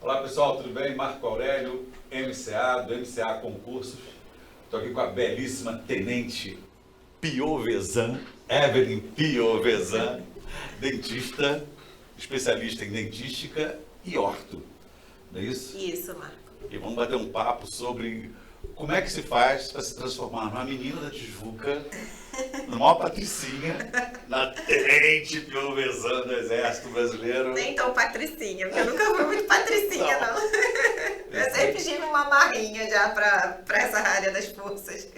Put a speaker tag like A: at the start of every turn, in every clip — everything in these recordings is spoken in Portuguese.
A: Olá pessoal, tudo bem? Marco Aurélio, MCA, do MCA Concursos. Estou aqui com a belíssima Tenente Piovesan, Evelyn Piovesan, dentista, especialista em dentística e orto. Não é isso?
B: Isso, Marco.
A: E vamos bater um papo sobre como é que se faz para se transformar numa menina da Tijuca, numa patricinha, na Tenente Piovesan do Exército Brasileiro.
B: Nem tão patricinha, porque eu nunca fui muito patricinha, não. Eu sempre tive uma marrinha já pra essa área das forças.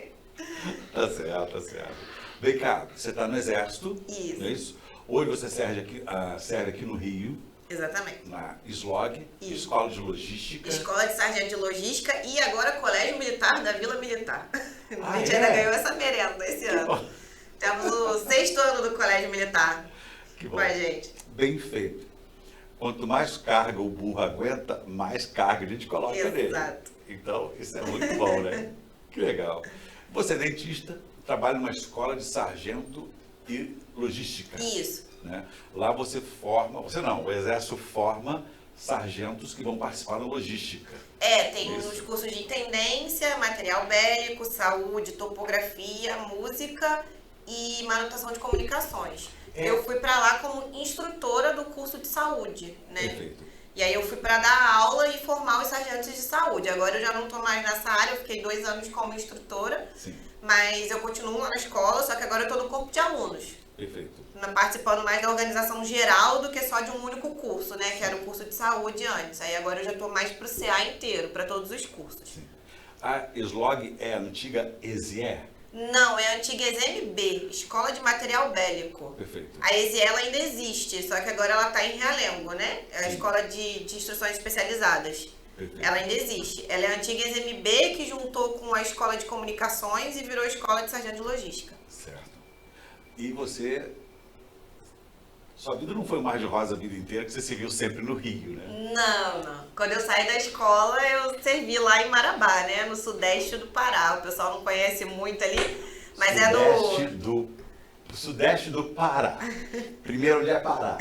A: Tá certo, tá certo. Vem cá, você está no Exército,
B: Isso.
A: não é isso? Hoje você serve aqui no Rio,
B: Exatamente.
A: na SLOG,
B: Isso.
A: Escola de Logística.
B: Escola de Sargento de Logística e agora Colégio Militar da Vila Militar.
A: Ah,
B: A gente
A: é?
B: ainda ganhou essa merenda esse ano.
A: bom.
B: Temos o 6º ano do Colégio Militar
A: Que bom.
B: com a gente.
A: Bem feito. Quanto mais carga o burro aguenta, mais carga a gente coloca nele.
B: Exato.
A: Então, isso é muito bom, né? Que legal. Você é dentista, trabalha numa escola de sargento e logística.
B: Isso.
A: Né? Lá você forma, o Exército forma sargentos que vão participar da logística.
B: Tem
A: Isso.
B: os cursos de intendência, material bélico, saúde, topografia, música e manutenção de comunicações.
A: É.
B: Eu fui para lá como instrutora do curso de saúde, né?
A: Perfeito.
B: E aí eu fui para dar aula e formar os sargentos de saúde. Agora eu já não estou mais nessa área, eu fiquei 2 anos como instrutora,
A: Sim,
B: mas eu continuo lá na escola, só que agora eu estou no corpo de alunos,
A: perfeito.
B: participando mais da organização geral do que só de um único curso, né? Que era o curso de saúde antes. Aí agora eu já estou mais pro CA inteiro, para todos os cursos.
A: Sim. A SLOG é a antiga ESIE?
B: Não, é a antiga ESMB, Escola de Material Bélico.
A: Perfeito.
B: A ESE ela ainda existe, só que agora ela está em Realengo, né? É a
A: Sim.
B: Escola de Instruções Especializadas.
A: Perfeito.
B: Ela ainda existe. Ela é a antiga ESMB que juntou com a Escola de Comunicações e virou a Escola de Sargento de Logística.
A: Certo. E você... Sua vida não foi mais de rosa a vida inteira, que você seguiu sempre no Rio, né?
B: Não. Quando eu saí da escola, eu servi lá em Marabá, né? No sudeste do Pará. O pessoal não conhece muito ali, mas
A: Sudeste do Pará. Primeiro onde é Pará.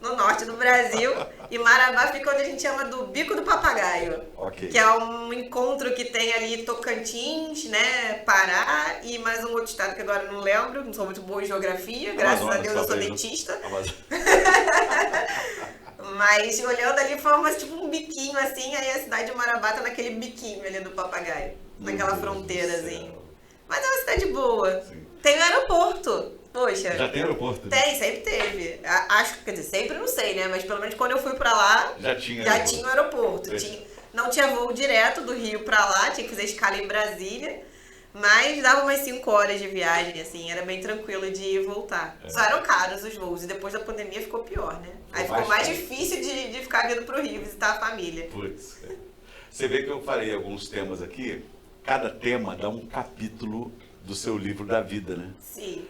B: no norte do Brasil. E Marabá fica onde a gente chama do Bico do Papagaio.
A: Ok.
B: Que é um encontro que tem ali Tocantins, né? Pará e mais um outro estado que agora não lembro. Não sou muito boa em geografia, graças a Deus eu sou dentista. Mas olhando ali forma tipo um biquinho assim, aí a cidade de Marabá tá naquele biquinho ali do papagaio, naquela fronteirazinha. Mas é uma cidade boa.
A: Sim.
B: Tem o aeroporto. Poxa.
A: Já tem aeroporto?
B: Tem, sempre teve. Acho, quer dizer, sempre não sei, né? Mas pelo menos quando eu fui pra lá,
A: Já tinha
B: tinha o aeroporto.
A: Perfeito.
B: Não tinha voo direto do Rio pra lá, tinha que fazer escala em Brasília. Mas dava umas 5 horas de viagem, assim, era bem tranquilo de ir e voltar.
A: É.
B: Só eram caros os voos, e depois da pandemia ficou pior, né? Aí ficou mais difícil de ficar vindo pro Rio visitar a família.
A: Putz. Você vê que eu falei alguns temas aqui, cada tema dá um capítulo do seu livro da vida, né?
B: Sim.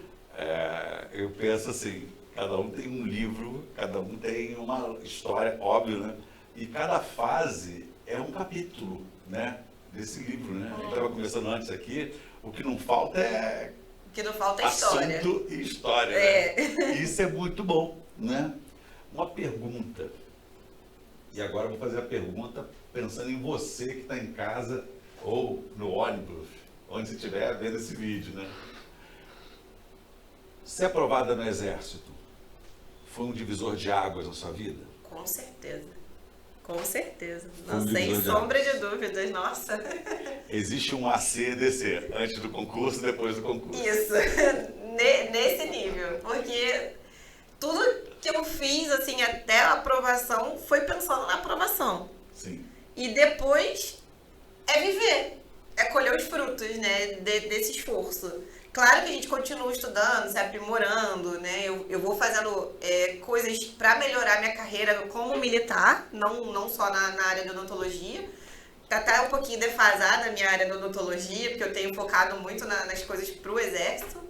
A: Eu penso assim, cada um tem um livro, cada um tem uma história, óbvio, né? E cada fase é um capítulo, né? Desse livro, né? A gente estava conversando antes aqui, o que não falta é
B: O que não falta é história.
A: assunto e história, né? Isso é muito bom, né? Uma pergunta, e agora eu vou fazer a pergunta pensando em você que está em casa ou no ônibus, onde você estiver vendo esse vídeo, né? Ser aprovada no Exército foi um divisor de águas na sua vida?
B: Com certeza. Com certeza.
A: Foi um
B: Não, sem
A: divisor de
B: sombra de dúvidas, nossa.
A: Existe um AC e DC, antes do concurso e depois do concurso.
B: Isso, nesse nível. Porque tudo que eu fiz, assim, até a aprovação, foi pensando na aprovação.
A: Sim.
B: E depois é viver, é colher os frutos, né, desse esforço. Claro que a gente continua estudando, se aprimorando, né? Eu vou fazendo coisas para melhorar minha carreira como militar, não só na área de odontologia. Tá até um pouquinho defasada a minha área de odontologia, porque eu tenho focado muito nas coisas pro Exército.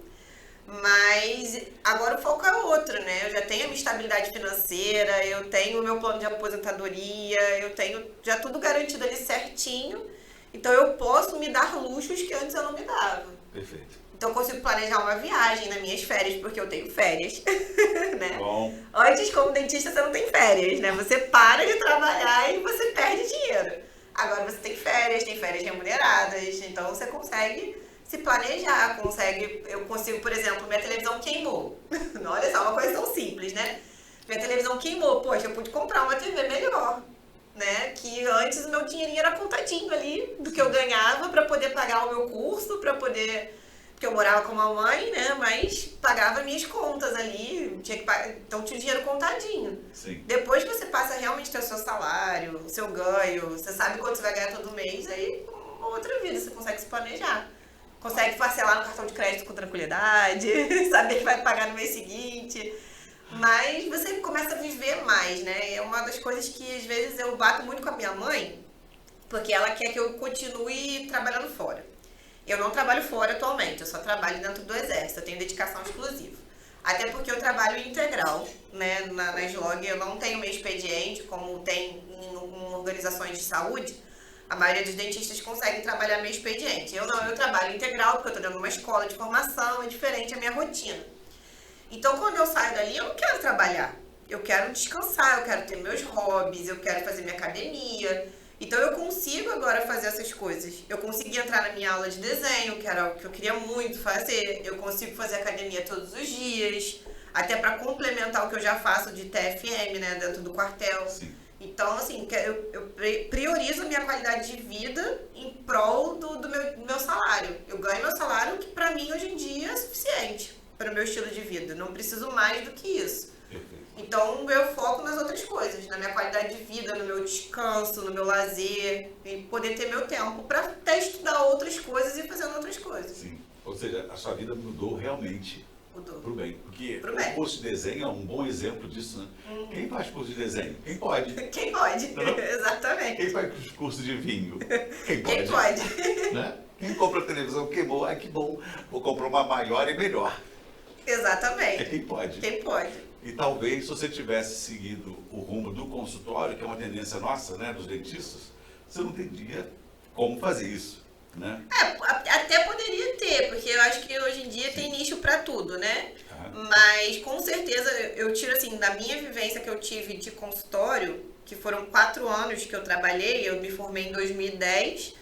B: Mas agora o foco é outro, né? Eu já tenho a minha estabilidade financeira, eu tenho o meu plano de aposentadoria, eu tenho já tudo garantido ali certinho. Então eu posso me dar luxos que antes eu não me dava.
A: Perfeito.
B: Então eu consigo planejar uma viagem nas minhas férias, porque eu tenho férias, né?
A: Bom.
B: Antes, como dentista, você não tem férias, né? Você para de trabalhar tem férias remuneradas, então você consegue se planejar, eu consigo, por exemplo, minha televisão queimou. Olha só, uma coisa tão simples, né? Minha televisão queimou, poxa, eu pude comprar uma TV melhor, né? Que antes o meu dinheirinho era contadinho ali do que eu ganhava para poder pagar o meu curso, para poder... Porque eu morava com a mamãe, né? Mas pagava minhas contas ali, tinha que pagar, então tinha o dinheiro contadinho.
A: Sim.
B: Depois que você passa realmente a ter o seu salário, o seu ganho, você sabe quanto você vai ganhar todo mês, aí uma outra vida, você consegue se planejar. Consegue parcelar no cartão de crédito com tranquilidade, saber que vai pagar no mês seguinte. Mas você começa a viver mais, né? É uma das coisas que às vezes eu bato muito com a minha mãe, porque ela quer que eu continue trabalhando fora. Eu não trabalho fora atualmente, eu só trabalho dentro do Exército, eu tenho dedicação exclusiva. Até porque eu trabalho integral, né? Na Slog eu não tenho meu expediente, como tem em organizações de saúde. A maioria dos dentistas conseguem trabalhar meu expediente. Eu não, eu trabalho integral, porque eu estou dentro de uma escola de formação, é diferente a minha rotina. Então, quando eu saio dali, eu não quero trabalhar. Eu quero descansar, eu quero ter meus hobbies, eu quero fazer minha academia. Então, eu consigo agora fazer essas coisas. Eu consegui entrar na minha aula de desenho, que era o que eu queria muito fazer. Eu consigo fazer academia todos os dias, até para complementar o que eu já faço de TFM, né, dentro do quartel.
A: Sim.
B: Então, assim, eu priorizo a minha qualidade de vida em prol do meu salário. Eu ganho meu salário, que pra mim hoje em dia é suficiente para o meu estilo de vida. Não preciso mais do que isso.
A: Perfeito.
B: Então, eu foco nas outras coisas, na minha qualidade de vida, no meu descanso, no meu lazer, em poder ter meu tempo para até estudar outras coisas e fazendo outras coisas.
A: Sim. Ou seja, a sua vida mudou realmente
B: Mudou.
A: pro bem. Porque
B: Pro
A: o
B: bem.
A: curso de desenho é um bom exemplo disso, né? Quem faz curso de desenho? Quem pode?
B: Quem pode?
A: Não?
B: Exatamente.
A: Quem faz curso de vinho? Quem pode?
B: Quem pode?
A: Né? Quem compra a televisão queimou, ai que bom, vou comprar uma maior e melhor. É
B: Exatamente.
A: quem pode.
B: Quem pode?
A: E talvez se você tivesse seguido o rumo do consultório, que é uma tendência nossa, né, dos dentistas, você não teria como fazer isso, né?
B: Até poderia ter, porque eu acho que hoje em dia tem nicho pra tudo, né?
A: Aham.
B: Mas com certeza eu tiro assim, da minha vivência que eu tive de consultório, que foram 4 anos que eu trabalhei, eu me formei em 2010,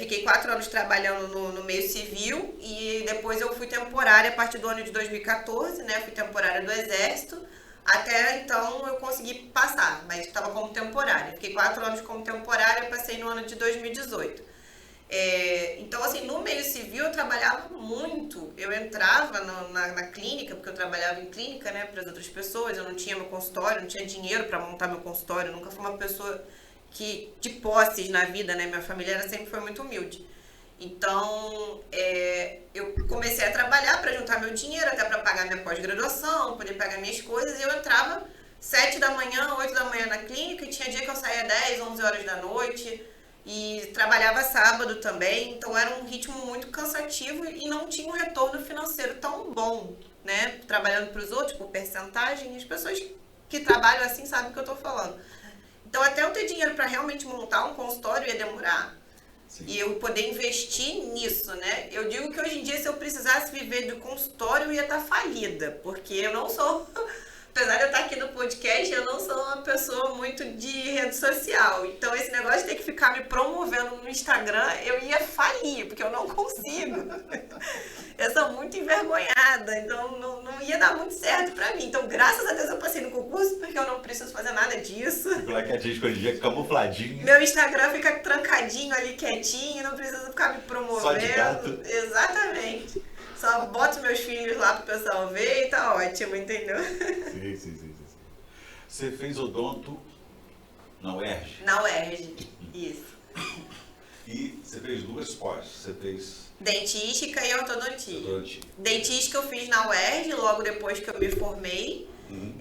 B: fiquei 4 anos trabalhando no meio civil e depois eu fui temporária a partir do ano de 2014, né? Fui temporária do Exército. Até então eu consegui passar, mas estava como temporária. Fiquei 4 anos como temporária, passei no ano de 2018. Então, assim, no meio civil eu trabalhava muito. Eu entrava na clínica, porque eu trabalhava em clínica, né, para as outras pessoas. Eu não tinha meu consultório, não tinha dinheiro para montar meu consultório. Eu nunca fui uma pessoa de posses na vida, né? Minha família sempre foi muito humilde. Então, eu comecei a trabalhar para juntar meu dinheiro, até para pagar minha pós-graduação, poder pagar minhas coisas. E eu entrava 7 da manhã, 8 da manhã na clínica, e tinha dia que eu saía 10, 11 horas da noite. E trabalhava sábado também, então era um ritmo muito cansativo e não tinha um retorno financeiro tão bom, né? Trabalhando para os outros, por percentagem, as pessoas que trabalham assim sabem o que eu estou falando. Então, até eu ter dinheiro para realmente montar um consultório ia demorar.
A: Sim.
B: E eu poder investir nisso, né? Eu digo que hoje em dia, se eu precisasse viver do consultório, eu ia estar falida, porque eu não sou... Apesar de eu estar aqui no podcast, eu não sou uma pessoa muito de rede social. Então, esse negócio de ter que ficar me promovendo no Instagram, eu ia falir, porque eu não consigo. Eu sou muito envergonhada, então não ia dar muito certo pra mim. Então, graças a Deus, eu passei no concurso, porque eu não preciso fazer nada disso.
A: Fica a gente escondidinha, camufladinho.
B: Meu Instagram fica trancadinho ali, quietinho, não preciso ficar me promovendo.
A: Só de gato.
B: Exatamente. Só boto meus filhos lá pro pessoal ver e tá ótimo, entendeu?
A: Sim. Você fez odonto na UERJ?
B: Na UERJ, isso.
A: E você fez 2 pós. Você fez
B: Dentística e ortodontia.
A: odontia.
B: Dentística eu fiz na UERJ, logo depois que eu me formei.
A: Uhum.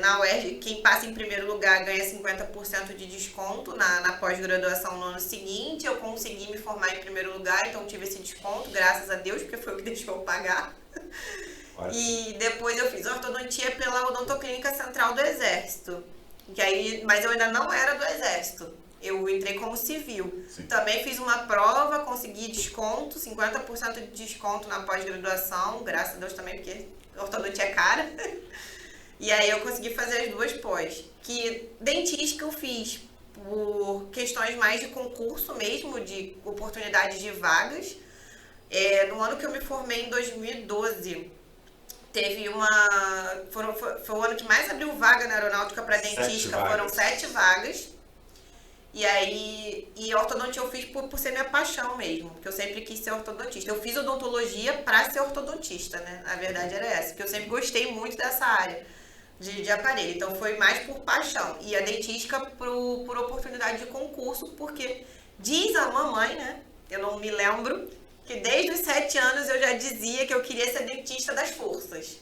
B: Na UERJ, quem passa em primeiro lugar ganha 50% de desconto na pós-graduação no ano seguinte. Eu consegui me formar em primeiro lugar, então tive esse desconto, graças a Deus, porque foi o que deixou eu pagar. E depois eu fiz ortodontia pela Odontoclínica Central do Exército. Mas eu ainda não era do Exército. Eu entrei como civil.
A: Sim.
B: Também fiz uma prova, consegui desconto, 50% de desconto na pós-graduação, graças a Deus também, porque ortodontia é cara. E aí eu consegui fazer as 2 pós. Que dentística eu fiz por questões mais de concurso mesmo, de oportunidades de vagas. No ano que eu me formei, em 2012, teve foi o ano que mais abriu vaga na aeronáutica para dentista, foram 7 vagas. E aí, ortodontia eu fiz por ser minha paixão mesmo, porque eu sempre quis ser ortodontista. Eu fiz odontologia para ser ortodontista, né? A verdade era essa, porque eu sempre gostei muito dessa área de aparelho. Então foi mais por paixão. E a dentística por oportunidade de concurso, porque diz a mamãe, né? Eu não me lembro, que desde os 7 anos eu já dizia que eu queria ser dentista das forças.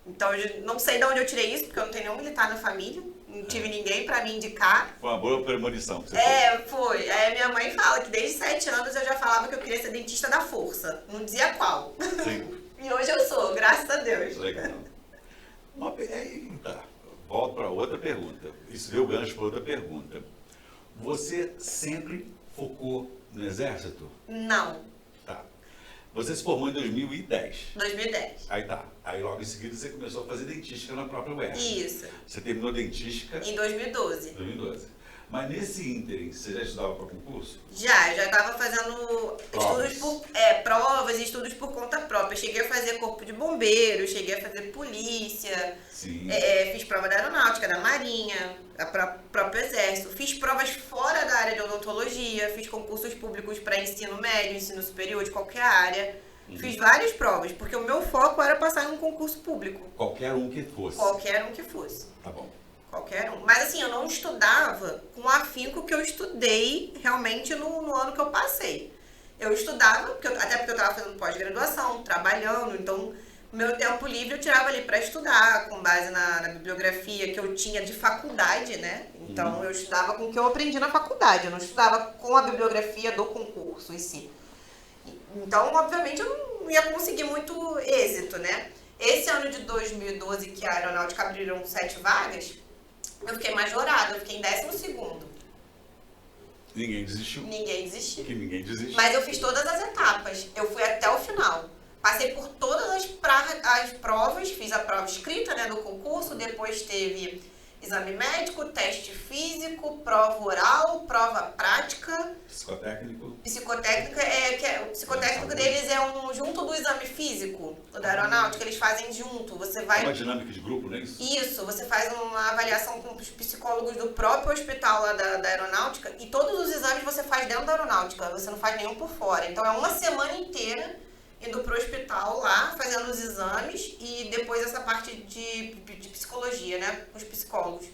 B: Então eu não sei de onde eu tirei isso, porque eu não tenho nenhum militar na família. Não tive ninguém pra me indicar.
A: Foi uma boa premonição que você
B: foi. Aí minha mãe fala que desde 7 anos eu já falava que eu queria ser dentista da força. Não dizia qual.
A: Sim.
B: E hoje eu sou, graças a Deus.
A: Legal. Tá. Volto para outra pergunta. Isso deu gancho para outra pergunta. Você sempre focou no Exército?
B: Não.
A: Tá. Você se formou em 2010.
B: 2010.
A: Aí tá. Aí logo em seguida você começou a fazer dentística na própria UERJ.
B: Isso.
A: Você terminou dentística
B: em 2012.
A: 2012. Mas nesse ínterim, você já estudava para concurso?
B: Eu já estava fazendo provas e estudos por conta própria. Cheguei a fazer corpo de bombeiro, cheguei a fazer polícia, fiz prova da aeronáutica, da marinha, próprio exército. Fiz provas fora da área de odontologia, fiz concursos públicos para ensino médio, ensino superior, de qualquer área. Fiz várias provas, porque o meu foco era passar em um concurso público.
A: Qualquer um que fosse?
B: Qualquer um que fosse.
A: Tá bom.
B: Qualquer um. Mas assim, eu não estudava com o afinco que eu estudei realmente no ano que eu passei. Eu estudava, até porque eu estava fazendo pós-graduação, trabalhando, então meu tempo livre eu tirava ali para estudar, com base na bibliografia que eu tinha de faculdade, né? Então eu estudava com o que eu aprendi na faculdade, eu não estudava com a bibliografia do concurso em si. Então, obviamente, eu não ia conseguir muito êxito, né? Esse ano de 2012, que a aeronáutica abriram 7 vagas, eu fiquei majorada, eu fiquei em 12º.
A: Ninguém desistiu?
B: Ninguém desistiu.
A: Que ninguém desistiu.
B: Mas eu fiz todas as etapas, eu fui até o final. Passei por todas as provas, fiz a prova escrita, né, do concurso, depois teve exame médico, teste físico, prova oral, prova prática.
A: Psicotécnico.
B: Psicotécnica, o psicotécnico deles é junto do exame físico, o da aeronáutica, eles fazem junto. Você vai...
A: É uma dinâmica de grupo, não é isso?
B: Isso, você faz uma avaliação com os psicólogos do próprio hospital lá da aeronáutica e todos os exames você faz dentro da aeronáutica, você não faz nenhum por fora. Então é uma semana inteira indo pro hospital lá, fazendo os exames e depois essa parte de psicologia, né, com os psicólogos.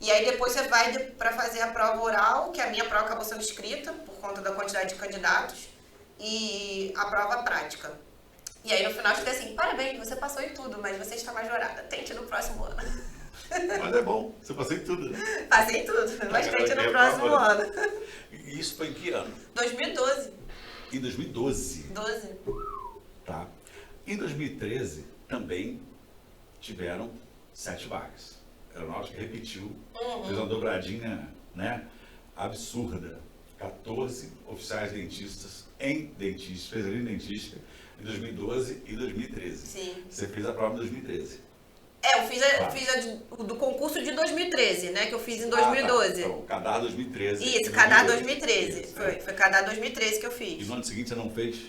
B: E aí depois você vai para fazer a prova oral, que a minha prova acabou sendo escrita por conta da quantidade de candidatos, e a prova prática. E aí no final eu fiquei assim, parabéns, você passou em tudo, mas você está majorada, tente no próximo ano.
A: Mas é bom, você passou em tudo, né?
B: Passei em tudo, mas tente no próximo ano.
A: E isso foi em que ano?
B: 2012.
A: Em 2012?
B: 12.
A: Tá. Em 2013 também tiveram 7 vagas. A aeronáutica repetiu, fez uma dobradinha, né, absurda. 14 oficiais dentistas em dentística, especialista em dentística, em 2012 e 2013.
B: Sim.
A: Você fez a prova em 2013.
B: Eu fiz do concurso de 2013, né? Que eu fiz em 2012.
A: Tá. Então, CADAR 2013.
B: Isso, CADAR 2013.
A: Isso,
B: foi CADAR 2013 que eu fiz.
A: E no ano seguinte você não fez?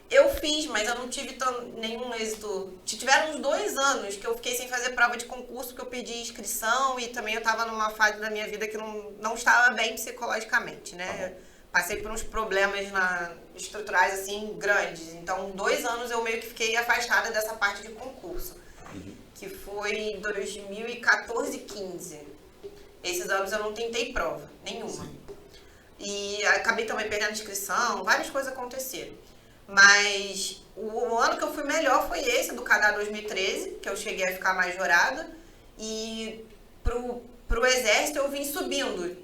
B: Eu fiz, mas eu não tive nenhum êxito. Tiveram uns 2 anos que eu fiquei sem fazer prova de concurso, porque eu pedi inscrição e também eu estava numa fase da minha vida que não estava bem psicologicamente, né? Passei por uns problemas estruturais, assim, grandes. Então, 2 anos eu meio que fiquei afastada dessa parte de concurso. Que foi em 2014 e 15. Esses anos eu não tentei prova, nenhuma. Sim. E acabei também perdendo inscrição, várias coisas aconteceram. Mas o ano que eu fui melhor foi esse, do CADAR 2013, que eu cheguei a ficar majorada. E pro exército eu vim subindo.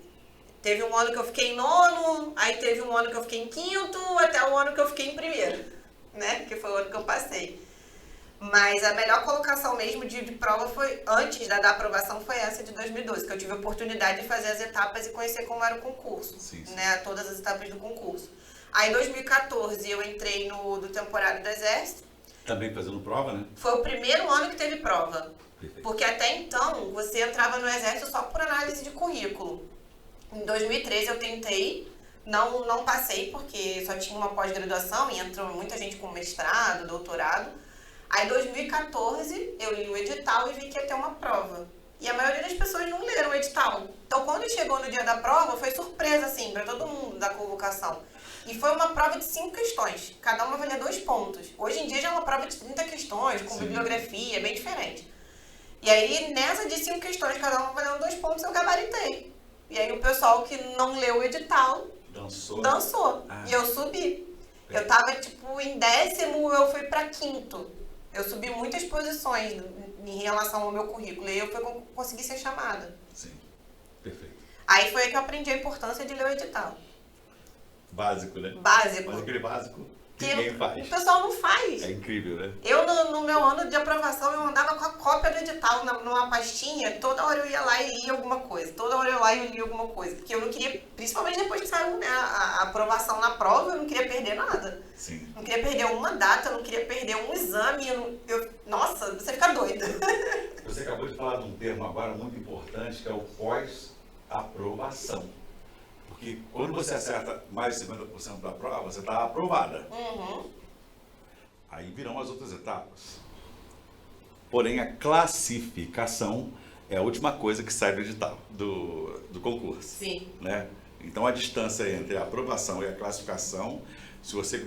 B: Teve um ano que eu fiquei em 9º, aí teve um ano que eu fiquei em 5º, até o ano que eu fiquei em 1º, né? Que foi o ano que eu passei. Mas a melhor colocação mesmo de prova foi, antes da aprovação, foi essa de 2012, que eu tive a oportunidade de fazer as etapas e conhecer como era o concurso, sim. Né? Todas as etapas do concurso. Aí em 2014 eu entrei do temporário do Exército.
A: Também fazendo prova, né?
B: Foi o primeiro ano que teve prova.
A: Perfeito.
B: Porque até então você entrava no Exército só por análise de currículo. Em 2013 eu tentei, não passei porque só tinha uma pós-graduação e entrou muita gente com mestrado, doutorado. Aí em 2014 eu li o edital e vi que ia ter uma prova. E a maioria das pessoas não leram o edital. Então quando chegou no dia da prova, foi surpresa assim, para todo mundo da convocação. E foi uma prova de 5 questões, cada uma valia 2 pontos. Hoje em dia já é uma prova de 30 questões, com bibliografia, bem diferente. E aí nessa de 5 questões, cada uma valendo 2 pontos, eu gabaritei. E aí o pessoal que não leu o edital dançou. E eu subi. Eu tava tipo em 10º, eu fui pra 5º. Eu subi muitas posições em relação ao meu currículo. E eu consegui ser chamada.
A: Sim, perfeito.
B: Aí foi aí que eu aprendi a importância de ler o edital.
A: Básico, né?
B: Básico.
A: Mas aquele básico que ninguém faz.
B: O pessoal não faz.
A: É incrível, né?
B: Eu, no meu ano de aprovação, eu andava com a cópia do edital numa pastinha. Toda hora eu ia lá e lia alguma coisa. Toda hora eu ia lá e lia alguma coisa. Porque eu não queria, principalmente depois que saiu, né, a aprovação na prova, eu não queria perder nada.
A: Sim.
B: Não queria perder uma data, não queria perder um exame. Nossa, você fica doida.
A: Você acabou de falar de um termo agora muito importante, que é o pós-aprovação. Porque quando você acerta mais de 50% da prova, você está aprovada.
B: Uhum.
A: Aí virão as outras etapas. Porém, a classificação é a última coisa que sai do edital, do concurso.
B: Sim.
A: Né? Então, a distância entre a aprovação e a classificação, se você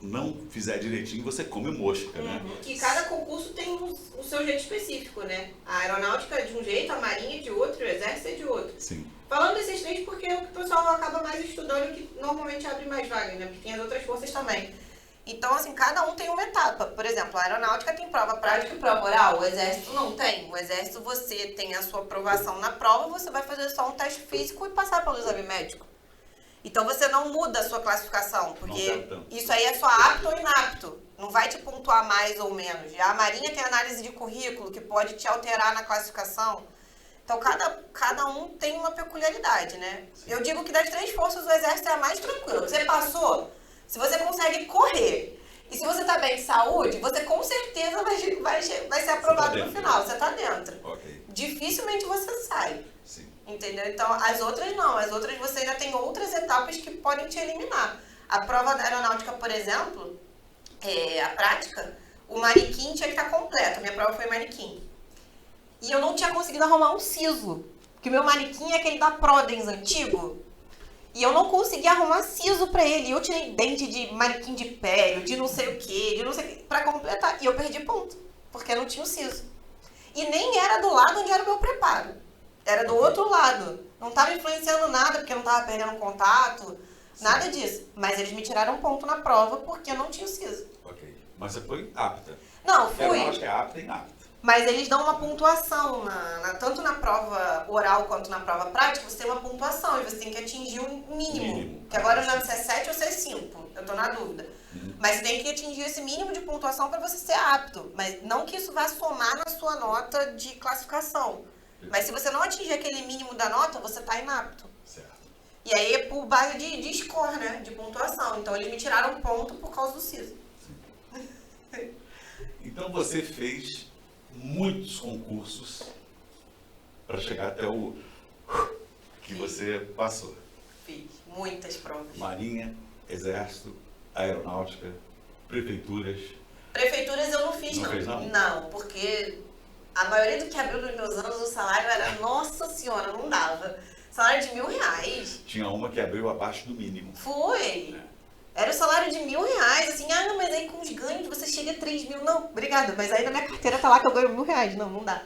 A: não fizer direitinho, você come mosca, né?
B: E cada concurso tem o seu jeito específico, né? A aeronáutica é de um jeito, a marinha é de outro, o exército é de outro.
A: Sim.
B: Falando desses três, porque o pessoal acaba mais estudando, que normalmente abre mais vaga, né? Porque tem as outras forças também. Então, assim, cada um tem uma etapa. Por exemplo, a aeronáutica tem prova prática e prova oral. O exército não tem. O exército, você tem a sua aprovação na prova, você vai fazer só um teste físico e passar pelo exame médico. Então, você não muda a sua classificação, porque isso aí é só apto ou inapto. Não vai te pontuar mais ou menos. Já a marinha tem análise de currículo, que pode te alterar na classificação. Então, cada um tem uma peculiaridade, né? Eu digo que das três forças, o exército é a mais tranquila. Você passou, se você consegue correr, e se você tá bem de saúde, você com certeza vai ser aprovado no final. Você tá dentro.
A: Okay.
B: Dificilmente você sai.
A: Sim.
B: Entendeu? Então, as outras não. As outras você ainda tem outras etapas que podem te eliminar. A prova da aeronáutica, por exemplo, a prática, o manequim tinha que estar completo. A minha prova foi manequim. E eu não tinha conseguido arrumar um siso. Porque o meu manequim é aquele da Prodens antigo. E eu não consegui arrumar siso pra ele. E eu tirei dente de manequim de pele, de não sei o quê, de não sei o quê, pra completar. E eu perdi ponto. Porque não tinha o siso. E nem era do lado onde era o meu preparo. Era do outro lado. Não estava influenciando nada, porque eu não estava perdendo contato. Sim. Nada disso. Mas eles me tiraram ponto na prova porque eu não tinha o siso.
A: Ok. Mas você foi apta.
B: Não, fui.
A: Eu acho que é apta e inapta.
B: Mas eles dão uma pontuação, tanto na prova oral quanto na prova prática, você tem uma pontuação e você tem que atingir o mínimo. Que agora eu já não sei se é 7 ou se é 5, eu tô na dúvida. Mas você tem que atingir esse mínimo de pontuação para você ser apto. Mas não que isso vá somar na sua nota de classificação. Mas se você não atingir aquele mínimo da nota, você tá inapto.
A: Certo.
B: E aí é por base de score, né? De pontuação. Então eles me tiraram ponto por causa do siso.
A: Então você fez muitos concursos para chegar até o que você passou.
B: Fiz muitas provas.
A: Marinha, Exército, Aeronáutica, Prefeituras.
B: Prefeituras eu não fiz,
A: não. Fez, não?
B: Não, porque a maioria do que abriu nos meus anos, o salário era, nossa senhora, não dava. Salário de R$1.000.
A: Tinha uma que abriu abaixo do mínimo.
B: Foi. Era o salário de R$1.000, assim, não, mas aí com os ganhos você chega a 3 mil. Não, obrigada, mas aí na minha carteira tá lá que eu ganho R$1.000. Não dá.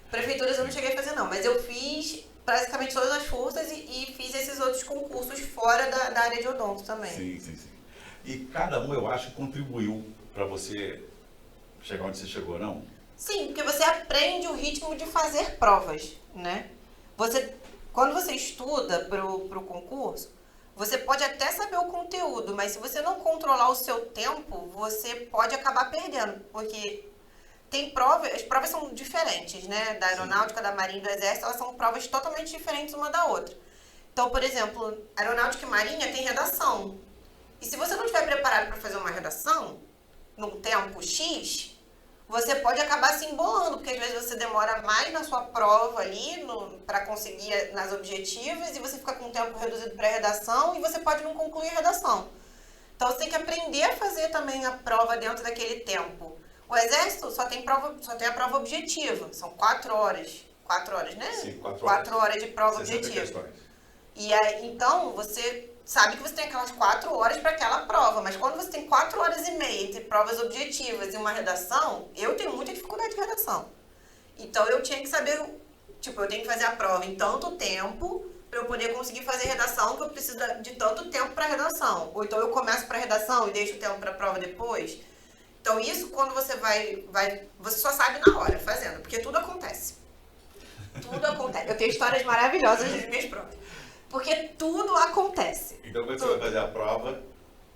B: Prefeituras eu não cheguei a fazer, não, mas eu fiz praticamente todas as forças e fiz esses outros concursos fora da área de odonto também.
A: Sim. E cada um, eu acho, contribuiu para você chegar onde você chegou, não?
B: Sim, porque você aprende o ritmo de fazer provas, né? Quando você estuda pro concurso, você pode até saber o conteúdo, mas se você não controlar o seu tempo, você pode acabar perdendo, porque tem provas, as provas são diferentes, né? Da aeronáutica, da marinha e do exército, elas são provas totalmente diferentes uma da outra. Então, por exemplo, aeronáutica e marinha tem redação. E se você não estiver preparado para fazer uma redação, num tempo X, você pode acabar se embolando, porque às vezes você demora mais na sua prova ali, para conseguir nas objetivas, e você fica com um tempo reduzido para redação, e você pode não concluir a redação. Então você tem que aprender a fazer também a prova dentro daquele tempo. O Exército só tem a prova objetiva, são 4 horas. 4 horas, né?
A: Sim, 4 horas.
B: 4 horas de prova
A: 60
B: objetiva.
A: questões.
B: E aí, então, você sabe que você tem aquelas 4 horas para aquela prova, mas quando você tem 4 horas e meia entre provas objetivas e uma redação, eu tenho muita dificuldade de redação. Então, eu tinha que saber, tipo, eu tenho que fazer a prova em tanto tempo para eu poder conseguir fazer redação, que eu preciso de tanto tempo para redação. Ou então eu começo para redação e deixo o tempo para a prova depois. Então, isso quando você você só sabe na hora fazendo, porque tudo acontece. Tudo acontece. Eu tenho histórias maravilhosas das minhas provas. Porque tudo acontece.
A: Então, quando você vai fazer a prova,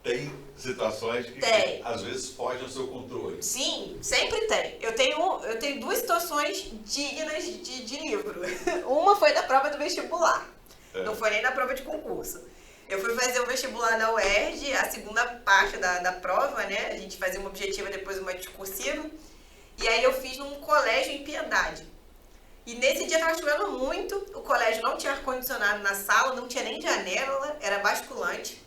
A: tem situações que às vezes fogem ao seu controle.
B: Sim, sempre tem. Eu tenho 2 situações dignas de livro. Uma foi da prova do vestibular. Não foi nem da prova de concurso. Eu fui fazer o vestibular da UERJ, a segunda parte da prova, né? A gente fazia uma objetiva, depois uma discursiva. E aí eu fiz num colégio em Piedade. E nesse dia estava chovendo muito, o colégio não tinha ar-condicionado na sala, não tinha nem janela, era basculante.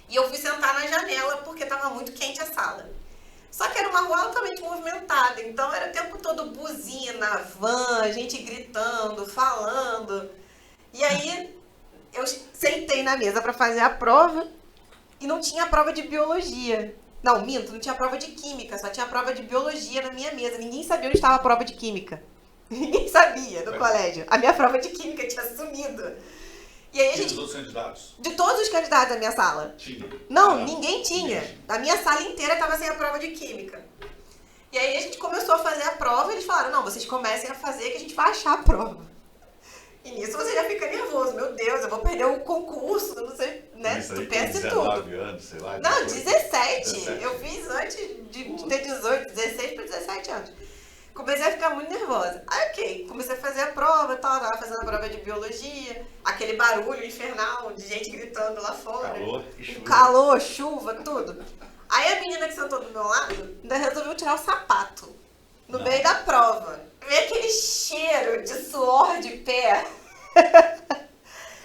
B: E eu fui sentar na janela porque estava muito quente a sala. Só que era uma rua altamente movimentada, então era o tempo todo buzina, van, gente gritando, falando. E aí eu sentei na mesa para fazer a prova e não tinha prova de biologia. Não, minto, não tinha prova de química, só tinha prova de biologia na minha mesa. Ninguém sabia onde estava a prova de química. Ninguém sabia no colégio. A minha prova de química tinha sumido. E aí a gente...
A: E os outros candidatos?
B: De todos os candidatos da minha sala.
A: Tinha?
B: Não, ninguém tinha. A minha sala inteira estava sem a prova de química. E aí a gente começou a fazer a prova e eles falaram, não, vocês comecem a fazer que a gente vai achar a prova. E nisso você já fica nervoso. Meu Deus, eu vou perder o concurso, não sei, né?
A: Isso
B: Tu
A: aí
B: pensa
A: com
B: em tudo.
A: 19 anos, sei lá.
B: Não, 17.
A: 17.
B: Eu fiz antes de ter 18, 16 para 17 anos. Comecei a ficar muito nervosa. Aí, ok, comecei a fazer a prova, tava fazendo a prova de biologia, aquele barulho infernal de gente gritando lá fora.
A: Calor e chuva.
B: Calor, chuva, tudo. Aí a menina que sentou do meu lado ainda resolveu tirar o sapato no meio da prova. Veio aquele cheiro de suor de pé.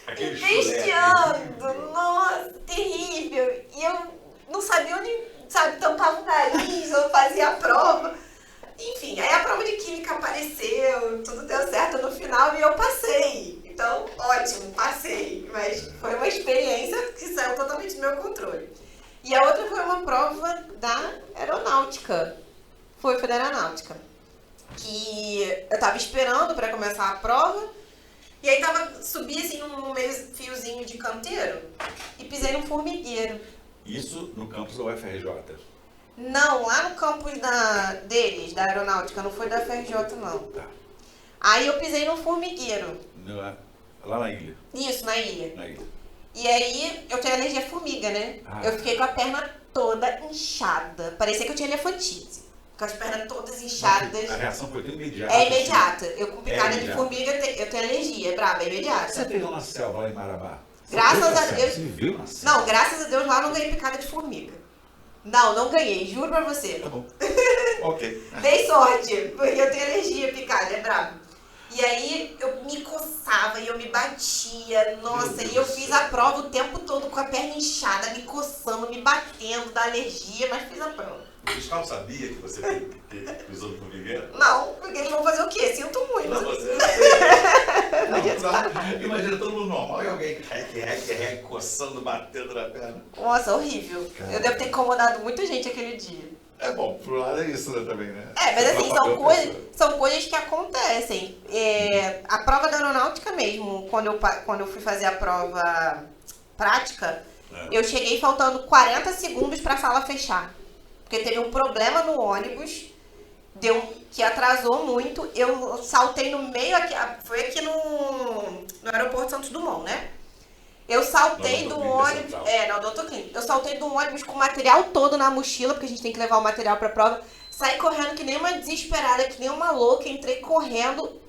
A: Aquele
B: Empesteando, nossa, terrível. E eu não sabia onde, sabe, tampava o nariz, eu fazia a prova. Enfim, aí a prova de química apareceu, tudo deu certo no final e eu passei. Então, ótimo, passei. Mas foi uma experiência que saiu totalmente do meu controle. E a outra foi uma prova da aeronáutica. Foi da aeronáutica. Que eu tava esperando para começar a prova. E aí subi assim no meio fiozinho de canteiro e pisei num formigueiro.
A: Isso no campus da UFRJ?
B: Não, lá no campus deles, da aeronáutica, não foi da FRJ, não.
A: Tá.
B: Aí eu pisei num formigueiro.
A: Lá na ilha?
B: Isso, na ilha.
A: Na ilha.
B: E aí eu tenho alergia à formiga, né? Eu fiquei com a perna toda inchada. Parecia que eu tinha elefantite. Com as pernas todas inchadas.
A: A reação foi tão imediata.
B: É imediata. Eu com picada de
A: imediata.
B: formiga, eu tenho alergia, é braba, é imediata.
A: Você fez lá na selva, lá em Marabá?
B: Graças a Deus.
A: Você viu na selva?
B: Não, graças a Deus lá eu não ganhei picada de formiga. Não ganhei, juro pra você.
A: Tá bom. Ok.
B: Dei sorte, porque eu tenho alergia picada, é brabo. E aí eu me coçava e eu me batia, nossa, e eu fiz a prova o tempo todo com a perna inchada, me coçando, me batendo da alergia, mas fiz a prova.
A: O fiscal sabia que você pisou no formigueiro?
B: Não, porque eles vão fazer o quê? Sinto muito.
A: Não, você não. Imagina todo mundo normal e alguém coçando, batendo na perna.
B: Nossa, horrível.
A: Cara.
B: Eu devo ter incomodado muita gente aquele dia.
A: É bom, pro lado é isso, né, também, né?
B: É, mas assim,
A: Papel
B: são coisas que acontecem. A prova da aeronáutica mesmo, quando eu fui fazer a prova prática, eu cheguei faltando 40 segundos pra sala fechar. Porque teve um problema no ônibus, que atrasou muito. Eu saltei no meio, foi aqui no aeroporto Santos Dumont, né? Eu saltei do ônibus. Na Doutor Clínico. Eu saltei do ônibus com o material todo na mochila, porque a gente tem que levar o material pra prova. Saí correndo que nem uma desesperada, que nem uma louca. Entrei correndo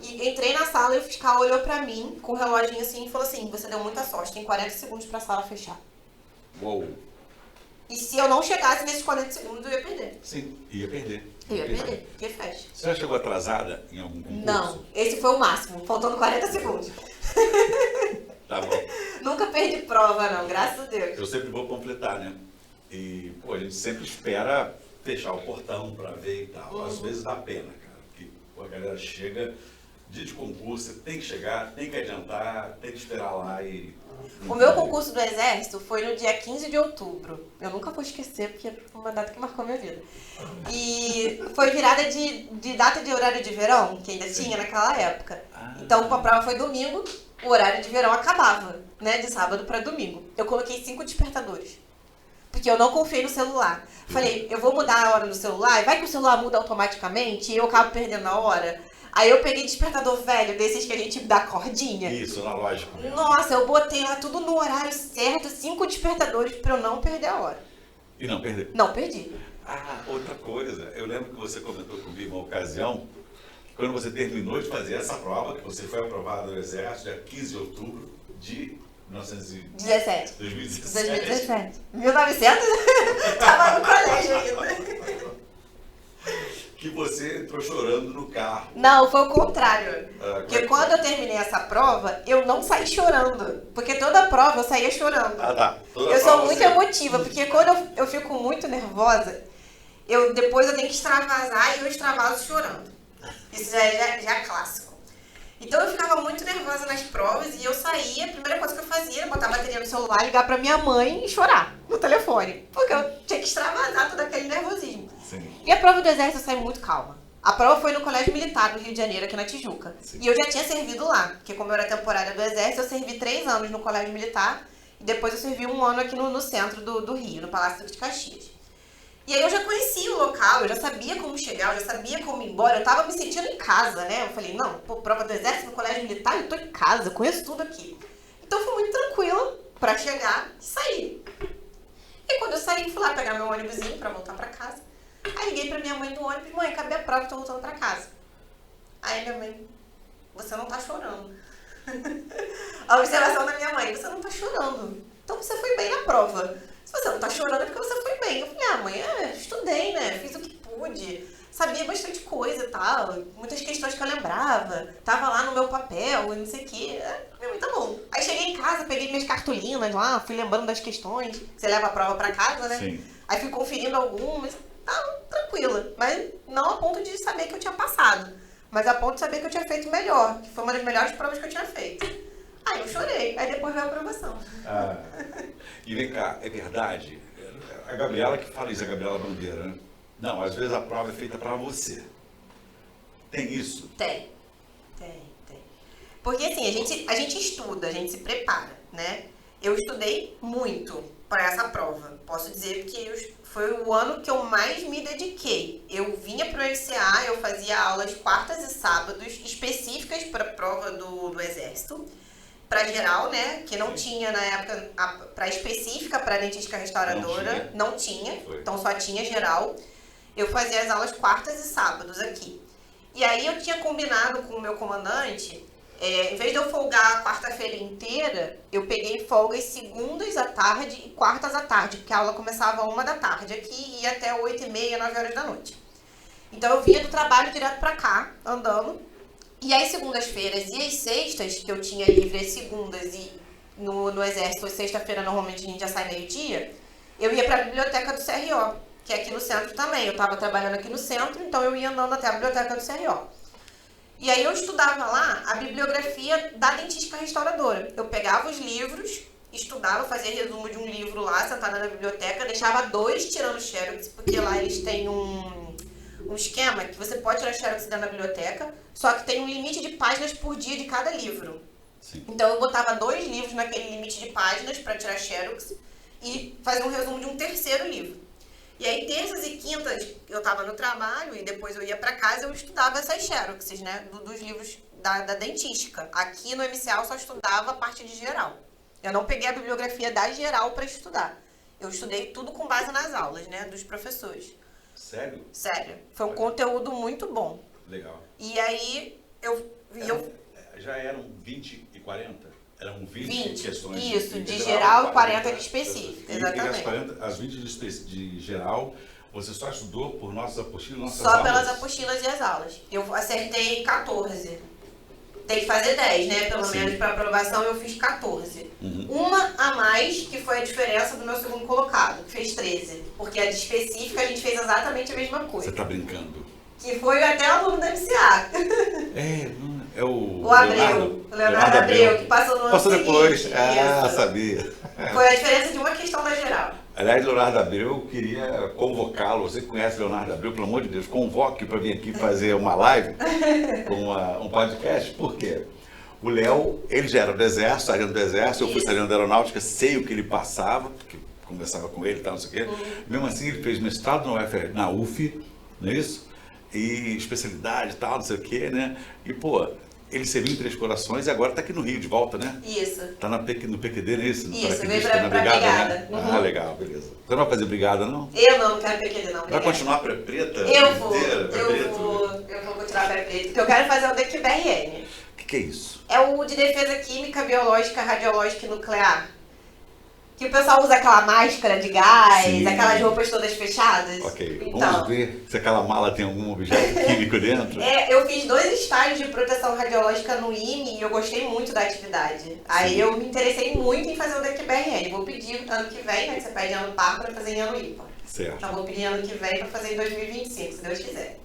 B: e entrei na sala e o fiscal olhou pra mim com o reloginho assim e falou assim: você deu muita sorte, tem 40 segundos pra sala fechar.
A: Uou.
B: E se eu não chegasse nesses 40 segundos, eu ia perder.
A: Sim, ia perder.
B: Eu ia perder, porque fecha.
A: Você já chegou atrasada em algum concurso?
B: Não, esse foi o máximo, faltando 40 segundos.
A: Tá bom.
B: Nunca perdi prova, não, graças a Deus.
A: Eu sempre vou completar, né? E, pô, a gente sempre espera fechar o portão pra ver e tal. Às vezes dá pena, cara. Porque pô, a galera chega, dia de concurso, você tem que chegar, tem que adiantar, tem que esperar lá e...
B: O meu concurso do Exército foi no dia 15 de outubro. Eu nunca vou esquecer, porque foi uma data que marcou a minha vida. E foi virada de data de horário de verão, que ainda tinha naquela época. Então, a prova foi domingo, o horário de verão acabava, né? De sábado para domingo. Eu coloquei 5 despertadores. Porque eu não confiei no celular. Falei, eu vou mudar a hora no celular, vai que o celular muda automaticamente e eu acabo perdendo a hora. Aí eu peguei despertador velho, desses que a gente dá cordinha.
A: Isso, analógico.
B: Nossa, eu botei lá tudo no horário certo, 5 despertadores pra eu não perder a hora.
A: E não perder.
B: Não perdi.
A: Ah, outra coisa. Eu lembro que você comentou comigo uma ocasião, que quando você terminou de fazer essa prova, que você foi aprovado no Exército, dia 15 de outubro de
B: 17.
A: 2017.
B: 1900? Tava no colégio ainda.
A: Que você entrou chorando no carro.
B: Não, foi o contrário. Porque
A: Como
B: quando eu terminei essa prova, eu não saí chorando. Porque toda prova eu saía chorando.
A: Ah, tá.
B: Eu sou muito emotiva, porque quando eu fico muito nervosa, depois eu tenho que extravasar e eu extravaso chorando. Isso já é clássico. Então eu ficava muito nervosa nas provas e eu saía, a primeira coisa que eu fazia era botar a bateria no celular, ligar pra minha mãe e chorar no telefone. Porque eu tinha que extravasar todo aquele nervosismo.
A: Sim.
B: E a prova do Exército eu saí muito calma. A prova foi no Colégio Militar do Rio de Janeiro, aqui na Tijuca. Sim. E eu já tinha servido lá, porque como eu era temporária do Exército, eu servi 3 anos no Colégio Militar e depois eu servi 1 ano aqui no centro do Rio, no Palácio de Caxias. E aí eu já conhecia o local, eu já sabia como chegar, eu já sabia como ir embora, eu tava me sentindo em casa, né? Eu falei, não, pô, prova do Exército no Colégio Militar, eu tô em casa, eu conheço tudo aqui. Então foi muito tranquilo pra chegar e sair. E quando eu saí, fui lá pegar meu ônibusinho pra voltar pra casa. Aí liguei pra minha mãe do ônibus, mãe, acabei a prova, tô voltando pra casa. Aí minha mãe, você não tá chorando. A observação da minha mãe, você não tá chorando. Então você foi bem na prova. Se você não tá chorando é porque você foi bem. Eu falei, mãe, estudei, né? Fiz o que pude. Sabia bastante coisa e tal. Muitas questões que eu lembrava. Tava lá no meu papel e não sei o quê. Minha mãe, tá bom. Aí cheguei em casa, peguei minhas cartolinas lá, fui lembrando das questões. Você leva a prova pra casa, né?
A: Sim.
B: Aí fui conferindo algumas. Tá tranquila. Mas não a ponto de saber que eu tinha passado. Mas a ponto de saber que eu tinha feito melhor. Que foi uma das melhores provas que eu tinha feito. Aí eu chorei. Aí depois veio a aprovação.
A: Ah, e vem cá, é verdade? A Gabriela que fala isso, a Gabriela Bandeira, né? Não, às vezes a prova é feita pra você. Tem isso?
B: Tem. Porque assim, a gente estuda, a gente se prepara, né? Eu estudei muito para essa prova. Posso dizer que foi o ano que eu mais me dediquei. Eu vinha para o FCA, eu fazia aulas quartas e sábados específicas para a prova do Exército. Para geral, né? Que não tinha na época, para específica, para dentística restauradora, não tinha. Então só tinha geral. Eu fazia as aulas quartas e sábados aqui. E aí eu tinha combinado com o meu comandante, em vez de eu folgar a quarta-feira inteira, eu peguei folgas segundas à tarde e quartas à tarde, porque a aula começava às 1 da tarde aqui e ia até 8h30, 9 horas da noite. Então eu vinha do trabalho direto pra cá, andando. E as segundas-feiras e as sextas, que eu tinha livre as segundas e no Exército, sexta-feira normalmente a gente já sai meio-dia, eu ia pra biblioteca do CRO, que é aqui no centro também. Eu estava trabalhando aqui no centro, então eu ia andando até a biblioteca do CRO. E aí eu estudava lá a bibliografia da dentística restauradora. Eu pegava os livros, estudava, fazia resumo de um livro lá, sentada na biblioteca, deixava 2 tirando xerox, porque lá eles têm um esquema que você pode tirar xerox dentro da biblioteca, só que tem um limite de páginas por dia de cada livro.
A: Sim.
B: Então eu botava 2 livros naquele limite de páginas para tirar xerox e fazia um resumo de um terceiro livro. E aí, terças e quintas, eu estava no trabalho e depois eu ia para casa e eu estudava essas xeroxes, né, dos livros da dentística. Aqui no MCA eu só estudava a parte de geral. Eu não peguei a bibliografia da geral para estudar. Eu estudei tudo com base nas aulas, né, dos professores.
A: Sério?
B: Sério. Foi um conteúdo muito bom.
A: Legal.
B: E aí,
A: Já eram 20 e 40? Eram 20
B: 20,
A: questões.
B: isso, de geral e 40 de específico,
A: E
B: exatamente.
A: as 20 de geral, você só estudou por nossas apostilas, nossas
B: Só
A: aulas?
B: pelas apostilas e as aulas. Eu acertei 14. Tem que fazer 10, né? Pelo
A: Sim.
B: menos para aprovação eu fiz 14.
A: Uhum.
B: Uma a mais, que foi a diferença do meu segundo colocado, que fez 13. Porque a de específica a gente fez exatamente a mesma coisa.
A: Você tá brincando?
B: Que foi até o aluno da MCA.
A: É o...
B: O Abreu. O Leonardo Abreu, que passou no ano
A: Passou
B: seguinte.
A: depois.
B: Isso.
A: Sabia.
B: Foi a diferença de uma questão da geral.
A: Aliás, Leonardo Abreu, eu queria convocá-lo. Você que conhece Leonardo Abreu, pelo amor de Deus, convoque para vir aqui fazer uma live, um podcast. Por quê? O Léo, ele já era do Exército, sargento do Exército, eu fui sargento da Aeronáutica, sei o que ele passava, porque conversava com ele e tal, não sei o quê. Mesmo assim, ele fez mestrado na UF, não é isso? E especialidade e tal, não sei o quê, né? E, pô, ele serviu em Três Corações e agora está aqui no Rio de volta, né?
B: Isso.
A: Tá no PQD, não é isso?
B: Isso,
A: veio
B: pra
A: brigada,
B: brigada.
A: né?
B: Uhum.
A: Ah, legal, beleza. Você não vai fazer brigada, não?
B: Eu não quero PQD, não.
A: Vai continuar preta?
B: Eu vou continuar pré preto, porque eu quero fazer o DQBRN.
A: O que é isso?
B: É o de defesa química, biológica, radiológica e nuclear. Que o pessoal usa aquela máscara de gás,
A: Sim.
B: aquelas roupas todas fechadas.
A: Ok,
B: Então,
A: vamos ver se aquela mala tem algum objeto químico dentro.
B: eu fiz 2 estágios de proteção radiológica no IME e eu gostei muito da atividade. Aí eu me interessei muito em fazer o DQBRN. Vou pedir ano que vem, né, que você pede ano par para fazer em ano ímpar.
A: Certo.
B: Então vou pedir ano que vem para fazer em 2025, se Deus quiser.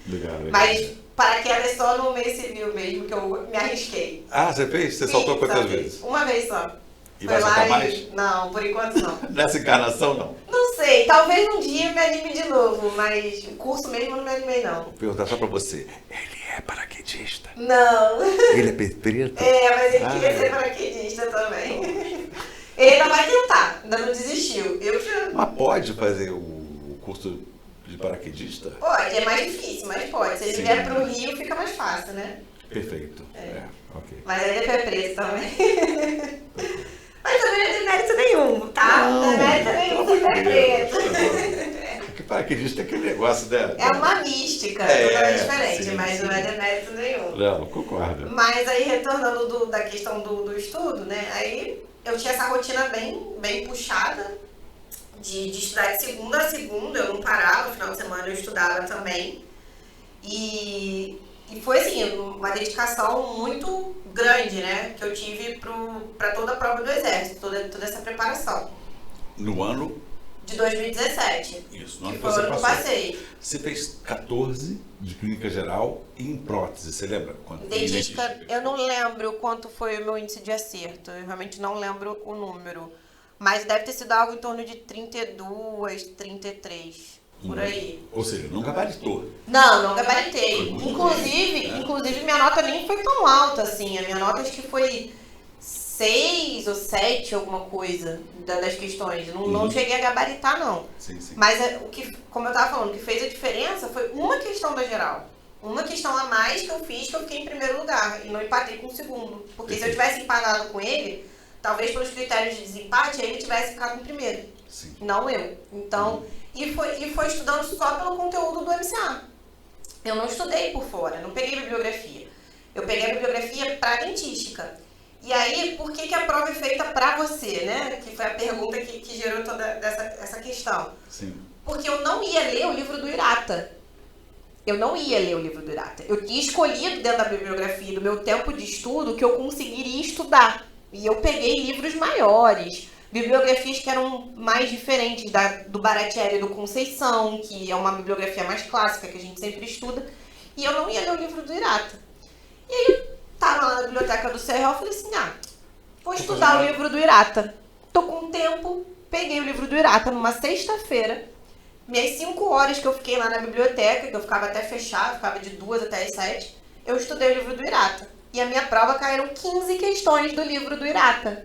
A: Legal.
B: Mas paraquedas só no meio civil mesmo, que eu me arrisquei.
A: Ah, você fez? Você
B: Sim,
A: saltou quantas
B: saltei.
A: vezes?
B: Uma vez só.
A: E vai saltar mais?
B: Não, por enquanto não.
A: Nessa encarnação, não.
B: Não sei, talvez um dia eu me anime de novo, mas o curso mesmo eu não me animei não.
A: Vou perguntar só pra você. Ele é paraquedista?
B: Não.
A: Ele é preto?
B: Mas ele queria ser paraquedista também. Ele ainda vai tentar, ainda não desistiu. Eu já...
A: Mas pode fazer o curso de paraquedista?
B: Pode, é mais difícil, mas pode. Se ele
A: Sim.
B: vier pro Rio, fica mais fácil, né?
A: Perfeito. Ok.
B: Mas ele é pé preto também. Mas também não tem mérito nenhum, tá? Não tem mérito nenhum ser pé preto.
A: Porque paraquedista é aquele negócio, né?
B: É uma mística, totalmente diferente,
A: sim,
B: mas
A: sim.
B: não é de mérito nenhum.
A: Não, concordo.
B: Mas aí, retornando da questão do estudo, né? Aí eu tinha essa rotina bem puxada de estudar de segunda a segunda, eu não parava, no final de semana eu estudava também. E foi assim, uma dedicação muito grande, né? Que eu tive para toda a prova do Exército, toda essa preparação.
A: No ano?
B: De 2017.
A: Isso, no ano
B: que
A: que
B: foi o
A: você
B: ano que eu
A: passou.
B: passei.
A: Você fez 14 de clínica geral e em prótese, você lembra?
B: Dentística, eu não lembro quanto foi o meu índice de acerto, eu realmente não lembro o número. Mas deve ter sido algo em torno de 32, 33, por aí.
A: Ou seja, não gabaritou.
B: Não gabaritei.
A: Foi muito
B: Inclusive,
A: bem, né?
B: inclusive, minha nota nem foi tão alta assim. A minha nota acho que foi 6 ou 7, alguma coisa, das questões. Não cheguei a gabaritar, não.
A: Sim, sim.
B: Mas como eu tava falando, o que fez a diferença foi uma questão da geral. Uma questão a mais que eu fiz, que eu fiquei em primeiro lugar e não empatei com o segundo. Porque se eu tivesse empatado com ele, talvez pelos critérios de desempate, ele tivesse ficado em primeiro.
A: Sim.
B: Não eu. Então, e foi estudando só pelo conteúdo do MCA. Eu não estudei por fora, não peguei bibliografia. Eu peguei a bibliografia para dentística. E aí, por que a prova é feita para você, né? Que foi a pergunta que gerou toda essa questão.
A: Sim.
B: Porque eu não ia ler o livro do Irata. Eu não ia ler o livro do Irata. Eu tinha escolhido dentro da bibliografia do meu tempo de estudo que eu conseguiria estudar. E eu peguei livros maiores, bibliografias que eram mais diferentes do Baratieri e do Conceição, que é uma bibliografia mais clássica que a gente sempre estuda. E eu não ia ler o livro do Irata. E aí eu tava lá na biblioteca do CRO e falei assim, vou estudar o livro do Irata. Tô com tempo, peguei o livro do Irata numa sexta-feira. Minhas 5 horas que eu fiquei lá na biblioteca, que eu ficava até fechar, ficava de 2 até as 7, eu estudei o livro do Irata. E a minha prova caíram 15 questões do livro do Irata.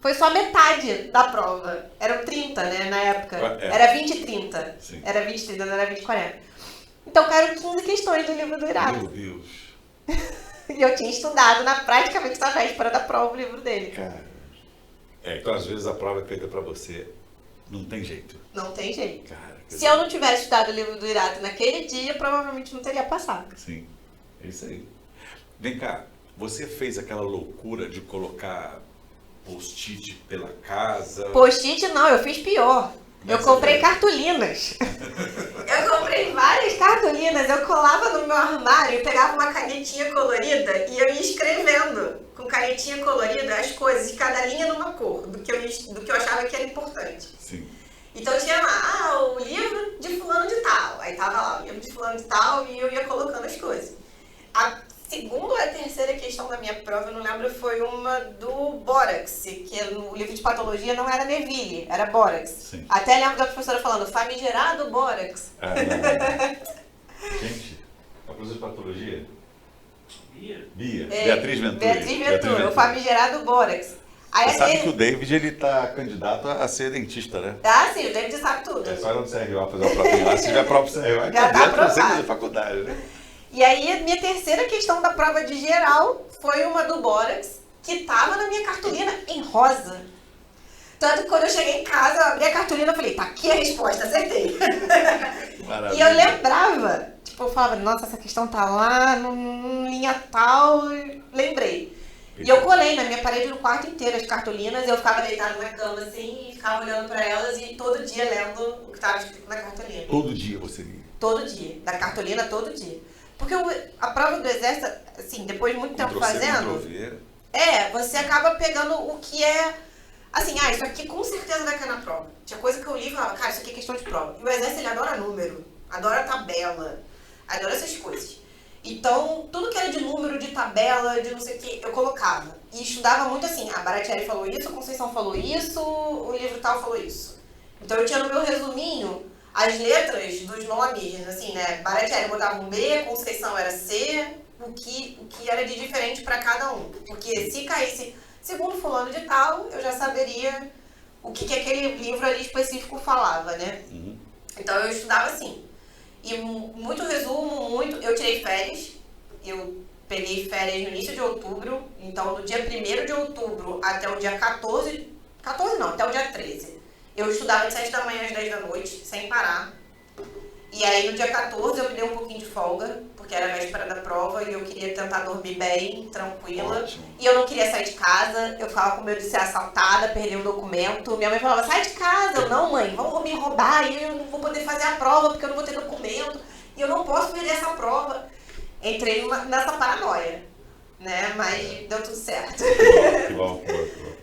B: Foi só metade da prova. Eram 30, né, na época. Era 20 e 30.
A: Sim.
B: Era 20 e 30, não era 20 e 40. Então caíram 15 questões do livro do Irata.
A: Meu Deus.
B: E eu tinha estudado praticamente na véspera da prova o livro dele.
A: Cara. Então às vezes a prova é feita pra você. Não tem jeito.
B: Não tem jeito.
A: Cara,
B: Se eu não tivesse estudado o livro do Irata naquele dia, provavelmente não teria passado.
A: Sim, é isso aí. Vem cá, Você fez aquela loucura de colocar post-it pela casa?
B: Post-it não, eu fiz pior. Eu comprei cartolinas. Eu comprei várias cartolinas. Eu colava no meu armário, pegava uma canetinha colorida e eu ia escrevendo com canetinha colorida as coisas, cada linha numa cor, do que eu achava que era importante.
A: Sim.
B: Então tinha lá, o livro de fulano de tal. Aí tava lá, o livro de fulano de tal e eu ia colocando as coisas. A segunda ou a terceira questão da minha prova, eu não lembro, foi uma do Bórax, que no livro de patologia não era Neville, era Bórax.
A: Sim.
B: Até lembro da professora falando, famigerado Bórax.
A: Gente, a professora de patologia? Bia.
B: É,
A: Beatriz Ventura.
B: Beatriz Ventura, o famigerado Bórax. Aí
A: Você sabe que o David, ele tá candidato a ser dentista, né?
B: Ah, sim, o David sabe tudo.
A: É só ir no CRO fazer uma provinha lá. Se tiver próprio CRO,
B: Já tá aprovado.
A: da faculdade, né?
B: E aí, a minha terceira questão da prova de geral foi uma do Bórax, que tava na minha cartolina em rosa. Tanto que quando eu cheguei em casa, eu abri a cartolina e falei, tá aqui a resposta, acertei.
A: Maravilha.
B: E eu lembrava, tipo, eu falava, nossa, essa questão tá lá, linha tal, e lembrei. E eu colei na minha parede no quarto inteiro as cartolinas, eu ficava deitada na cama assim, e ficava olhando pra elas e todo dia lendo o que tava escrito na cartolina.
A: Todo dia você lia?
B: Todo dia, da cartolina todo dia. Porque a prova do exército, assim, depois de muito tempo fazendo, você acaba pegando o que é, assim, isso aqui com certeza vai cair na prova. Tinha coisa que eu li e falava, cara, isso aqui é questão de prova. E o exército, ele adora número, adora tabela, adora essas coisas. Então, tudo que era de número, de tabela, de não sei o que, eu colocava. E estudava muito assim, a Baratieri falou isso, a Conceição falou isso, o livro tal falou isso. Então, eu tinha no meu resuminho as letras dos nomes, assim, né? Baratieri botava um B, Conceição era C, o que era de diferente para cada um. Porque se caísse segundo fulano de tal, eu já saberia o que aquele livro ali específico falava, né?
A: Uhum.
B: Então, eu estudava assim. E muito resumo, eu tirei férias, eu peguei férias no início de outubro, então do dia 1º de outubro até o dia 14 não, até o dia 13. Eu estudava de 7 da manhã às 10 da noite, sem parar. E aí no dia 14 eu me dei um pouquinho de folga, porque era a véspera da prova e eu queria tentar dormir bem, tranquila.
A: Ótimo.
B: E eu não queria sair de casa, eu ficava com medo de ser assaltada, perder o documento. Minha mãe falava, sai de casa. Eu, não mãe, vão me roubar e eu não vou poder fazer a prova porque eu não vou ter documento. E eu não posso perder essa prova. Entrei nessa paranoia, né? Mas deu tudo certo.
A: Que bom.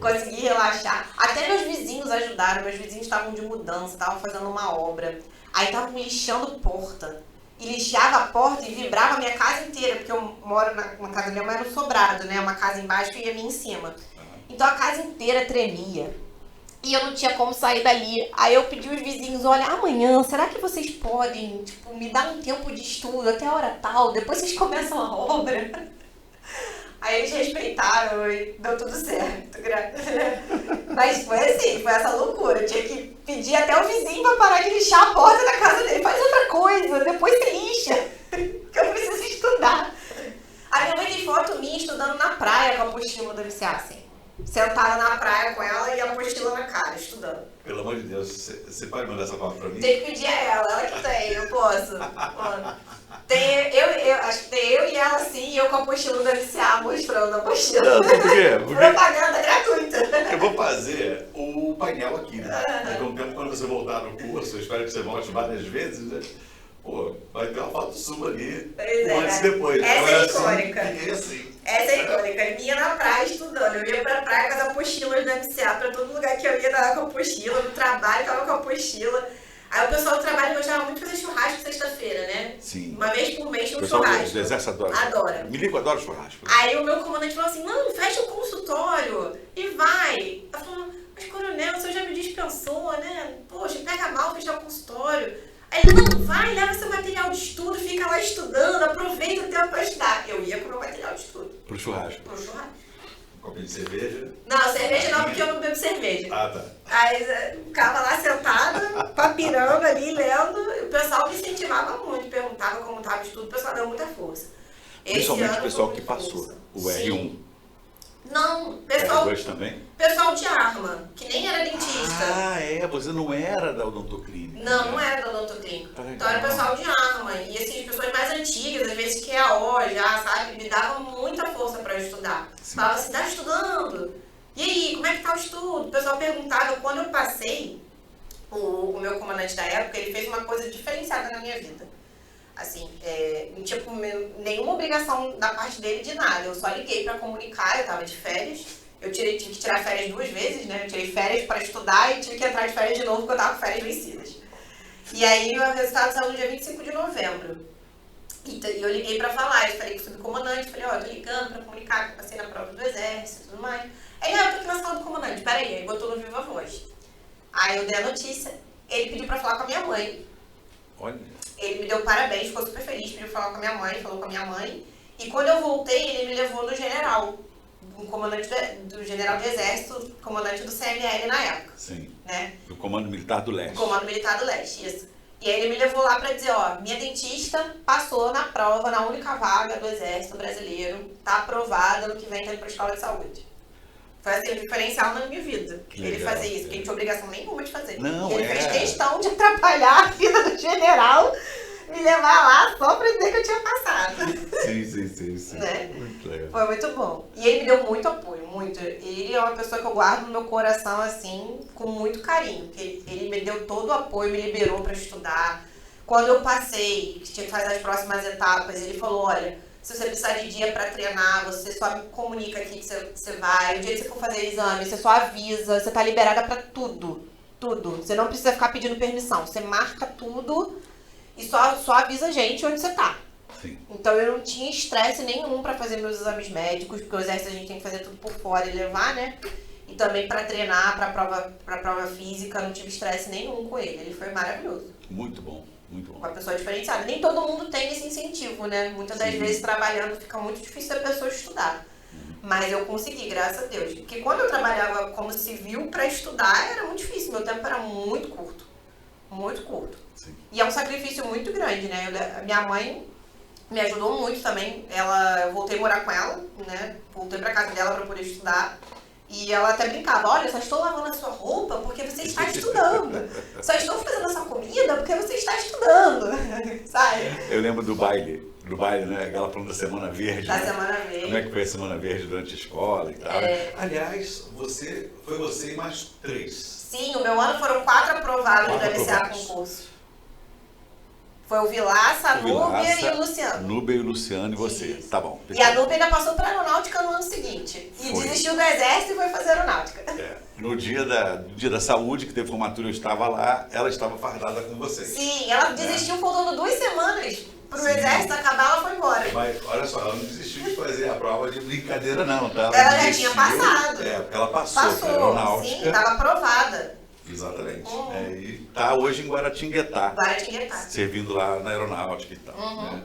B: Consegui relaxar. Até meus vizinhos ajudaram. Meus vizinhos estavam de mudança, estavam fazendo uma obra. Aí estavam lixando porta. E lixava a porta e vibrava a minha casa inteira. Porque eu moro na casa da minha mãe, no sobrado, né? Uma casa embaixo e a minha em cima. Então a casa inteira tremia. E eu não tinha como sair dali. Aí eu pedi aos vizinhos, olha, amanhã, será que vocês podem, tipo, me dar um tempo de estudo até a hora tal? Depois vocês começam a obra. Aí eles respeitaram e deu tudo certo. Mas foi assim, foi essa loucura. Eu tinha que pedir até o vizinho pra parar de lixar a porta da casa dele. Faz outra coisa, depois você lixa. Que eu preciso estudar. A minha mãe tem foto minha estudando na praia com a apostila do MCA, assim. Sentada na praia com ela e a apostila na cara, estudando.
A: Pelo amor de Deus, você pode mandar essa foto pra mim?
B: Tem que pedir a ela que tem, eu posso. Acho que tem eu e ela sim, e eu com a apostila da MCA mostrando a apostila.
A: Não, sabe por quê?
B: Propaganda gratuita.
A: Eu vou fazer o painel aqui, né? Daqui a um tempo, quando você voltar no curso, eu espero que você volte várias vezes, né? Pô, vai ter uma foto sua ali, antes e depois.
B: Essa é icônica.
A: Assim.
B: Essa é icônica. Minha na praia estudando. Eu ia pra praia com as apostilas da MCA, pra todo lugar que eu ia tava com a apostila, no trabalho tava com a apostila. Aí o pessoal do trabalho gostava muito de fazer churrasco sexta-feira, né?
A: Sim.
B: Uma vez por mês tinha um
A: O pessoal
B: churrasco.
A: do exército adora.
B: Adora.
A: Milico adora churrasco.
B: Aí o meu comandante falou assim, não, fecha o consultório e vai. Eu falei, mas coronel, o senhor já me dispensou, né? Poxa, pega mal fechar o consultório. Aí ele, não, vai, leva seu material de estudo, fica lá estudando, aproveita o tempo pra estudar. Eu ia com o meu material de estudo.
A: Pro churrasco.
B: Pro churrasco.
A: Um copinho de cerveja.
B: Não, cerveja não, porque eu não bebo cerveja.
A: Ah, tá.
B: Aí ficava lá sentada, papirando ali, lendo, e o pessoal me incentivava muito, perguntava como estava o estudo, o pessoal deu muita força.
A: Principalmente o pessoal que passou o R1.
B: Não, pessoal
A: também?
B: pessoal de arma, que nem era dentista.
A: Você não era da odontoclínica.
B: Não era da odontoclínica. Então era pessoal de arma. E assim, as pessoas mais antigas, às vezes que é a O já, sabe, me davam muita força pra eu estudar. Falava assim, tá estudando? E aí, como é que tá o estudo? O pessoal perguntava. Quando eu passei, o meu comandante da época, ele fez uma coisa diferenciada na minha vida. Assim, não tinha nenhuma obrigação da parte dele de nada. Eu só liguei pra comunicar, eu tava de férias. Eu tive que tirar férias 2 vezes, né? Eu tirei férias para estudar e tive que entrar de férias de novo porque eu tava com férias vencidas. E aí o resultado saiu no dia 25 de novembro. E eu liguei para falar, eu falei com o subcomandante, falei, ó, eu tô ligando para comunicar que eu passei na prova do exército e tudo mais. Aí, eu tô aqui na sala do comandante, peraí, aí botou no Viva Voz. Aí eu dei a notícia, ele pediu para falar com a minha mãe.
A: Olha.
B: Ele me deu parabéns, ficou super feliz, pediu pra falar com a minha mãe, falou com a minha mãe. E quando eu voltei, ele me levou no general. Um comandante do general do exército, comandante do CML na época.
A: Sim.
B: Né?
A: Do Comando Militar do Leste.
B: Comando Militar do Leste, isso. E aí ele me levou lá pra dizer, ó, minha dentista passou na prova, na única vaga do exército brasileiro, tá aprovada no que vem tá indo pra escola de saúde. Foi assim, um diferencial na minha vida. Ele fazer isso, porque ele não tinha obrigação nenhuma de fazer.
A: Não,
B: e ele fez questão de atrapalhar a vida do general, me levar lá só pra dizer que eu tinha passado.
A: Sim.
B: Né?
A: Muito legal.
B: Foi muito bom. E ele me deu muito apoio, muito. Ele é uma pessoa que eu guardo no meu coração, assim, com muito carinho. Porque ele me deu todo o apoio, me liberou pra estudar. Quando eu passei, que tinha que fazer as próximas etapas, ele falou, olha, se você precisar de dia pra treinar, você só me comunica aqui que você vai. O dia que você for fazer exame, você só avisa, você tá liberada pra tudo. Tudo. Você não precisa ficar pedindo permissão. Você marca tudo e só avisa a gente onde você tá.
A: Sim.
B: Então eu não tinha estresse nenhum pra fazer meus exames médicos, porque o exército a gente tem que fazer tudo por fora e levar, né? E também pra treinar, pra prova física, não tive estresse nenhum com ele. Ele foi maravilhoso.
A: Muito bom, muito bom.
B: Uma pessoa diferenciada. Nem todo mundo tem esse incentivo, né? Muitas das vezes trabalhando fica muito difícil a pessoa estudar. Mas eu consegui, graças a Deus. Porque quando eu trabalhava como civil pra estudar, era muito difícil. Meu tempo era muito curto. Muito curto.
A: Sim.
B: E é um sacrifício muito grande, né? Minha mãe me ajudou muito também. Eu voltei a morar com ela, né? Voltei pra casa dela pra poder estudar. E ela até brincava, olha, só estou lavando a sua roupa porque você está estudando. Só estou fazendo a sua comida porque você está estudando. Sabe?
A: Eu lembro do baile, né? Aquela falando da Semana Verde.
B: Da
A: né?
B: Semana Verde.
A: Como é que foi a Semana Verde durante a escola e tal. Aliás, foi você e mais 3.
B: Sim, o meu ano foram 4 aprovados do MCA concurso. Foi o Vilaça, a Núbia e o Luciano.
A: Núbia e o Luciano e você.
B: Isso.
A: Tá bom.
B: E a Núbia ainda passou para a aeronáutica no ano seguinte. E desistiu do exército e foi fazer aeronáutica.
A: No dia da saúde, que teve formatura, eu estava lá, ela estava fardada com vocês.
B: Sim, ela desistiu faltando 2 semanas pro exército acabar, ela foi embora.
A: Mas olha só, ela não desistiu de fazer a prova de brincadeira não, tá?
B: Ela já tinha passado.
A: Porque ela passou pra aeronáutica.
B: Sim, estava aprovada.
A: Exatamente. E tá hoje em Guaratinguetá. Servindo lá na aeronáutica e tal. Né?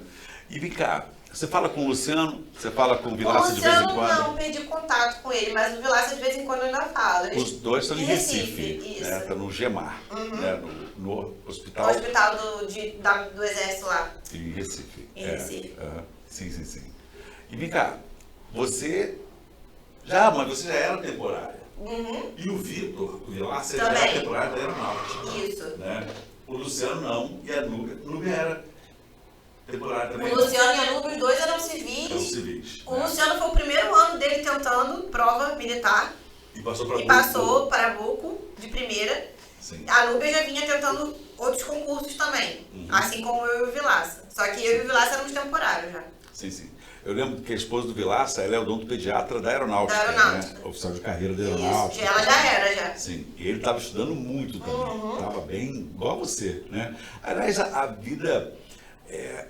A: E vem cá, você fala com o Luciano? Você fala com o Vilaça de vez em quando?
B: Não, perdi contato com ele, mas o Vilaça de vez em quando eu ainda falo.
A: Os dois estão em Recife.
B: Isso.
A: Né? Tá no GEMAR, né? no hospital.
B: No hospital do exército lá.
A: Em Recife.
B: Em Recife.
A: Sim. E vem cá, mas você já era temporária. E o Vitor, o Vilaça, já era temporário da aeronáutica.
B: Isso.
A: Né? O Luciano não, e a Núbia era temporária também.
B: O Luciano e a Núbia, os dois eram civis.
A: Eram civis.
B: O Luciano foi o primeiro ano dele tentando prova militar.
A: E passou para
B: Buco de primeira.
A: Sim.
B: A Núbia já vinha tentando outros concursos também. Assim como eu e o Vilaça. Só que eu e o Vilaça éramos temporários já.
A: Sim. Eu lembro que a esposa do Vilaça, ela é odontopediatra da aeronáutica. Né? Oficial de carreira da aeronáutica.
B: Isso, ela já era.
A: Sim, e ele estava estudando muito também. Estava bem igual você, né? Aliás, a vida,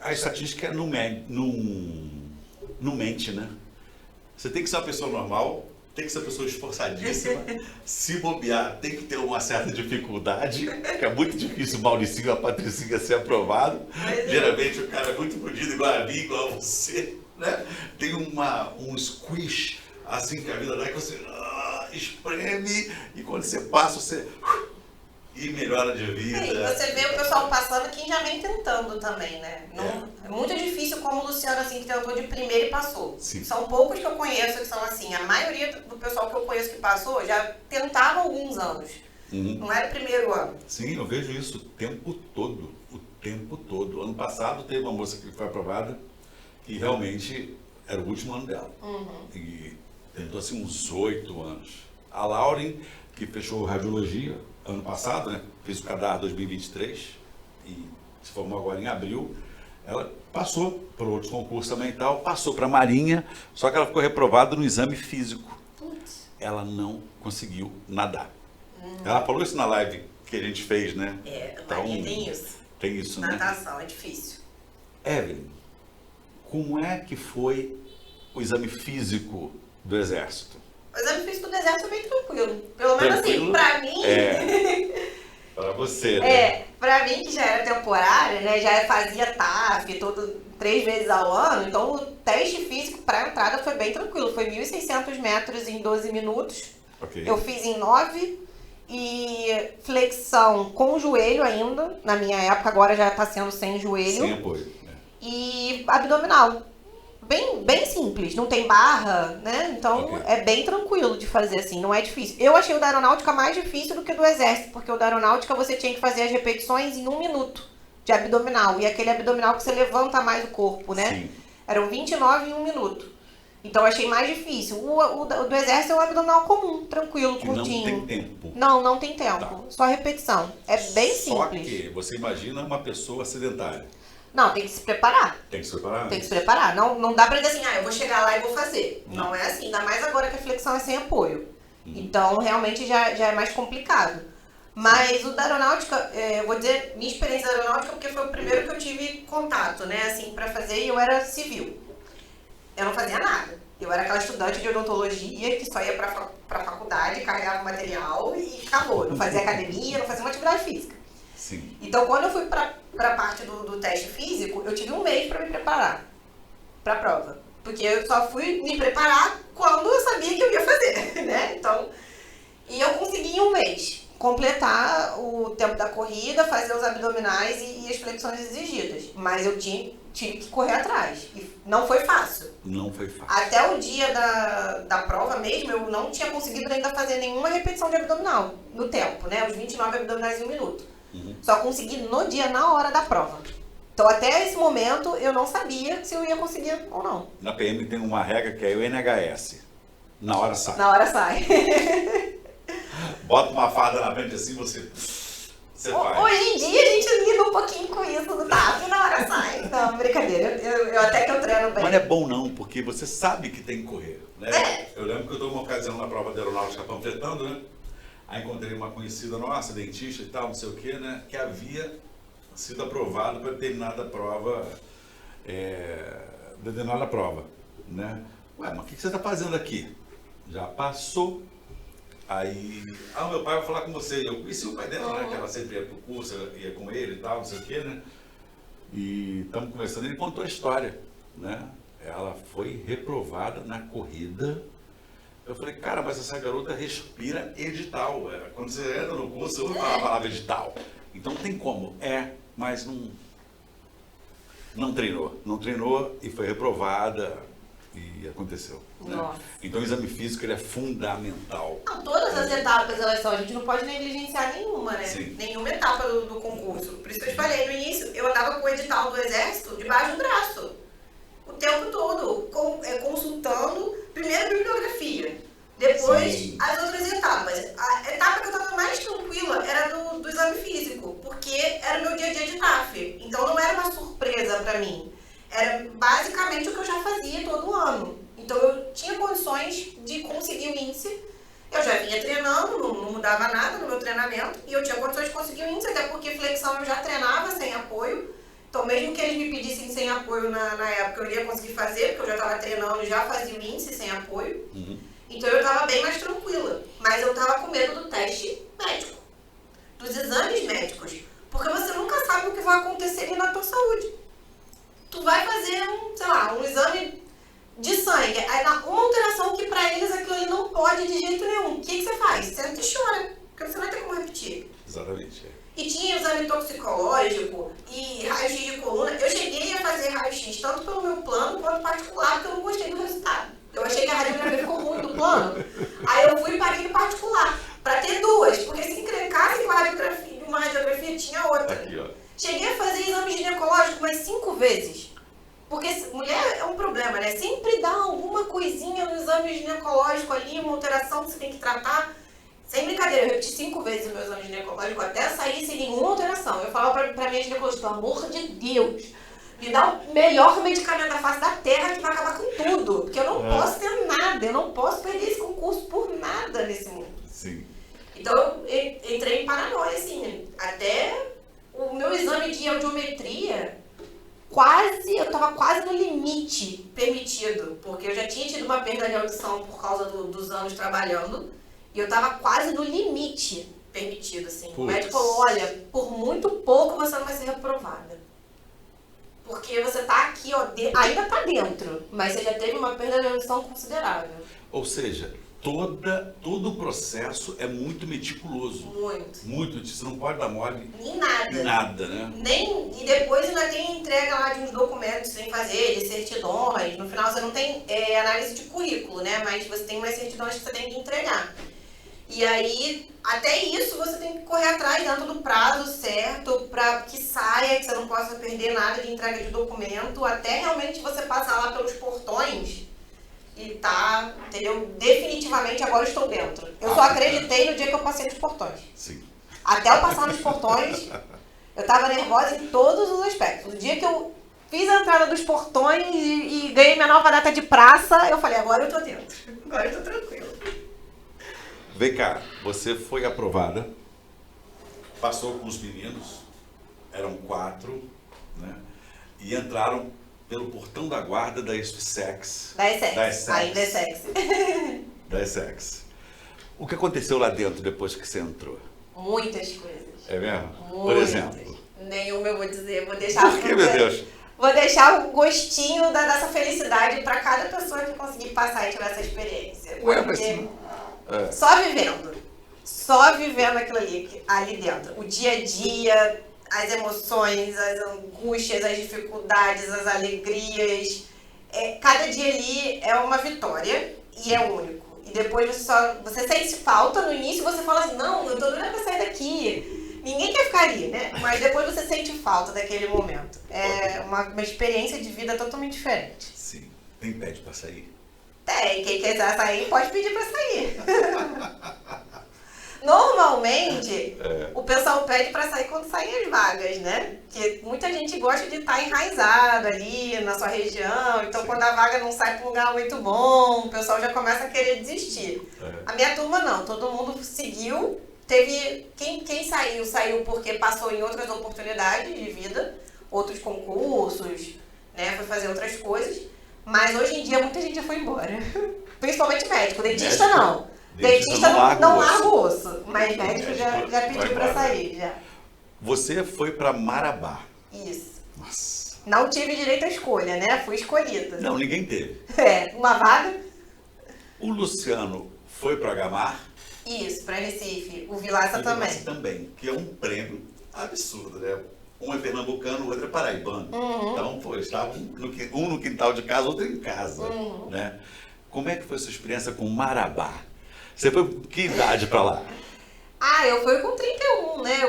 A: a estatística não mente, né? Você tem que ser uma pessoa normal, tem que ser uma pessoa esforçadíssima, se bobear, tem que ter uma certa dificuldade, que é muito difícil o Mauricinho e a Patricinha ser aprovado. Geralmente o cara é muito fodido, igual a mim, igual a você, né? Tem um squish, assim que a vida dá, que você espreme, e quando você passa, você e melhora de vida.
B: E você vê o pessoal passando que já vem tentando também, né? É muito difícil como o Luciano, assim, que tentou de primeiro e passou.
A: Sim.
B: São poucos que eu conheço que são assim. A maioria do pessoal que eu conheço que passou já tentava há alguns anos. Não era o primeiro ano.
A: Sim, eu vejo isso o tempo todo. O tempo todo. Ano passado teve uma moça que foi aprovada que realmente era o último ano dela. E tentou assim uns 8 anos. A Lauren, que fechou radiologia ano passado, né? Fez o CADAR 2023 e se formou agora em abril. Ela passou para outros concursos também e tal, passou para a Marinha, só que ela ficou reprovada no exame físico. Ela não conseguiu nadar. Ela falou isso na live que a gente fez, né?
B: A Marinha tem isso.
A: Tem isso, né?
B: Natação, é difícil.
A: Evelyn, como é que foi o exame físico do Exército?
B: O exame físico do Exército é bem tranquilo. Pelo menos
A: Tranquilo?
B: assim, pra mim...
A: Para você, né?
B: Pra mim que já era temporária, né? Já fazia TAF 3 vezes ao ano, então o teste físico pra entrada foi bem tranquilo. Foi 1.600 metros em 12 minutos.
A: Ok.
B: Eu fiz em 9 e flexão com joelho ainda. Na minha época, agora já tá sendo sem joelho.
A: Sem apoio. Né?
B: E abdominal. Bem simples, não tem barra, né? Então
A: Ok.
B: é bem tranquilo de fazer assim, não é difícil. Eu achei o da aeronáutica mais difícil do que o do exército, porque o da aeronáutica você tinha que fazer as repetições em 1 minuto de abdominal. E aquele abdominal que você levanta mais o corpo, né?
A: Sim.
B: Eram 29 em 1 minuto. Então eu achei mais difícil. O do exército é um abdominal comum, tranquilo,
A: Que não
B: curtinho.
A: tem tempo.
B: Não tem tempo.
A: Tá.
B: Só repetição. É bem
A: Só
B: simples.
A: que você imagina uma pessoa sedentária.
B: Não, tem que se preparar.
A: Tem que se preparar?
B: Tem que se preparar. Não dá pra dizer assim, eu vou chegar lá e vou fazer. Não é assim, ainda mais agora que a flexão é sem apoio. Então, realmente, já é mais complicado. Mas o da aeronáutica, eu vou dizer, minha experiência da aeronáutica, porque foi o primeiro que eu tive contato, né, assim, pra fazer, e eu era civil. Eu não fazia nada. Eu era aquela estudante de odontologia que só ia pra faculdade, carregava material e acabou. Não fazia academia, não fazia uma atividade física.
A: Sim.
B: Então, quando eu fui pra parte do teste físico, eu tive 1 mês pra me preparar pra prova. Porque eu só fui me preparar quando eu sabia que eu ia fazer, né? Então, e eu consegui em 1 mês completar o tempo da corrida, fazer os abdominais e as flexões exigidas. Mas eu tive que correr atrás. E não foi fácil.
A: Não foi fácil.
B: Até o dia da prova mesmo, eu não tinha conseguido ainda fazer nenhuma repetição de abdominal no tempo, né? Os 29 abdominais em 1 minuto. Só consegui no dia, na hora da prova. Então, até esse momento, eu não sabia se eu ia conseguir ou não.
A: Na PM tem uma regra que é o NHS. Na hora sai.
B: Na hora sai.
A: Bota uma farda na frente assim, você faz.
B: Hoje em dia, a gente lida um pouquinho com isso do TAF e na hora sai. Não, brincadeira. Eu até que eu treino bem.
A: Mas não é bom não, porque você sabe que tem que correr. Né?
B: É.
A: Eu lembro que eu estou uma ocasião na prova da aeronáutica panfletando, né? Aí encontrei uma conhecida nossa, dentista e tal, não sei o que, né? Que havia sido aprovado para determinada prova, né? Ué, mas o que você está fazendo aqui? Já passou. Aí, meu pai vai falar com você. Eu conheci o pai dela, né? Que ela sempre ia pro curso, ia com ele e tal, não sei o que, né? E estamos conversando, ele contou a história, né? Ela foi reprovada na corrida. Eu falei, cara, mas essa garota respira edital. Quando você entra no curso, eu vou falar a palavra edital. Então não tem como. Mas não treinou. Não treinou e foi reprovada e aconteceu. Né? Então o exame físico ele é fundamental.
B: Não, todas as etapas elas são, a gente não pode negligenciar nenhuma, né?
A: Sim.
B: Nenhuma etapa do concurso. Por isso que eu te falei no início, eu andava com o edital do Exército debaixo do braço. O tempo todo, consultando, primeiro a bibliografia, depois
A: Sim.
B: as outras etapas. A etapa que eu estava mais tranquila era do exame físico, porque era o meu dia a dia de TAF. Então não era uma surpresa para mim. Era basicamente o que eu já fazia todo ano. Então eu tinha condições de conseguir o índice. Eu já vinha treinando, não mudava nada no meu treinamento. E eu tinha condições de conseguir o índice, até porque flexão eu já treinava sem apoio. Então, mesmo que eles me pedissem sem apoio na época, eu iria conseguir fazer, porque eu já estava treinando e já fazia o índice sem apoio. Então, eu estava bem mais tranquila. Mas eu estava com medo do teste médico, dos exames médicos. Porque você nunca sabe o que vai acontecer ali na tua saúde. Tu vai fazer um exame de sangue. Aí dá uma alteração que para eles aquilo ali não pode de jeito nenhum. O que você faz? Senta e chora, porque você não vai ter como repetir.
A: Exatamente.
B: E tinha exame toxicológico e raio-x de coluna. Eu cheguei a fazer raio-x tanto pelo meu plano quanto particular, porque eu não gostei do resultado. Eu achei que a radiografia ficou ruim do plano. Aí eu fui e paguei no particular, para ter duas, porque se encrencasse com a radiografia, uma radiografia tinha outra.
A: Aqui, ó.
B: Cheguei a fazer exame ginecológico mais 5 vezes. Porque mulher é um problema, né? Sempre dá alguma coisinha no exame ginecológico ali, uma alteração que você tem que tratar. Sem brincadeira, eu repeti 5 vezes o meu exame ginecológico até sair sem nenhuma alteração. Eu falava pra minha ginecologista, pelo amor de Deus, me dá o melhor medicamento da face da terra que vai acabar com tudo. Porque eu não posso ter nada, eu não posso perder esse concurso por nada nesse mundo.
A: Sim.
B: Então eu entrei em paranoia, assim, até o meu exame de audiometria, eu tava quase no limite permitido, porque eu já tinha tido uma perda de audição por causa dos anos trabalhando, e eu tava quase no limite permitido, assim. O médico falou, olha, por muito pouco você não vai ser reprovada. Porque você tá aqui, ó, ainda tá dentro, mas você já teve uma perda de audição considerável.
A: Ou seja, todo o processo é muito meticuloso. Muito. Você não pode dar mole
B: em nada.
A: Em nada, né?
B: E depois ainda tem a entrega lá de uns documentos sem fazer, de certidões. No final você não tem análise de currículo, né? Mas você tem umas certidões que você tem que entregar. E aí, até isso você tem que correr atrás dentro do prazo certo para que saia, que você não possa perder nada de entrega de documento, até realmente você passar lá pelos portões e tá, entendeu? Definitivamente agora eu estou dentro. Eu só acreditei no dia que eu passei nos portões.
A: Sim.
B: Até eu passar nos portões, eu tava nervosa em todos os aspectos. O dia que eu fiz a entrada dos portões e ganhei minha nova data de praça, eu falei, agora eu tô dentro. Agora eu tô tranquila.
A: Vem cá, você foi aprovada, passou com os meninos, eram 4, né? E entraram pelo portão da guarda da Essex.
B: Da Essex. Ainda é sexy.
A: Da Essex. O que aconteceu lá dentro depois que você entrou?
B: Muitas coisas.
A: É mesmo?
B: Muitas.
A: Por exemplo?
B: Nenhuma eu vou dizer, vou deixar...
A: Por que, meu Deus?
B: Vou deixar um gostinho dessa felicidade para cada pessoa que conseguir passar e tiver essa experiência.
A: Ué,
B: porque
A: mas...
B: Só vivendo aquilo ali dentro. O dia a dia, as emoções, as angústias, as dificuldades, as alegrias. Cada dia ali é uma vitória e é único. E depois você sente falta no início, você fala assim, não, eu tô doida pra sair daqui. Ninguém quer ficar ali, né? Mas depois você sente falta daquele momento. É uma experiência de vida totalmente diferente.
A: Sim. Tem pede pra sair?
B: Tem. Quem quiser sair, pode pedir pra sair. Normalmente, o pessoal pede pra sair quando saem as vagas, né? Porque muita gente gosta de estar enraizado ali na sua região. Então, quando a vaga não sai pra um lugar muito bom, o pessoal já começa a querer desistir. A minha turma não. Todo mundo seguiu. Teve quem saiu porque passou em outras oportunidades de vida, outros concursos, né, foi fazer outras coisas, mas hoje em dia muita gente já foi embora, principalmente médico, dentista não. Dentista não larga o osso, mas médico já pediu para sair, já.
A: Você foi para Marabá.
B: Isso.
A: Nossa.
B: Não tive direito à escolha, né, fui escolhida.
A: Não, ninguém teve.
B: Uma vaga.
A: O Luciano foi para Gamar.
B: Isso, para Recife. O Vilaça também.
A: Vilaça também, que é um prêmio absurdo, né? Um é pernambucano, o outro é paraibano. Então, estavam um no quintal de casa, outro em casa, né? Como é que foi a sua experiência com Marabá? Você foi com que idade para lá?
B: Eu fui com 31, né?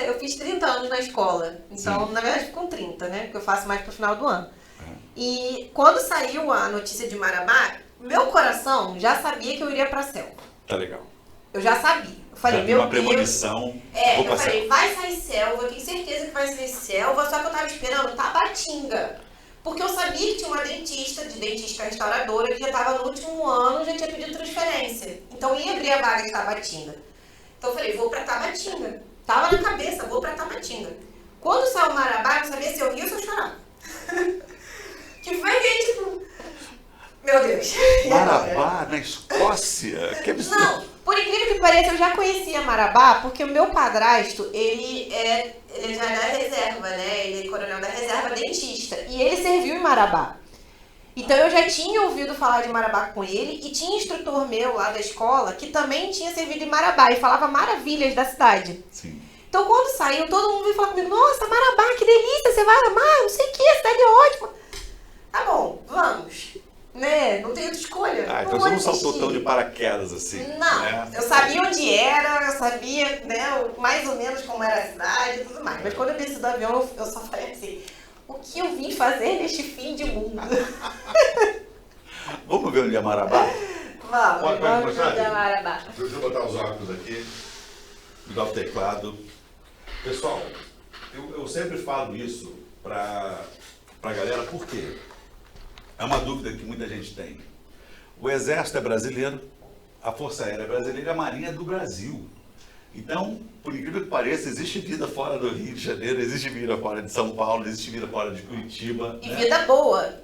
B: Eu fiz 30 anos na escola. Então, na verdade, fui com 30, né? Porque eu faço mais pro final do ano. E quando saiu a notícia de Marabá, meu coração já sabia que eu iria pra selva.
A: Tá legal.
B: Eu já sabia. Eu falei,
A: meu Deus. Uma premonição.
B: Eu falei, vai sair selva, eu tenho certeza que vai sair selva, só que eu tava esperando Tabatinga. Porque eu sabia que tinha uma dentista restauradora, que já tava no último ano, já tinha pedido transferência. Então ia abrir a vaga de Tabatinga. Então eu falei, vou pra Tabatinga. Tava na cabeça, vou pra Tabatinga. Quando saiu o Marabá, eu não sabia se eu ria ou se eu chorava. Que foi que, tipo... Meu Deus.
A: Marabá, na Escócia? Que absurdo.
B: Não, por incrível que pareça, eu já conhecia Marabá, porque o meu padrasto, ele já é da reserva, né? Ele é coronel da reserva, dentista. E ele serviu em Marabá. Então eu já tinha ouvido falar de Marabá com ele e tinha instrutor meu lá da escola que também tinha servido em Marabá e falava maravilhas da cidade.
A: Sim.
B: Então quando saiu, todo mundo veio falar comigo, nossa, Marabá, que delícia, você vai amar, não sei o que, a cidade é ótima. Tá bom, vamos. Né? Não tem outra escolha.
A: Ah, então você não saltou tão de paraquedas assim.
B: Não,
A: né?
B: eu sabia onde era, eu sabia, né, mais ou menos como era a cidade e tudo mais. Mas quando eu desci do avião, eu só falei assim, o que eu vim fazer neste fim de mundo?
A: Vamos ver onde é Marabá?
B: Vamos ver Marabá.
A: Deixa eu botar os óculos aqui, ligar o teclado. Pessoal, eu sempre falo isso pra galera, por quê? É uma dúvida que muita gente tem. O Exército é brasileiro, a Força Aérea é brasileira e a Marinha é do Brasil. Então, por incrível que pareça, existe vida fora do Rio de Janeiro, existe vida fora de São Paulo, existe vida fora de Curitiba.
B: E
A: né?
B: vida boa.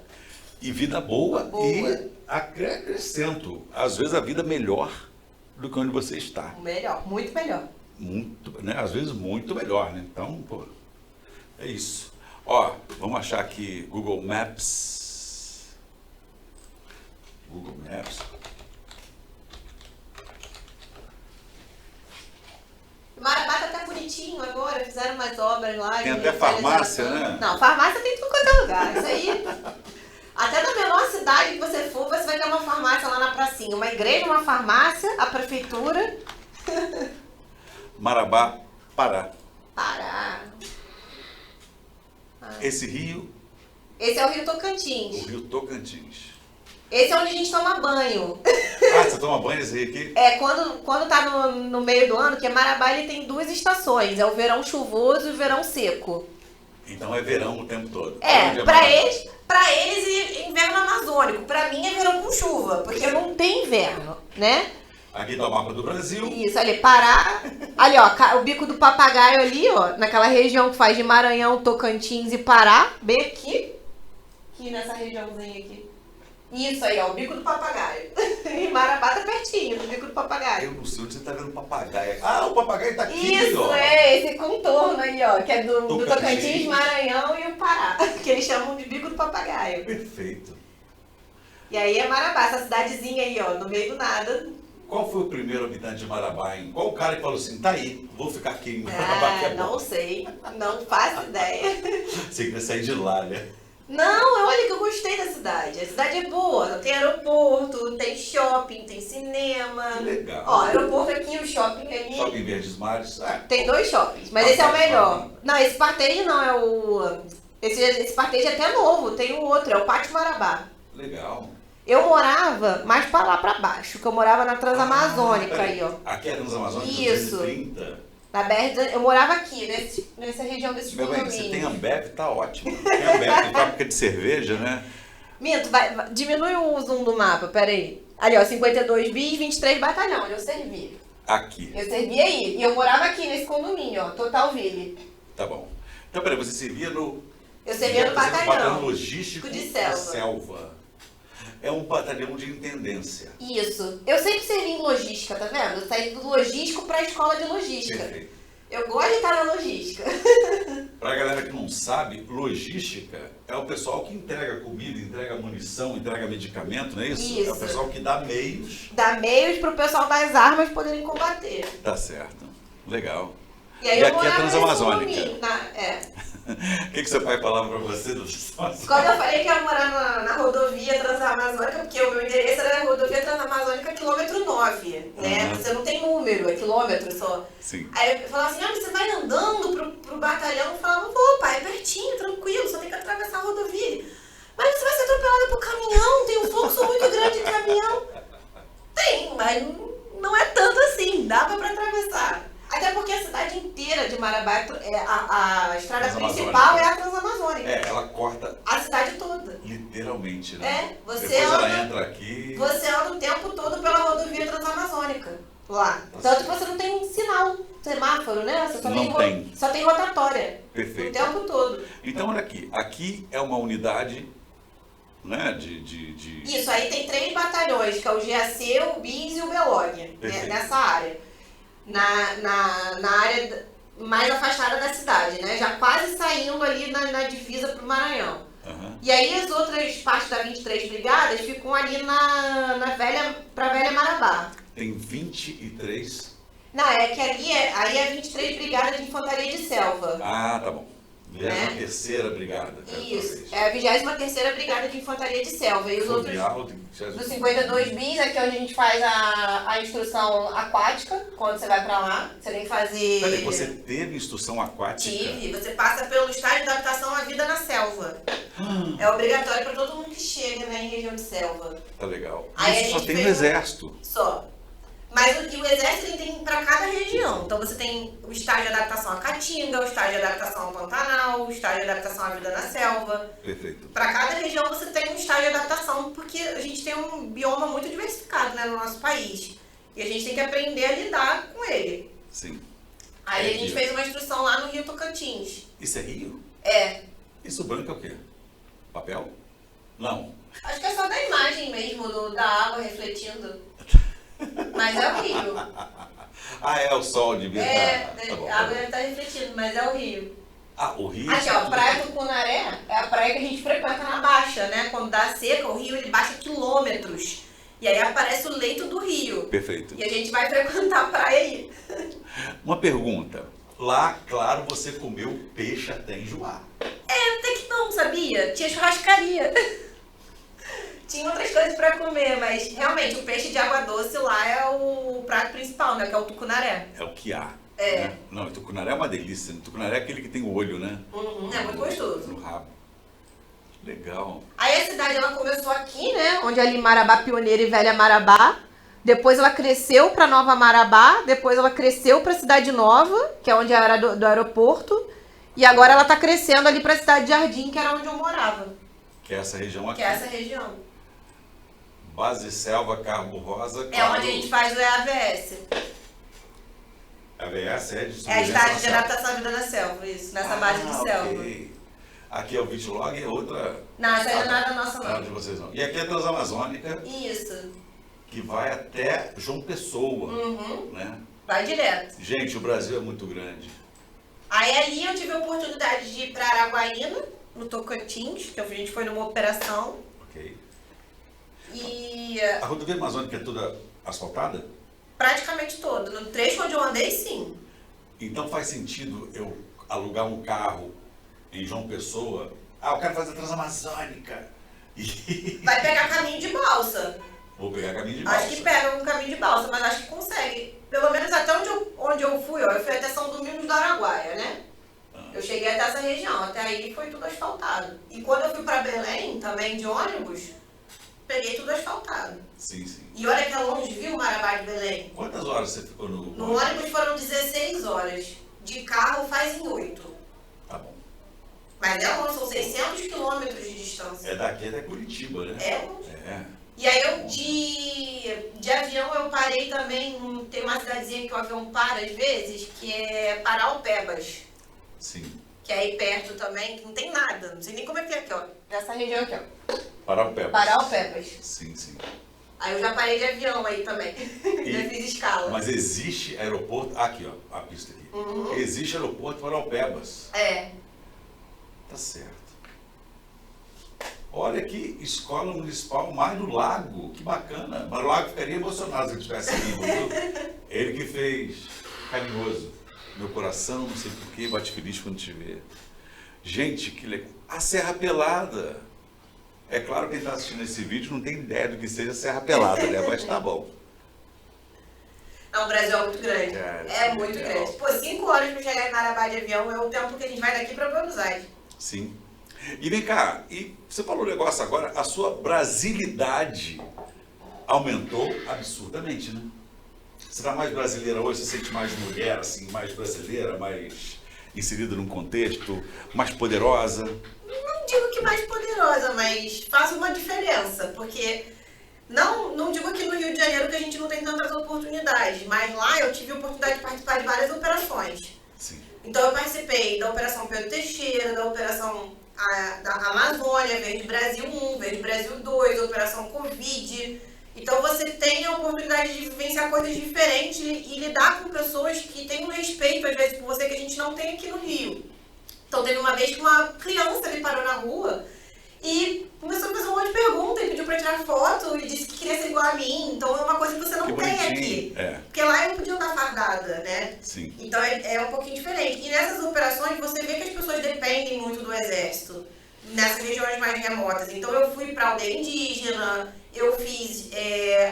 A: E vida boa. E acrescento, às vezes a vida melhor do que onde você está.
B: Melhor, muito melhor.
A: Muito, né? Às vezes muito melhor, né? Então, pô, é isso. Ó, vamos achar aqui Google Maps. Google Maps.
B: Marabá tá até bonitinho agora, fizeram umas obras lá.
A: Tem até farmácia, né?
B: Não, farmácia tem em tudo quanto é lugar. Isso aí. Até na menor cidade que você for, você vai ter uma farmácia lá na pracinha. Uma igreja, uma farmácia, a prefeitura.
A: Marabá, Pará.
B: Pará.
A: Esse rio,
B: Esse é o Rio
A: o
B: Tocantins.
A: Rio Tocantins.
B: Esse é onde a gente toma banho.
A: Ah, você toma banho nesse rio aqui?
B: É, quando tá no meio do ano, que Marabá ele tem duas estações. É o verão chuvoso e o verão seco.
A: Então é verão o tempo todo.
B: É,
A: Onde
B: pra eles é inverno amazônico. Pra mim é verão com chuva, porque não tem inverno, né?
A: Aqui tá o mapa do Brasil.
B: Isso, ali, Pará. Ali, ó, o Bico do Papagaio ali, ó, naquela região que faz de Maranhão, Tocantins e Pará. Bem aqui. Aqui nessa regiãozinha aqui. Isso aí, ó, o Bico do Papagaio. E Marabá tá pertinho do Bico do Papagaio.
A: Eu não sei onde você tá vendo o papagaio. Ah, o papagaio tá aqui,
B: Isso,
A: ó.
B: esse contorno aí, ó, que é do
A: Tocantins.
B: Tocantins, Maranhão e o Pará, que eles chamam de Bico do Papagaio.
A: Perfeito.
B: E aí é Marabá, essa cidadezinha aí, ó, no meio do nada.
A: Qual foi o primeiro habitante de Marabá, hein? Qual o cara que falou assim, tá aí, vou ficar aqui em Marabá, que é
B: Não
A: bom.
B: sei, não faço ideia.
A: Você queria sair de lá, né?
B: Não, olha que eu gostei da cidade. A cidade é boa, tem aeroporto, tem shopping, tem cinema.
A: Que legal.
B: Ó, aeroporto aqui, o shopping ali.
A: Shopping Verdes Mares. Ah,
B: Tem 2 shoppings, mas esse é o melhor. Não, esse Partage não, é o... Esse Partage é até novo, tem o outro, é o Pátio Marabá.
A: legal.
B: Eu morava mais pra lá pra baixo, que eu morava na Transamazônica
A: peraí.
B: aí, ó.
A: Aqui é Transamazônica
B: Isso.
A: 230.
B: Na BR, eu morava aqui, nessa região desses
A: Meu bem,
B: condomínios.
A: você tem Ambev, tá ótimo. Tem Ambev, tem fábrica de cerveja, né?
B: Minto, diminui o zoom do mapa, peraí. Ali, ó, 52 bis, 23 batalhão, onde eu servi.
A: Aqui.
B: Eu servi aí, e eu morava aqui nesse condomínio, ó, Totalville.
A: Tá bom. Então, peraí, você servia no...
B: Eu servia no batalhão.
A: logístico
B: de
A: da
B: selva.
A: selva. É um batalhão de intendência.
B: Isso. Eu sempre servi em logística, tá vendo? Eu saí do logístico pra escola de logística.
A: Perfeito.
B: Eu gosto de estar na logística.
A: Pra galera que não sabe, logística é o pessoal que entrega comida, entrega munição, entrega medicamento, não é isso?
B: Isso.
A: É o pessoal que dá meios.
B: Dá meios pro pessoal das armas poderem combater.
A: Tá certo. Legal.
B: E aí
A: E
B: eu
A: aqui é
B: morava nesse
A: Transamazônica.
B: condomínio,
A: O que seu pai falava pra você do
B: Quando eu falei que ia morar na rodovia Transamazônica, porque o meu endereço era rodovia Transamazônica quilômetro 9, né?
A: Uhum.
B: Você não tem número, é quilômetro só.
A: Sim.
B: Aí eu falava assim, ah, mas você vai andando pro batalhão? Eu falava, vou, pai, é pertinho, tranquilo, só tem que atravessar a rodovia. Mas você vai ser atropelada por caminhão, tem um fluxo muito grande de caminhão. Tem, mas não é tanto assim, dava pra atravessar. Até porque a cidade inteira de Marabá, a estrada principal é a Transamazônica.
A: É, ela corta
B: A cidade toda.
A: literalmente, né?
B: É, você
A: Depois ela
B: anda-
A: entra aqui.
B: Você anda o tempo todo pela rodovia Transamazônica. Lá. Tanto que você não tem sinal, semáforo, né? Você
A: Não tem.
B: Só tem rotatória.
A: Perfeito.
B: O tempo todo.
A: Então, olha aqui. Aqui é uma unidade, né, de...
B: Isso, aí tem 3 batalhões, que é o GAC, o BIS e o BELOG, né,
A: Perfeito.
B: nessa área. Na área mais afastada da cidade, né? Já quase saindo ali na divisa pro Maranhão.
A: Aham.
B: E aí as outras partes da 23 brigadas ficam ali pra Velha Marabá.
A: Tem 23.
B: Não, é que aí é 23 brigadas de infantaria de selva.
A: Ah, tá bom. 23ª
B: Né?
A: Brigada.
B: Isso, é a 23ª Brigada de Infantaria de Selva. E os outros do 52 bis, aqui onde a gente faz a instrução aquática, quando você vai pra lá. Você tem que fazer...
A: Peraí, você teve instrução aquática?
B: Tive, você passa pelo estágio de adaptação à vida na selva. É obrigatório pra todo mundo que chega, né, em região de selva.
A: Tá legal.
B: Aí
A: Isso só tem no exército.
B: Só. Mas o exército ele tem para cada região. Então você tem o estágio de adaptação à Caatinga, o estágio de adaptação ao Pantanal, o estágio de adaptação à vida na selva.
A: Perfeito.
B: Para cada região você tem um estágio de adaptação, porque a gente tem um bioma muito diversificado, né, no nosso país. E a gente tem que aprender a lidar com ele.
A: Sim.
B: Aí a gente fez uma instrução lá no Rio Tocantins.
A: Isso é rio?
B: É.
A: Isso branco é o quê? Papel? Não.
B: Acho que é só da imagem mesmo, da água refletindo. Mas é o rio.
A: Ah, é o sol de vida.
B: Tá bom, a água deve estar refletindo, mas é o rio.
A: Ah, o rio?
B: Aqui, ó, Praia do Cunaré é a praia que a gente frequenta na Baixa, né? Quando dá seca, o rio ele baixa quilômetros. E aí aparece o leito do rio.
A: Perfeito.
B: E a gente vai frequentar a praia aí.
A: Uma pergunta. Lá, claro, você comeu peixe até enjoar.
B: Até que não, sabia? Tinha churrascaria. Tinha outras coisas pra comer, mas realmente o peixe de água doce lá é o prato principal, né? Que é o tucunaré.
A: É o que há.
B: É.
A: Né? Não, o tucunaré é uma delícia. O tucunaré é aquele que tem o olho, né?
B: É muito gostoso.
A: No rabo. Legal.
B: Aí a cidade ela começou aqui, né? Onde é ali Marabá Pioneira e Velha Marabá. Depois ela cresceu pra Nova Marabá. Depois ela cresceu pra Cidade Nova, que é onde era do aeroporto. E agora ela tá crescendo ali pra Cidade de Jardim, que era onde eu morava.
A: Que é essa região aqui.
B: Que é essa região.
A: Base Selva, Cabo Rosa.
B: É onde a gente faz o EAVS.
A: AVS é de
B: É a estágio de
A: selva.
B: adaptação à vida na selva, isso, nessa base de selva.
A: Ok. Aqui é o Vitlog e é outra.
B: Não, essa aí não é da nossa
A: Não,
B: não.
A: de vocês não. E aqui é a Transamazônica,
B: Isso.
A: que vai até João Pessoa.
B: Uhum.
A: Né?
B: Vai direto.
A: Gente, o Brasil é muito grande.
B: Aí ali eu tive a oportunidade de ir pra Araguaína, no Tocantins, que a gente foi numa operação.
A: Ok.
B: E
A: A rodovia amazônica é toda asfaltada?
B: praticamente todo. No trecho onde eu andei, sim.
A: Então faz sentido eu alugar um carro em João Pessoa. Ah, eu quero fazer a Transamazônica. E
B: Vai pegar caminho de balsa.
A: vou pegar caminho de balsa.
B: Acho que pega um caminho de balsa, mas acho que consegue. Pelo menos até onde eu fui, ó. Eu fui até São Domingos do Araguaia, né? Eu cheguei até essa região, até aí foi tudo asfaltado. E quando eu fui pra Belém, também de ônibus, peguei tudo asfaltado.
A: Sim, sim.
B: E olha que é longe, viu, Marabá de Belém?
A: Quantas horas você ficou no
B: No ônibus foram 16 horas. De carro faz em 8.
A: Tá bom.
B: Mas é longe, são 600 quilômetros de distância.
A: É daqui até Curitiba, né?
B: É longe.
A: É.
B: E aí eu de avião eu parei também, tem uma cidadezinha que o avião para às vezes, que é Paraupebas.
A: Sim.
B: Que é aí perto também, que não tem nada, não sei nem como é que é aqui, ó. Nessa região aqui, ó.
A: Paraupebas.
B: Paraupebas.
A: Sim, sim.
B: Aí eu já parei de avião aí também. Já fiz escala.
A: Mas existe aeroporto. Aqui, ó, a pista aqui.
B: Uhum.
A: Existe aeroporto Paraupebas.
B: É.
A: Tá certo. Olha que escola municipal mais do Lago. Que bacana. Mas o Lago ficaria emocionado se ele estivesse vivo, viu? Ele que fez. Carinhoso. Meu coração, não sei porquê, bate feliz quando te vê. Gente, que legal. A Serra Pelada. É claro que quem está assistindo esse vídeo não tem ideia do que seja Serra Pelada, né? Mas tá bom.
B: Não, o Brasil é muito grande. É muito
A: legal.
B: grande. Pô, 5 horas pra chegar em Marabá de avião é o tempo que a gente vai daqui pra Buenos Aires.
A: Sim. E vem cá, e você falou um negócio agora, a sua brasilidade aumentou absurdamente, né? Você está mais brasileira hoje, você sente mais mulher, assim, mais brasileira, mais inserida num contexto, mais poderosa?
B: Não digo que mais poderosa, mas faz uma diferença, porque não digo aqui no Rio de Janeiro que a gente não tem tantas oportunidades, mas lá eu tive a oportunidade de participar de várias operações.
A: Sim.
B: Então eu participei da Operação Pedro Teixeira, da Operação da Amazônia, Verde Brasil 1, Verde Brasil 2, Operação Covid. Então você tem a oportunidade de vivenciar coisas diferentes e lidar com pessoas que têm um respeito, às vezes, por você que a gente não tem aqui no Rio. Então teve uma vez que uma criança me parou na rua E começou a fazer um monte de perguntas e pediu pra tirar foto e disse que queria ser igual a mim. Então é uma coisa que você não
A: Que
B: tem
A: bonitinho.
B: aqui. Porque lá eu não podia andar fardada, né?
A: Sim.
B: Então é um pouquinho diferente. E nessas operações você vê que as pessoas dependem muito do exército, nessas regiões mais remotas. Então eu fui pra aldeia indígena, eu fiz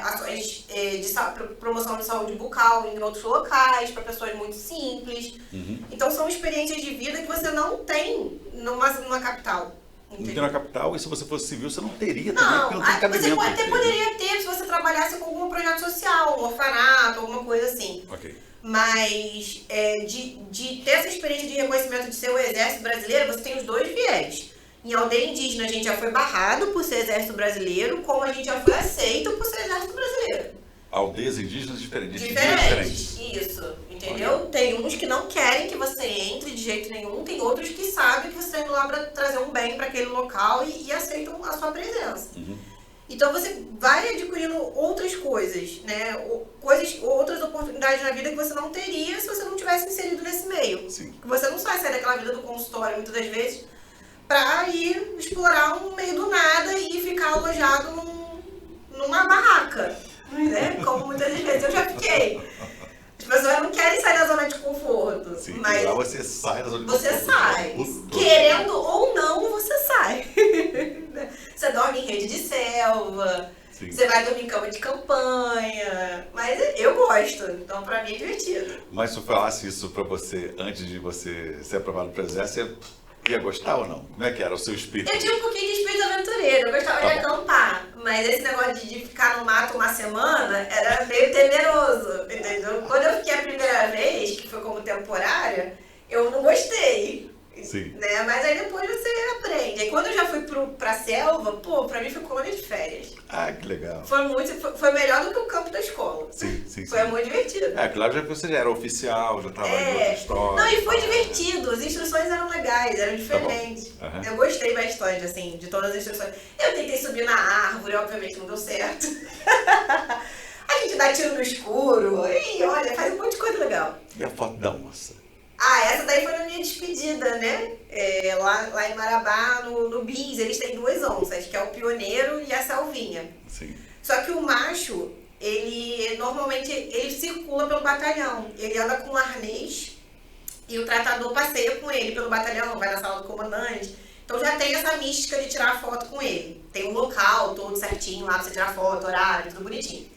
B: ações de promoção de saúde bucal em outros locais, para pessoas muito simples. Então são experiências de vida que você não tem numa capital.
A: Não tem na capital, e se você fosse civil, você não teria também,
B: Não,
A: porque não tem cabimento.
B: você até poderia ter se você trabalhasse com algum projeto social, um orfanato, alguma coisa assim.
A: Ok.
B: Mas de ter essa experiência de reconhecimento de ser o exército brasileiro, você tem os dois viés. Em aldeia indígena a gente já foi barrado por ser exército brasileiro, como a gente já foi aceito por ser exército brasileiro.
A: Aldeias indígenas diferentes.
B: Diferentes, isso, entendeu? Okay. Tem uns que não querem que você entre de jeito nenhum, tem outros que sabem que você está indo lá para trazer um bem para aquele local e aceitam a sua presença. Então você vai adquirindo outras coisas, né? Outras oportunidades na vida que você não teria se você não tivesse inserido nesse meio.
A: Sim.
B: Você não sai daquela vida do consultório muitas das vezes para ir explorar um meio do nada e ficar alojado numa barraca, né? Como muitas das vezes eu já fiquei. As pessoas não querem sair da zona de conforto.
A: Sim,
B: mas
A: lá você sai da zona de conforto.
B: Você sai. Querendo ou não, você sai. Você dorme em rede de selva. Sim. Você vai dormir em cama de campanha. Mas eu gosto, então pra mim é divertido.
A: Mas se eu falasse isso pra você antes de você ser aprovado pro exército, você ia gostar ou não? Como é que era o seu espírito?
B: Eu tinha um pouquinho de espírito aventureiro, eu gostava de acampar. Mas esse negócio de ficar no mato uma semana era meio temeroso, entendeu? Quando eu fiquei a primeira vez, que foi como temporária, eu não gostei.
A: Sim.
B: Né? Mas aí depois você aprende. Aí quando eu já fui pra selva, pra mim foi colônia de férias.
A: Ah, que legal.
B: Foi melhor do que o campo da escola.
A: Sim.
B: Foi muito divertido.
A: Claro, já que você já era oficial, já estava em outra história.
B: Não, e foi divertido. As instruções eram legais, eram diferentes.
A: Tá.
B: Eu gostei bastante, assim, de todas as instruções. Eu tentei subir na árvore, obviamente não deu certo. A gente dá tiro no escuro. E olha, faz um monte de coisa legal.
A: E a foto da onça?
B: Essa daí foi na minha despedida, né? Lá em Marabá, no BIS, eles têm duas onças, que é o pioneiro e a selvinha.
A: Sim.
B: Só que o macho, normalmente ele circula pelo batalhão. Ele anda com um arnês e o tratador passeia com ele pelo batalhão, vai na sala do comandante. Então já tem essa mística de tirar foto com ele. Tem um local todo certinho lá pra você tirar foto, horário, tudo bonitinho.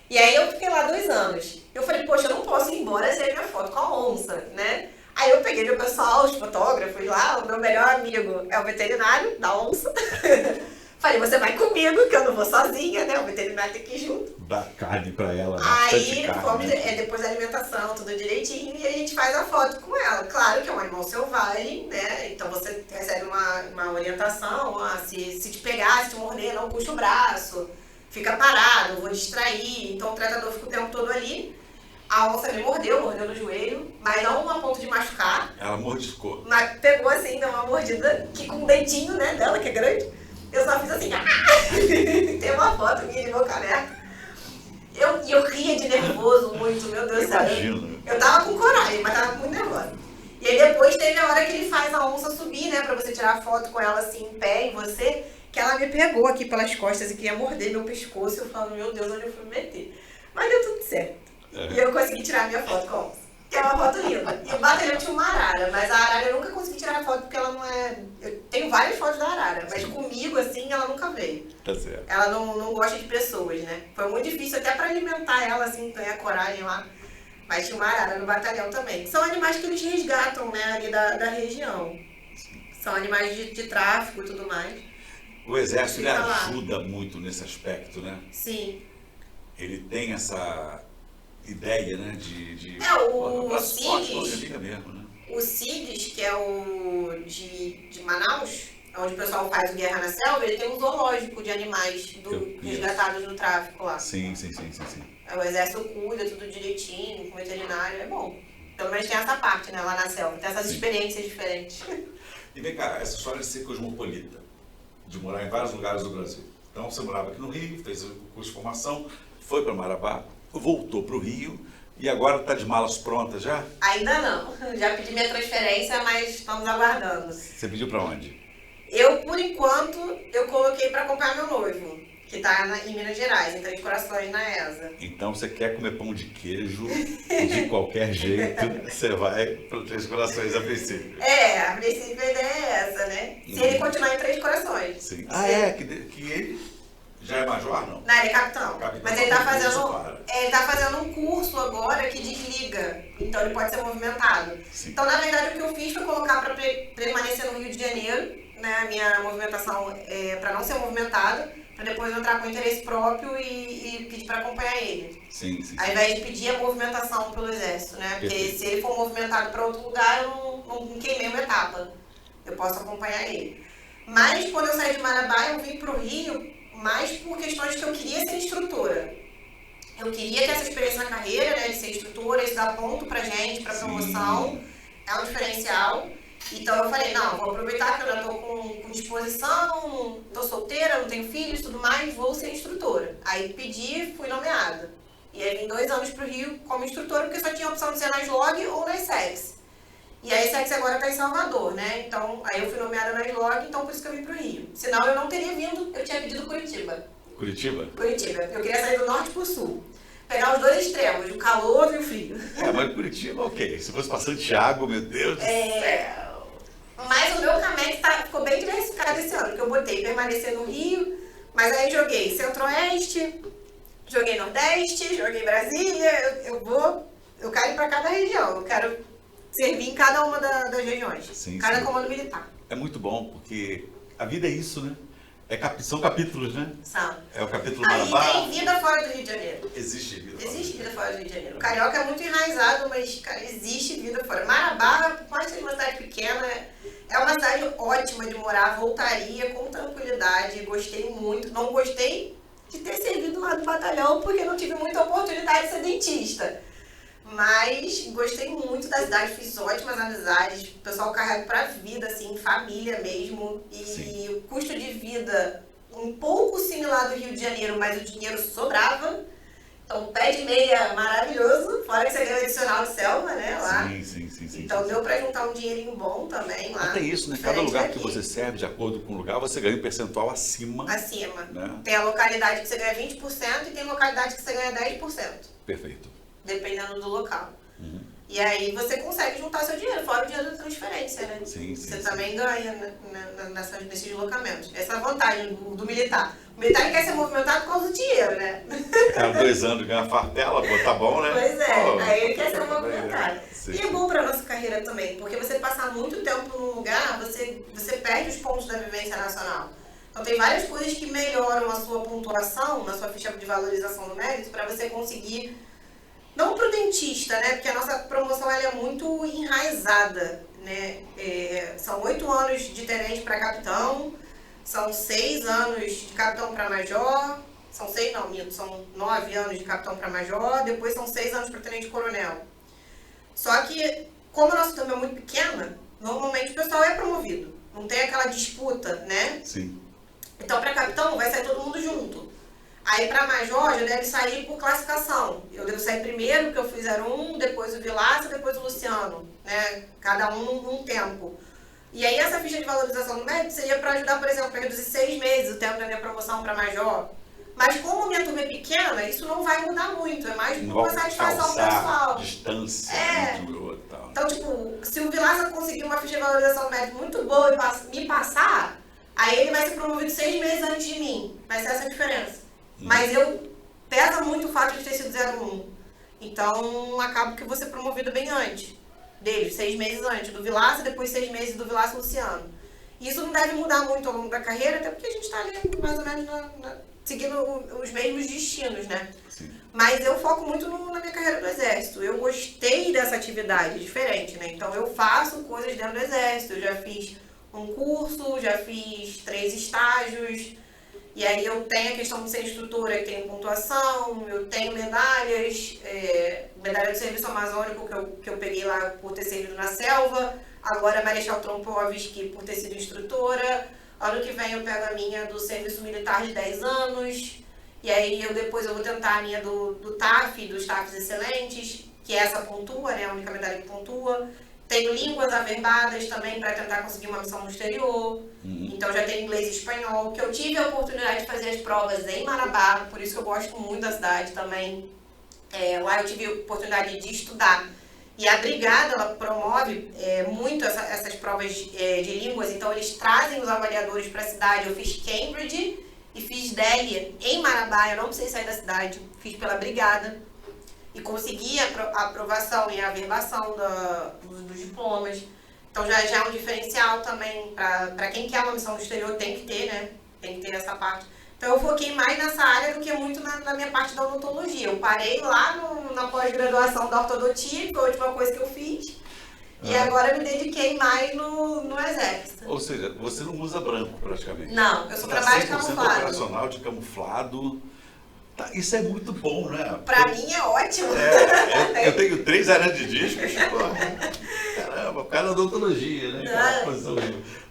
B: E aí eu fiquei lá 2 anos. Eu falei, poxa, eu não posso ir embora sem a minha foto com a onça, né? Aí eu peguei meu pessoal, os fotógrafos lá, o meu melhor amigo é o veterinário da onça. Falei, você vai comigo, que eu não vou sozinha, né? O veterinário tem que ir junto.
A: Dá carne pra ela,
B: aí fomos, depois da alimentação, tudo direitinho, e a gente faz a foto com ela. Claro que é um animal selvagem, né? Então você recebe uma orientação, se te pegar, se te morder, não puxa o braço. Fica parado, eu vou distrair, então o tratador fica o tempo todo ali. A onça me mordeu no joelho, mas não a ponto de machucar.
A: Ela mordiscou.
B: Mas pegou assim, deu uma mordida, que com o dedinho, né, dela, que é grande, eu só fiz assim, tem uma foto minha de boca aberta. Eu ria de nervoso muito, meu Deus do céu.
A: Imagino.
B: Eu tava com coragem, mas tava muito nervosa. E aí depois teve a hora que ele faz a onça subir, né, pra você tirar foto com ela assim, em pé, em você. Que ela me pegou aqui pelas costas e queria morder meu pescoço. Eu falo, meu Deus, onde eu fui me meter? Mas deu tudo certo. E eu consegui tirar minha foto com a onça. Que é uma foto linda. E o batalhão tinha uma arara, mas a arara eu nunca consegui tirar foto porque ela não é... Eu tenho várias fotos da arara, mas comigo, assim, ela nunca veio.
A: Tá certo.
B: Ela não gosta de pessoas, né? Foi muito difícil até pra alimentar ela, assim, ganhar coragem lá. Mas tinha uma arara no batalhão também. São animais que eles resgatam, né, ali da região. São animais de tráfico e tudo mais.
A: O exército ele ajuda muito nesse aspecto, né?
B: Sim.
A: Ele tem essa ideia, né, de
B: o CIGS,
A: mesmo, né?
B: O CIGS, que é o de Manaus, onde o pessoal faz o Guerra na Selva, ele tem um zoológico de animais resgatados do tráfico lá.
A: Sim.
B: O exército cuida tudo direitinho, com veterinário, é bom. Pelo menos tem essa parte, né, lá na selva, tem essas experiências diferentes.
A: E vem cá, essa história de ser cosmopolita, de morar em vários lugares do Brasil. Então você morava aqui no Rio, fez o curso de formação, foi para Marabá, voltou para o Rio e agora está de malas prontas já?
B: Ainda não. Já pedi minha transferência, mas estamos aguardando.
A: Você pediu para onde?
B: Eu, por enquanto, eu coloquei para acompanhar meu noivo, que tá em Minas Gerais, em Três Corações, na ESA.
A: Então você quer comer pão de queijo de qualquer jeito, você vai para Três Corações a princípio.
B: A princípio a ideia é essa, né? Se ele continuar em Três Corações.
A: Sim. Ah, é? Que ele já é major, não?
B: Não, ele é capitão. Mas ele tá fazendo um curso agora que desliga. Então ele pode ser movimentado.
A: Sim.
B: Então, na verdade, o que eu fiz foi colocar para permanecer no Rio de Janeiro, né? A minha movimentação para não ser movimentado, para depois eu entrar com interesse próprio e pedir para acompanhar ele.
A: Sim.
B: Ao invés de pedir a movimentação pelo exército, né? Porque se ele for movimentado para outro lugar, eu não queimei uma etapa. Eu posso acompanhar ele. Mas quando eu saí de Marabá, eu vim para o Rio mais por questões que eu queria ser instrutora. Eu queria ter essa experiência na carreira, né? De ser instrutora, isso dá ponto pra gente, pra promoção. É um diferencial. Então eu falei, não, vou aproveitar que eu já tô com disposição, tô solteira, não tenho filhos e tudo mais, vou ser instrutora. Aí pedi, fui nomeada. E aí vim 2 anos pro Rio como instrutora, porque só tinha a opção de ser na SLOG ou na SEX. E a SEX agora tá em Salvador, né? Então, aí eu fui nomeada na SLOG, então por isso que eu vim pro Rio. Senão eu não teria vindo, eu tinha pedido Curitiba.
A: Curitiba?
B: Curitiba. Eu queria sair do norte pro sul. Pegar os 2 extremos, o calor e o frio.
A: Mas Curitiba, ok. Se fosse pra Santiago, meu Deus do céu.
B: Mas o meu Camex ficou bem diversificado esse ano, porque eu botei permanecer no Rio, mas aí joguei Centro-Oeste, joguei Nordeste, joguei Brasília, eu quero ir pra cada região, eu quero servir em cada uma das regiões, cada comando militar.
A: É muito bom, porque a vida é isso, né? São capítulos, né?
B: São.
A: É o capítulo Marabá.
B: E tem vida fora do Rio de Janeiro.
A: Existe vida.
B: Existe vida fora do Rio de Janeiro. O Carioca é muito enraizado, mas, cara, existe vida fora. Marabá, por mais que seja uma cidade pequena, é uma cidade ótima de morar, voltaria com tranquilidade, gostei muito. Não gostei de ter servido lá no batalhão, porque não tive muita oportunidade de ser dentista. Mas gostei muito da cidade, fiz ótimas amizades, o pessoal carrega pra vida, assim, família mesmo. E o custo de vida um pouco similar do Rio de Janeiro, mas o dinheiro sobrava. Então, pé de meia maravilhoso, fora que você ganha adicional de selva, né, lá.
A: Sim.
B: Então deu pra juntar um dinheirinho bom também lá.
A: Até isso, né? Cada lugar que você serve, de acordo com o lugar, você ganha um percentual acima. Né?
B: Tem a localidade que você ganha 20% e tem localidade que você ganha 10%.
A: Perfeito.
B: Dependendo do local. E aí você consegue juntar seu dinheiro, fora o dinheiro da transferência, né? Você também ganha nesses deslocamentos. Essa é a vantagem do militar. O militar ele quer ser movimentado por causa do dinheiro, né?
A: Cara, 2 anos ganha fartela, pô, tá bom, né?
B: Pois é, aí ele quer ser movimentado. E é bom pra nossa carreira também, porque você passar muito tempo num lugar, você perde os pontos da vivência nacional. Então tem várias coisas que melhoram a sua pontuação, na sua ficha de valorização do mérito, para você conseguir. Não para o dentista, né? Porque a nossa promoção ela é muito enraizada, né? São 8 anos de tenente para capitão, são 6 anos de capitão para major, são 9 anos de capitão para major, depois são 6 anos para tenente coronel. Só que, como a nossa turma é muito pequena, normalmente o pessoal é promovido, não tem aquela disputa, né?
A: Sim.
B: Então, para capitão, vai sair todo mundo junto. Aí para major já deve sair por classificação. Eu devo sair primeiro, porque eu fiz 01, depois o Vilaça, depois o Luciano, né? Cada um num tempo. E aí essa ficha de valorização do mérito seria para ajudar, por exemplo, a reduzir 6 meses o tempo da minha promoção para major. Mas como minha turma é pequena, isso não vai mudar muito. É mais por uma satisfação pessoal.
A: Distância entre o outro, tal.
B: Então, tipo, se o Vilaça conseguir uma ficha de valorização do mérito muito boa e me passar, aí ele vai ser promovido 6 meses antes de mim. Vai ser essa a diferença. Mas pesa muito o fato de ter sido 01. Então, acaba que eu vou ser promovido bem antes dele, 6 meses antes do Vilaça, depois 6 meses do Vilaça Luciano. Isso não deve mudar muito ao longo da carreira, até porque a gente está ali mais ou menos seguindo os mesmos destinos, né?
A: Sim.
B: Mas eu foco muito na minha carreira do Exército. Eu gostei dessa atividade diferente, né? Então, eu faço coisas dentro do Exército. Eu já fiz um curso, já fiz 3 estágios. E aí eu tenho a questão de ser instrutora, que tem pontuação, eu tenho medalhas, medalha do serviço amazônico que eu peguei lá por ter servido na selva, agora Marechal Trompovski por ter sido instrutora, ano que vem eu pego a minha do serviço militar de 10 anos, e aí depois eu vou tentar a minha do TAF, dos TAFs excelentes, que essa pontua, né, a única medalha que pontua. Tenho línguas averbadas também para tentar conseguir uma missão no exterior. Então já tenho inglês e espanhol, que eu tive a oportunidade de fazer as provas em Marabá, por isso que eu gosto muito da cidade também. Lá eu tive a oportunidade de estudar. E a Brigada, ela promove muito essas provas de línguas, então eles trazem os avaliadores para a cidade. Eu fiz Cambridge e fiz Delhi em Marabá, eu não precisei sair da cidade, fiz pela Brigada. E consegui a aprovação e a averbação dos diplomas. Então já é um diferencial também, para quem quer uma missão no exterior, tem que ter, né? Tem que ter essa parte. Então eu foquei mais nessa área do que muito na minha parte da odontologia. Eu parei lá na pós-graduação da ortodontia, que foi a última coisa que eu fiz. E agora me dediquei mais no exército.
A: Ou seja, você não usa branco praticamente.
B: Não, eu só trabalho de camuflado.
A: 100% operacional de camuflado. Isso é muito bom, né?
B: Pra mim é ótimo.
A: Eu tenho 3 hernias de discos. Caramba, o cara é odontologia, né?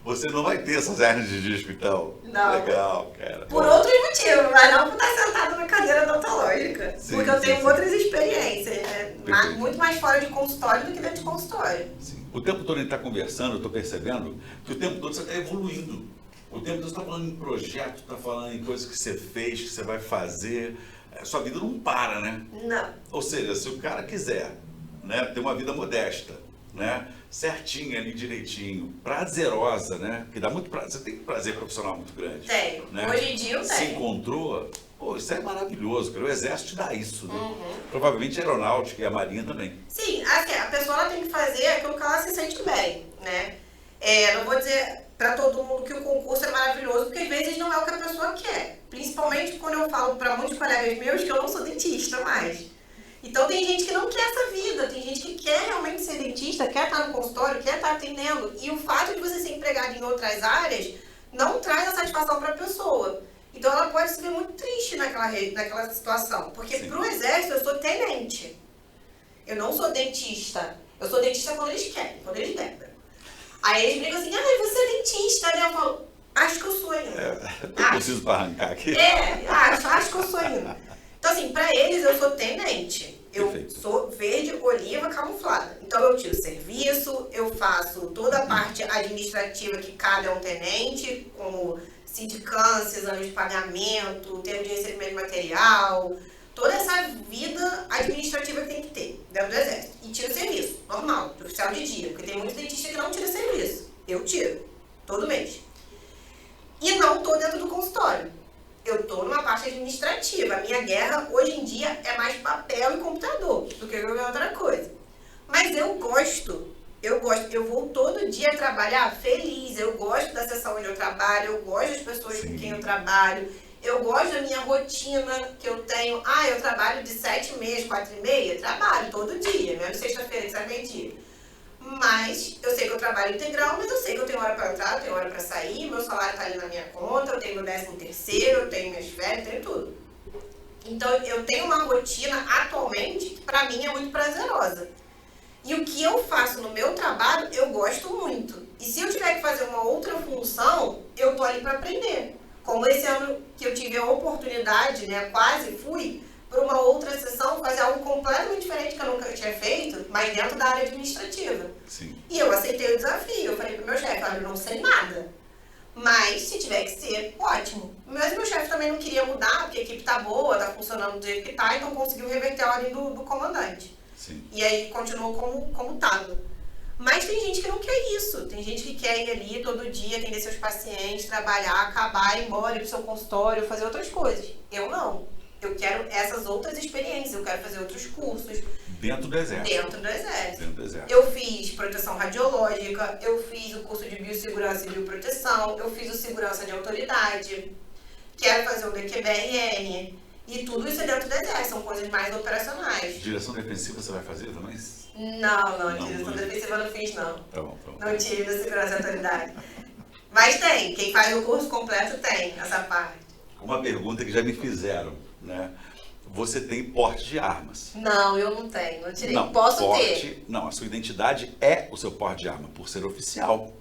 A: Você não vai ter essas hernias de disco, então.
B: Não.
A: Legal, cara.
B: Por outros motivos, mas não por estar sentado na cadeira odontológica.
A: Sim,
B: porque eu tenho
A: sim.
B: outras experiências, né?
A: Perfeito.
B: Muito mais fora de consultório do que dentro de consultório.
A: Sim. O tempo todo a gente está conversando, eu estou percebendo que o tempo todo você está evoluindo. O tempo todo você está falando em projeto, está falando em coisas que você fez, que você vai fazer. Sua vida não para, né?
B: Não.
A: Ou seja, se o cara quiser, né, ter uma vida modesta, né, certinha ali, direitinho, prazerosa, né, que dá muito prazer, você tem um prazer profissional muito grande.
B: Tenho.
A: Né?
B: Hoje em dia eu
A: Se
B: tenho.
A: encontrou, pô, isso é maravilhoso, cara. O exército te dá isso, né? Provavelmente a aeronáutica e a marinha também.
B: Sim, assim, a pessoa ela tem que fazer aquilo que ela se sente bem, né? Não vou dizer para todo mundo que o concurso é maravilhoso, porque às vezes não é o que a pessoa quer. Principalmente quando eu falo para muitos colegas meus que eu não sou dentista mais. Então tem gente que não quer essa vida, tem gente que quer realmente ser dentista, quer estar no consultório, quer estar atendendo. E o fato de você ser empregado em outras áreas não traz a satisfação para a pessoa. Então ela pode se ver muito triste naquela situação. Porque para o exército eu sou tenente. Eu não sou dentista. Eu sou dentista quando eles querem, quando eles devem. Aí eles brincam assim, você é dentista, né? Eu falo, acho que eu sou ainda.
A: Eu preciso para arrancar aqui.
B: Acho que eu sou ainda. Então assim, pra eles eu sou tenente. Eu
A: Perfeito.
B: sou verde, oliva, camuflada. Então eu tiro serviço, eu faço toda a parte administrativa que cabe a um tenente, como sindicância, exame de pagamento, termo de recebimento de material, toda essa vida administrativa que tem que ter dentro do exército. E tiro serviço, normal, de oficial de dia, porque tem muitos dentistas que não tiram serviço. Eu tiro, todo mês. E não tô dentro do consultório. Eu tô numa parte administrativa. A minha guerra, hoje em dia, é mais papel e computador do que qualquer outra coisa. Mas eu gosto. Eu vou todo dia trabalhar feliz. Eu gosto da sessão onde eu trabalho. Eu gosto das pessoas com quem eu trabalho. Eu gosto da minha rotina que eu tenho. Eu trabalho de 7h30, 4h30. Trabalho todo dia, mesmo sexta-feira, que sai meio-dia. Mas eu sei que eu trabalho integral, mas eu sei que eu tenho hora para entrar, eu tenho hora para sair, meu salário está ali na minha conta, eu tenho meu 13º, eu tenho minhas férias, eu tenho tudo. Então eu tenho uma rotina atualmente que para mim é muito prazerosa. E o que eu faço no meu trabalho, eu gosto muito. E se eu tiver que fazer uma outra função, eu tô ali para aprender. Como esse ano que eu tive a oportunidade, né, quase fui, para uma outra sessão, fazer algo completamente diferente que eu nunca tinha feito, mas dentro da área administrativa.
A: Sim.
B: E eu aceitei o desafio. Eu falei pro meu chefe, olha, eu não sei nada. Mas se tiver que ser, ótimo. Mas meu chefe também não queria mudar, porque a equipe tá boa, tá funcionando do jeito que tá, então conseguiu reverter a ordem do comandante.
A: Sim.
B: E aí continuou como tava. Mas tem gente que não quer isso. Tem gente que quer ir ali todo dia, atender seus pacientes, trabalhar, acabar, ir embora, ir pro seu consultório, fazer outras coisas. Eu não. Eu quero essas outras experiências, eu quero fazer outros cursos.
A: Dentro do exército.
B: Dentro do exército.
A: Dentro do exército.
B: Eu fiz proteção radiológica, eu fiz o curso de biossegurança e bioproteção, eu fiz o segurança de autoridade, quero fazer o DQBRN. E tudo isso é dentro do exército, são coisas mais operacionais.
A: Direção defensiva você vai fazer também?
B: Não, direção defensiva eu não fiz, não.
A: Tá bom.
B: Não tive da segurança e autoridade. Mas tem, quem faz o curso completo tem essa parte.
A: Uma pergunta que já me fizeram, né? Você tem porte de armas?
B: Não, eu não tenho, eu tirei.
A: Não,
B: Posso
A: porte,
B: ter.
A: Não, a sua identidade é o seu porte de arma, por ser oficial.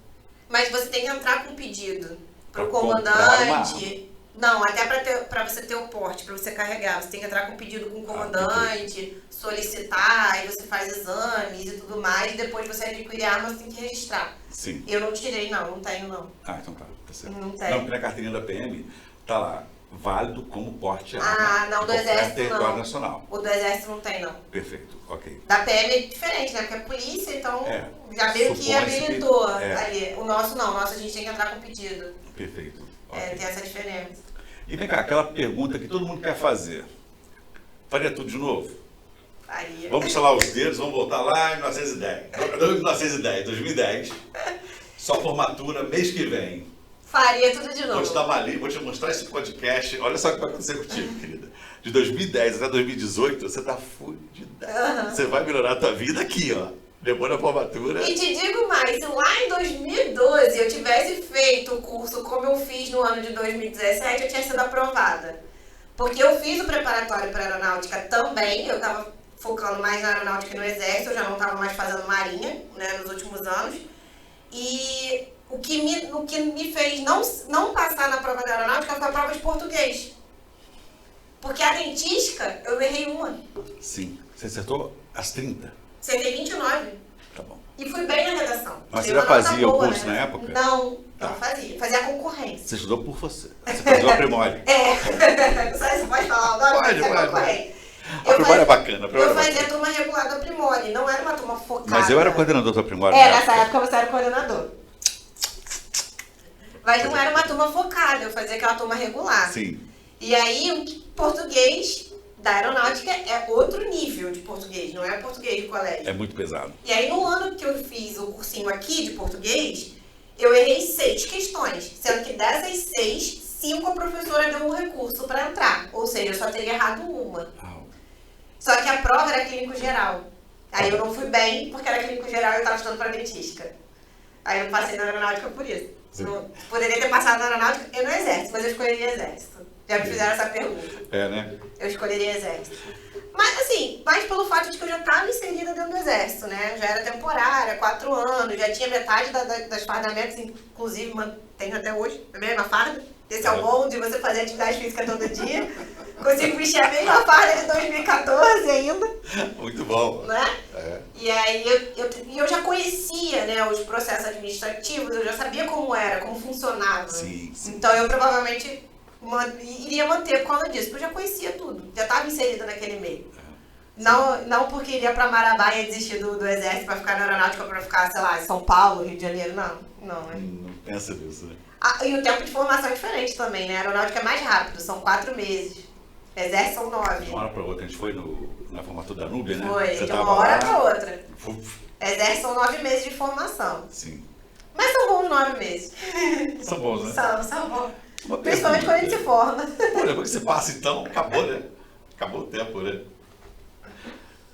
B: Mas você tem que entrar com pedido pro
A: Pra comprar uma
B: comandante. Não, até para você ter o porte, para você carregar, você tem que entrar com pedido com o comandante, solicitar, aí você faz exames e tudo mais, e depois você adquire a arma, você tem que registrar.
A: Sim.
B: Eu não tirei, não tenho, não.
A: Ah, então tá certo.
B: Não tenho.
A: Não, porque na carteirinha da PM tá lá, válido como porte de arma.
B: Ah, não, do Exército
A: território
B: não.
A: nacional.
B: O do Exército não tem, não.
A: Perfeito, ok.
B: Da PM é diferente, né? Porque é polícia, então já meio que
A: supõe-se
B: habilitou
A: que-
B: ali. O nosso não, o nosso a gente tem que entrar com pedido.
A: Perfeito.
B: É,
A: ok.
B: tem essa diferença.
A: E vem cá, aquela pergunta que todo mundo quer fazer. Faria tudo de novo?
B: Faria.
A: Vamos instalar os dedos, vamos voltar lá em 2010. Sua formatura, mês que vem.
B: Faria tudo de
A: Vou
B: novo.
A: te dar uma lista, vou te mostrar esse podcast. Olha só o que vai acontecer contigo, querida. De 2010 até 2018, você tá fudida. Você vai melhorar a tua vida aqui, ó. Depois da formatura.
B: E te digo mais, se lá em 2012 eu tivesse feito o curso como eu fiz no ano de 2017, eu tinha sido aprovada. Porque eu fiz o preparatório para aeronáutica também, eu estava focando mais na aeronáutica e no exército, eu já não estava mais fazendo marinha, né, nos últimos anos. E o que me fez não passar na prova da aeronáutica foi a prova de português. Porque a dentística, eu errei uma.
A: Sim. Você acertou as 30.
B: Acertei 29.
A: Tá bom.
B: E fui bem na redação.
A: Mas você
B: Tirei
A: já
B: uma nota
A: fazia o
B: boa,
A: curso
B: né?
A: na época?
B: Não,
A: Tá.
B: não fazia. Fazia concorrência.
A: Você estudou por você. Você fazia o Aprimore.
B: É. Você pode falar o nome?
A: Pode,
B: Fazia
A: pode.
B: concorrência.
A: A Aprimore é bacana. A Aprimore
B: Eu
A: é
B: fazia
A: bacana.
B: turma regular do Aprimore, não era uma turma focada.
A: Mas eu era coordenador do Aprimore.
B: É,
A: na
B: nessa época você era coordenador. Mas não era uma turma focada, eu fazia aquela turma regular.
A: Sim.
B: E aí, o português da aeronáutica é outro nível de português, não é português de colégio.
A: É muito pesado.
B: E aí, no ano que eu fiz o cursinho aqui de português, eu errei 6 questões, sendo que dessas 6, 5 a professora deu um recurso para entrar. Ou seja, eu só teria errado uma.
A: Au.
B: Só que a prova era clínico geral. Aí eu não fui bem, porque era clínico geral e eu estava estudando para dentística. Aí eu não passei na aeronáutica por isso.
A: Sim.
B: Não, poderia ter passado na aeronáutica e no exército, mas eu escolheria exército. Já me fizeram essa pergunta.
A: É, né?
B: Eu escolheria exército. Mas assim, mais pelo fato de que eu já estava inserida dentro do exército, né? Já era temporária, 4 anos, já tinha metade das fardamentos, inclusive mantenho até hoje, a mesma farda. Esse é o bom de você fazer atividade física todo dia. Consigo vestir a mesma farda de 2014 ainda,
A: Muito bom.
B: né?
A: É.
B: E aí eu já conhecia, né, os processos administrativos, eu já sabia como era, como funcionava.
A: Sim, sim.
B: Então eu provavelmente iria manter por causa disso, porque eu já conhecia tudo, já estava inserida naquele meio. Não porque iria pra Marabá e ia desistir do exército pra ficar na aeronáutica, pra ficar, sei lá, em São Paulo, Rio de Janeiro, não.
A: Não pensa nisso, né?
B: Ah, e o tempo de formação é diferente também, né? A aeronáutica é mais rápido, são 4 meses. Exército são 9.
A: De uma hora para outra, a gente foi na formatura da Núbia, né?
B: Foi,
A: Você
B: de
A: tava
B: uma hora
A: lá,
B: pra outra.
A: Uf,
B: Exército são 9 meses de formação.
A: sim.
B: Mas são bons 9 meses.
A: São bons, né?
B: São bons.
A: Uma
B: Principalmente quando a gente se forma.
A: Pô, depois que você passa, então, acabou, né? Acabou o tempo, né?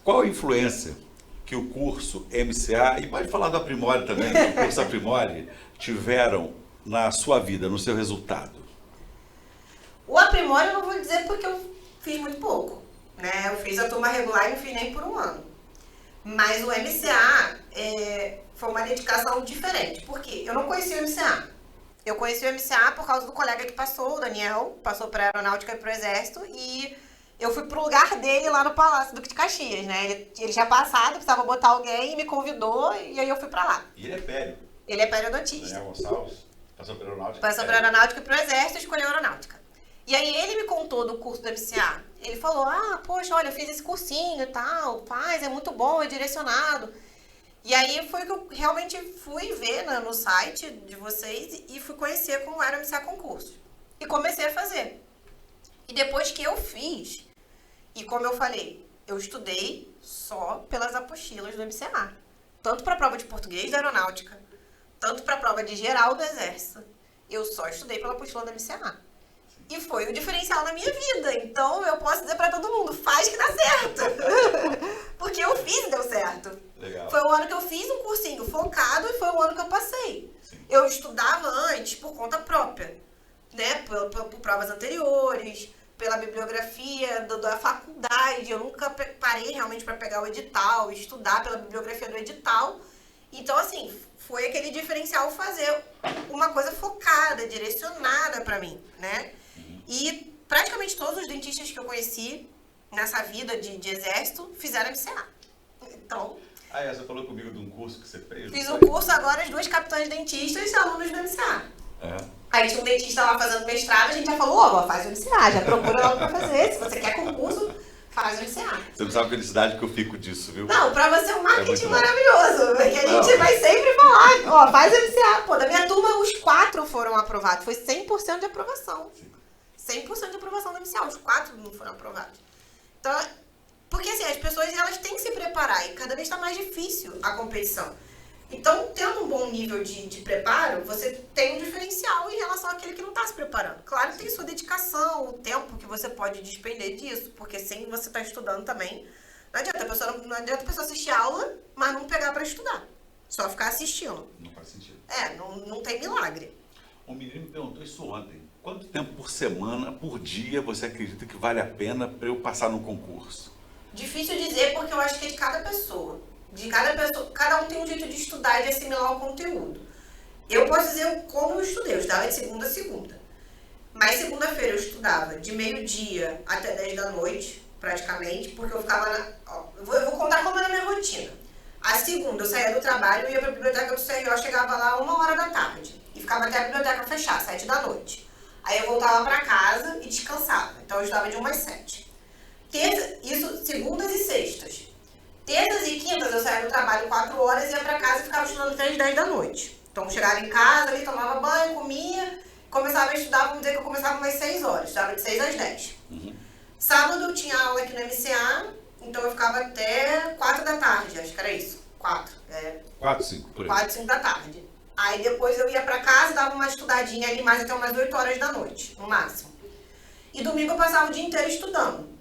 A: Qual a influência que o curso MCA, e pode falar do Aprimore também, que o curso Aprimore, tiveram na sua vida, no seu resultado?
B: O Aprimore eu não vou dizer porque eu fiz muito pouco, né? Eu fiz a turma regular e não fiz nem por um ano. Mas o MCA foi uma dedicação diferente. Por quê? Eu não conhecia o MCA. Eu conheci o MCA por causa do colega que passou, o Daniel, passou para a Aeronáutica e para o Exército, e eu fui pro lugar dele lá no Palácio Duque de Caxias, né? Ele tinha passado, precisava botar alguém, me convidou, e aí eu fui para lá.
A: E ele é pério.
B: Ele é periodontista.
A: Daniel Gonçalves, passou pela aeronáutica.
B: Passou para a Aeronáutica e para o Exército e escolheu a Aeronáutica. E aí ele me contou do curso do MCA. Ele falou, poxa, olha, eu fiz esse cursinho e tal, faz, é muito bom, é direcionado. E aí foi que eu realmente fui ver no site de vocês e fui conhecer como era o MCA Concurso. E comecei a fazer. E depois que eu fiz, e como eu falei, eu estudei só pelas apostilas do MCA. Tanto para a prova de português da aeronáutica, tanto para a prova de geral do exército. Eu só estudei pela apostila do MCA. E foi o diferencial na minha vida. Então eu posso dizer para todo mundo, faz que dá certo. Porque eu fiz e deu certo.
A: Legal.
B: Foi o ano que eu fiz um cursinho focado e foi o ano que eu passei.
A: Sim.
B: Eu estudava antes por conta própria, né? Por provas anteriores, pela bibliografia da faculdade. Eu nunca parei realmente para pegar o edital, estudar pela bibliografia do edital. Então, assim, foi aquele diferencial fazer uma coisa focada, direcionada para mim, né? E praticamente todos os dentistas que eu conheci nessa vida de exército fizeram MCA. Então,
A: Você falou comigo de um curso que você fez?
B: fiz um curso agora, as 2 capitães dentistas e alunos do MCA. Aí tinha um dentista lá fazendo mestrado, a gente já falou, faz o MCA, já procura lá pra fazer. Se você quer concurso, faz o MCA.
A: Você não sabe a felicidade que eu fico disso, viu?
B: Não, pra você é um marketing
A: muito
B: maravilhoso, porque a gente vai sempre falar, faz o MCA. Pô, da minha turma, os 4 foram aprovados, foi 100% de aprovação. 100% de aprovação do MCA, os 4 não foram aprovados. Então, porque assim, as pessoas elas têm que se preparar e cada vez está mais difícil a competição. Então, tendo um bom nível de preparo, você tem um diferencial em relação àquele que não está se preparando. Claro que tem sua dedicação, o tempo que você pode despender disso, porque sem você estar estudando também, não adianta a pessoa assistir aula, mas não pegar para estudar. Só ficar assistindo.
A: Não faz sentido.
B: Não tem milagre.
A: Um menino me perguntou isso ontem. Quanto tempo por semana, por dia, você acredita que vale a pena para eu passar no concurso?
B: Difícil dizer, porque eu acho que é de cada pessoa. Cada um tem um jeito de estudar e de assimilar o conteúdo. Eu posso dizer como eu estudei. Eu estudava de segunda a segunda. Mas segunda-feira eu estudava de meio-dia até 10 da noite, praticamente, porque eu ficava eu vou contar como era a minha rotina. A segunda eu saía do trabalho, ia para a biblioteca do CRO, chegava lá 1h da tarde. E ficava até a biblioteca fechar, 7 da noite. Aí eu voltava para casa e descansava. Então eu estudava de 1 às 7. Isso segundas e sextas. Terças e quintas eu saía do trabalho 4 horas, ia para casa e ficava estudando até as 10 da noite. Então eu chegava em casa, ali, tomava banho, comia, começava a estudar, vamos dizer que eu começava umas 6 horas, estudava de 6 às 10. Sábado eu tinha aula aqui no MCA, então eu ficava até 4 da tarde, acho que era isso. 4.
A: 4, 5, por aí.
B: 4, 5 da tarde. Aí depois eu ia pra casa e dava uma estudadinha ali mais até umas 8 horas da noite, no máximo. E domingo eu passava o dia inteiro estudando.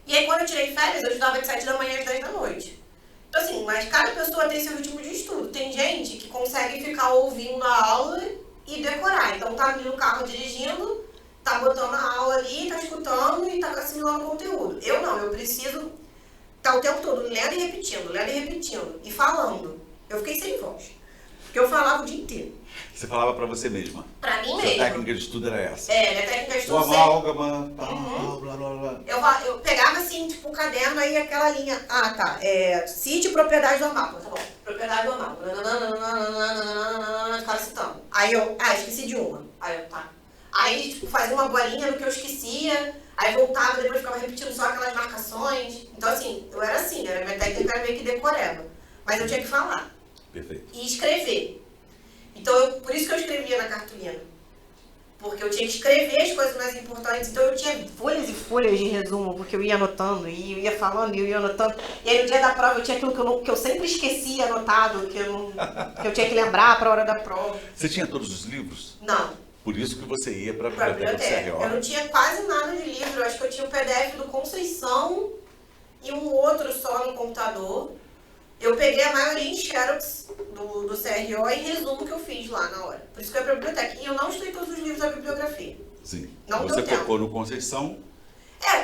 B: E aí quando eu tirei férias, eu estudava de 7 da manhã às 10 da noite. Então assim, mas cada pessoa tem seu ritmo de estudo. Tem gente que consegue ficar ouvindo a aula e decorar. Então tá ali no carro dirigindo, tá botando a aula ali, tá escutando e tá assimilando o conteúdo. Eu não, eu preciso estar o tempo todo lendo e repetindo, e falando. Eu fiquei sem voz. Porque eu falava o dia inteiro.
A: Você falava pra você mesma?
B: Pra mim
A: Sua
B: mesma.
A: técnica de estudo era essa?
B: Minha técnica de estudo
A: O amálgama, blá, blá, blá.
B: Eu pegava assim, tipo, o caderno, aí aquela linha. Cite propriedade do amálgama. Tá bom. Propriedade do amálgama. Ficava citando. Aí eu, esqueci de uma. Aí eu, tá. Aí, tipo, fazia uma bolinha no que eu esquecia. Aí voltava, depois ficava repetindo só aquelas marcações. Então, assim, eu era assim, né? Minha técnica era meio que decoreba. Mas eu tinha que falar.
A: Perfeito.
B: E escrever. Então, por isso que eu escrevia na cartolina. Porque eu tinha que escrever as coisas mais importantes. Então, eu tinha folhas e folhas de resumo, porque eu ia anotando, e eu ia falando, e eu ia anotando. E aí, no dia da prova, eu tinha aquilo que eu sempre esquecia anotado, que eu tinha que lembrar para a hora da prova.
A: Você tinha todos os livros?
B: Não.
A: Por isso que você ia para a
B: Pra
A: biblioteca do CRO.
B: Eu não tinha quase nada de livro. Eu acho que eu tinha o PDF do Conceição e um outro só no computador. Eu peguei a maioria em xerox do CRO e resumo que eu fiz lá na hora. Por isso que eu ia pra biblioteca. E eu não estudei todos os livros da bibliografia.
A: Sim.
B: Não
A: Você
B: deu
A: focou no Conceição,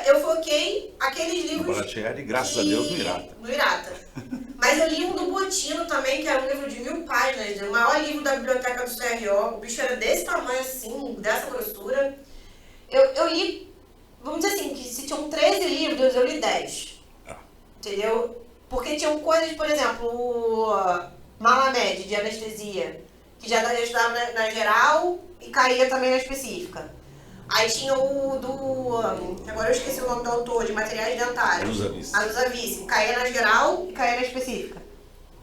B: eu foquei aqueles
A: no
B: livros...
A: Baratieri e, graças a Deus, no Irata.
B: No Irata. Mas eu li um do Botino também, que era um livro de 1000 páginas, o maior livro da biblioteca do CRO. O bicho era desse tamanho assim, dessa grossura. Eu li, vamos dizer assim, que se tinham 13 livros, eu li 10. Entendeu? Porque tinham coisas, por exemplo, o Malamed, de anestesia, que já estudava na geral e caía também na específica. Aí tinha o do... Agora eu esqueci o nome do autor, de materiais dentários. Anusa Vice. Caía na geral e caía na específica.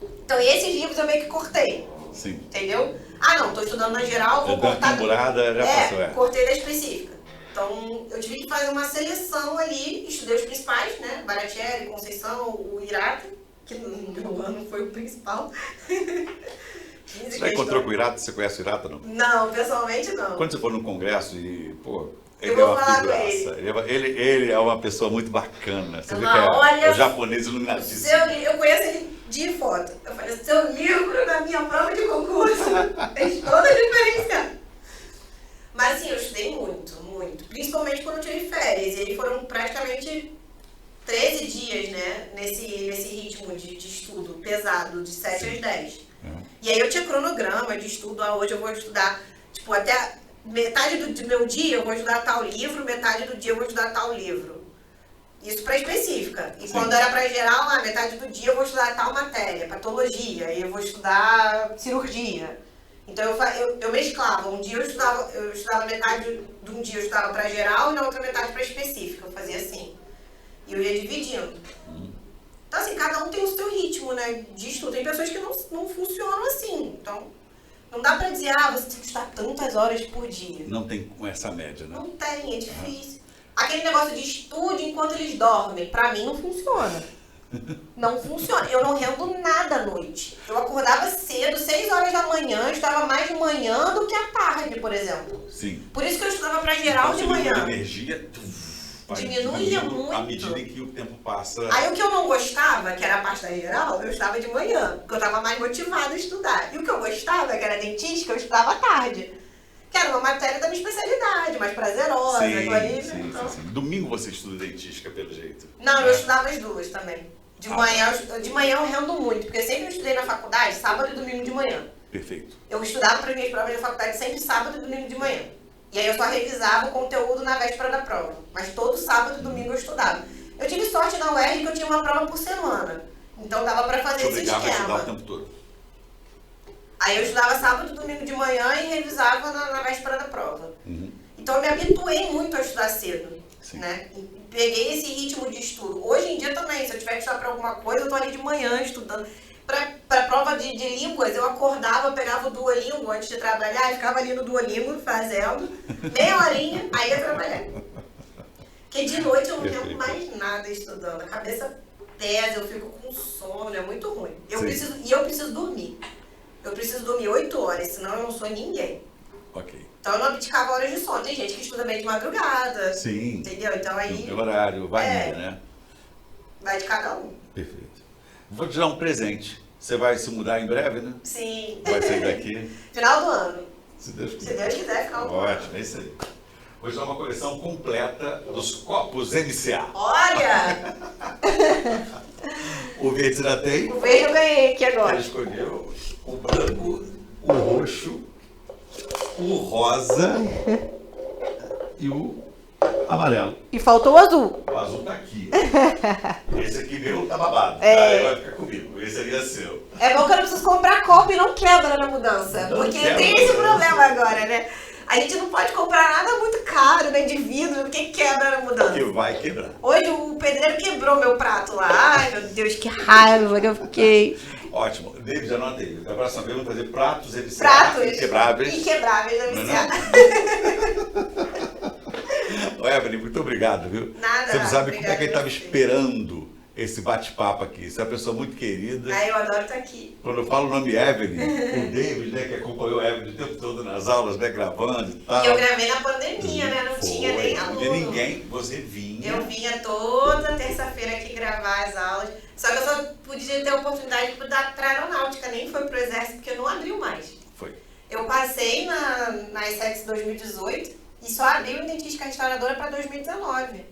B: Então, esses livros eu meio que cortei.
A: Sim.
B: Entendeu? Não, tô estudando na geral, vou cortar...
A: Temporada, já passou,
B: cortei da específica. Então, eu tive que fazer uma seleção ali, estudei os principais, né? Baratieri, Conceição, o Irata, que no meu ano foi o principal.
A: Você já encontrou com o Irata? Você conhece o Irata, não?
B: Não, pessoalmente não.
A: Quando você for num congresso e, ele
B: é uma
A: figuraça. Ele é uma pessoa muito bacana. Você vê que é o japonês iluminadíssimo.
B: Eu conheço ele de foto. Eu falei, seu livro na minha prova de concurso fez toda a diferença. Mas assim, eu estudei muito, muito. Principalmente quando eu tirei férias. E aí foram praticamente 13 dias, né? Nesse ritmo de estudo pesado, de 7 às 10. E aí eu tinha cronograma de estudo. Hoje eu vou estudar, tipo, até metade do meu dia eu vou estudar tal livro, metade do dia eu vou estudar tal livro. Isso para específica. E quando era para geral, metade do dia eu vou estudar tal matéria, patologia, e eu vou estudar cirurgia. Então eu mesclava. Um dia eu estudava metade de um dia eu estudava para geral e na outra metade para específica. Eu fazia assim. E eu ia dividindo. Então assim, cada um tem o seu ritmo, né, de estudo. Tem pessoas que não funcionam assim. Então, não dá pra dizer, você tem que estudar tantas horas por dia.
A: Não tem essa média, né?
B: Não tem, é difícil. Aquele negócio de estude enquanto eles dormem, pra mim não funciona. Não funciona. Eu não rendo nada à noite. Eu acordava cedo, 6 horas da manhã, eu estudava mais de manhã do que à tarde, por exemplo.
A: Sim.
B: Por isso que eu estudava pra geral de manhã.
A: A energia
B: diminuía muito.
A: À medida em que o tempo passa.
B: Aí o que eu não gostava, que era a parte da geral, eu estudava de manhã, porque eu estava mais motivada a estudar. E o que eu gostava, que era dentística, eu estudava à tarde. Que era uma matéria da minha especialidade, mais prazerosa.
A: Sim. Domingo você estuda dentística, pelo jeito.
B: Não, eu estudava as duas também. De manhã eu rendo muito, porque sempre eu estudei na faculdade, sábado e domingo de manhã.
A: Perfeito.
B: Eu estudava para as minhas provas da faculdade sempre sábado e domingo de manhã. E aí eu só revisava o conteúdo na véspera da prova. Mas todo sábado e domingo eu estudava. Eu tive sorte na UERJ que eu tinha uma prova por semana. Então dava para fazer esse esquema.
A: A estudar o tempo todo.
B: Aí eu estudava sábado e domingo de manhã e revisava na véspera da prova. Então eu me habituei muito a estudar cedo. Né? E peguei esse ritmo de estudo. Hoje em dia também, se eu tiver que estudar para alguma coisa, eu tô ali de manhã estudando. Para prova de línguas, eu acordava, pegava o Duolingo antes de trabalhar e ficava ali no Duolingo fazendo meia horinha, aí ia trabalhar. Porque de noite eu não lembro mais nada estudando. A cabeça pesa, eu fico com sono, é muito ruim. Eu preciso dormir. Eu preciso dormir 8 horas, senão eu não sou ninguém.
A: Ok.
B: Então eu não abdicava horas de sono. Tem gente que estuda bem de madrugada.
A: Sim.
B: Entendeu? Então aí...
A: O horário varia, né?
B: Vai de cada um.
A: Perfeito. Vou te dar um presente. Você vai se mudar em breve, né?
B: Sim.
A: Vai sair daqui?
B: Final do ano.
A: Se Deus quiser.
B: Se Deus quiser, final do ano.
A: Ótimo, é isso aí. Vou te dar uma coleção completa dos copos MCA.
B: Olha!
A: O verde você já tem?
B: O verde eu ganhei aqui agora.
A: Ela escolheu o branco, o roxo, o rosa e o amarelo.
B: E faltou o azul.
A: O azul tá aqui. Esse aqui meu tá babado.
B: É.
A: Aí vai ficar comigo. Esse ali é seu.
B: É bom que eu não preciso comprar copo e não quebra na mudança.
A: Não
B: porque
A: quebra
B: tem
A: na
B: esse
A: mudança.
B: problema agora, né? A gente não pode comprar nada muito caro, né, de vidro, porque quebra na mudança.
A: Que vai quebrar.
B: Hoje o pedreiro quebrou meu prato lá. Ai, meu Deus, que raiva que eu fiquei.
A: Ótimo. David, já anotei. Da próxima vez vamos fazer pratos MCA.
B: Pratos
A: Inquebráveis.
B: Inquebráveis,
A: Não é
B: deve
A: Ô, Evelyn, muito obrigado, viu?
B: Nada,
A: Você não sabe como é que ele estava
B: obrigada a você.
A: esperando esse bate-papo aqui. Você é uma pessoa muito querida.
B: Ai, eu adoro estar aqui.
A: Quando eu falo o nome Evelyn, o David, né, que acompanhou a Evelyn o tempo todo nas aulas, né, gravando e tal.
B: E eu gravei na pandemia, né? Não tinha nem
A: Não
B: aluno.
A: tinha ninguém, você vinha.
B: Eu vinha toda terça-feira aqui gravar as aulas. Só que eu só podia ter a oportunidade para a aeronáutica, nem foi pro exército, porque não abriu mais.
A: Foi.
B: Eu passei na SEX 2018 e só abriu em dentística restauradora para 2019.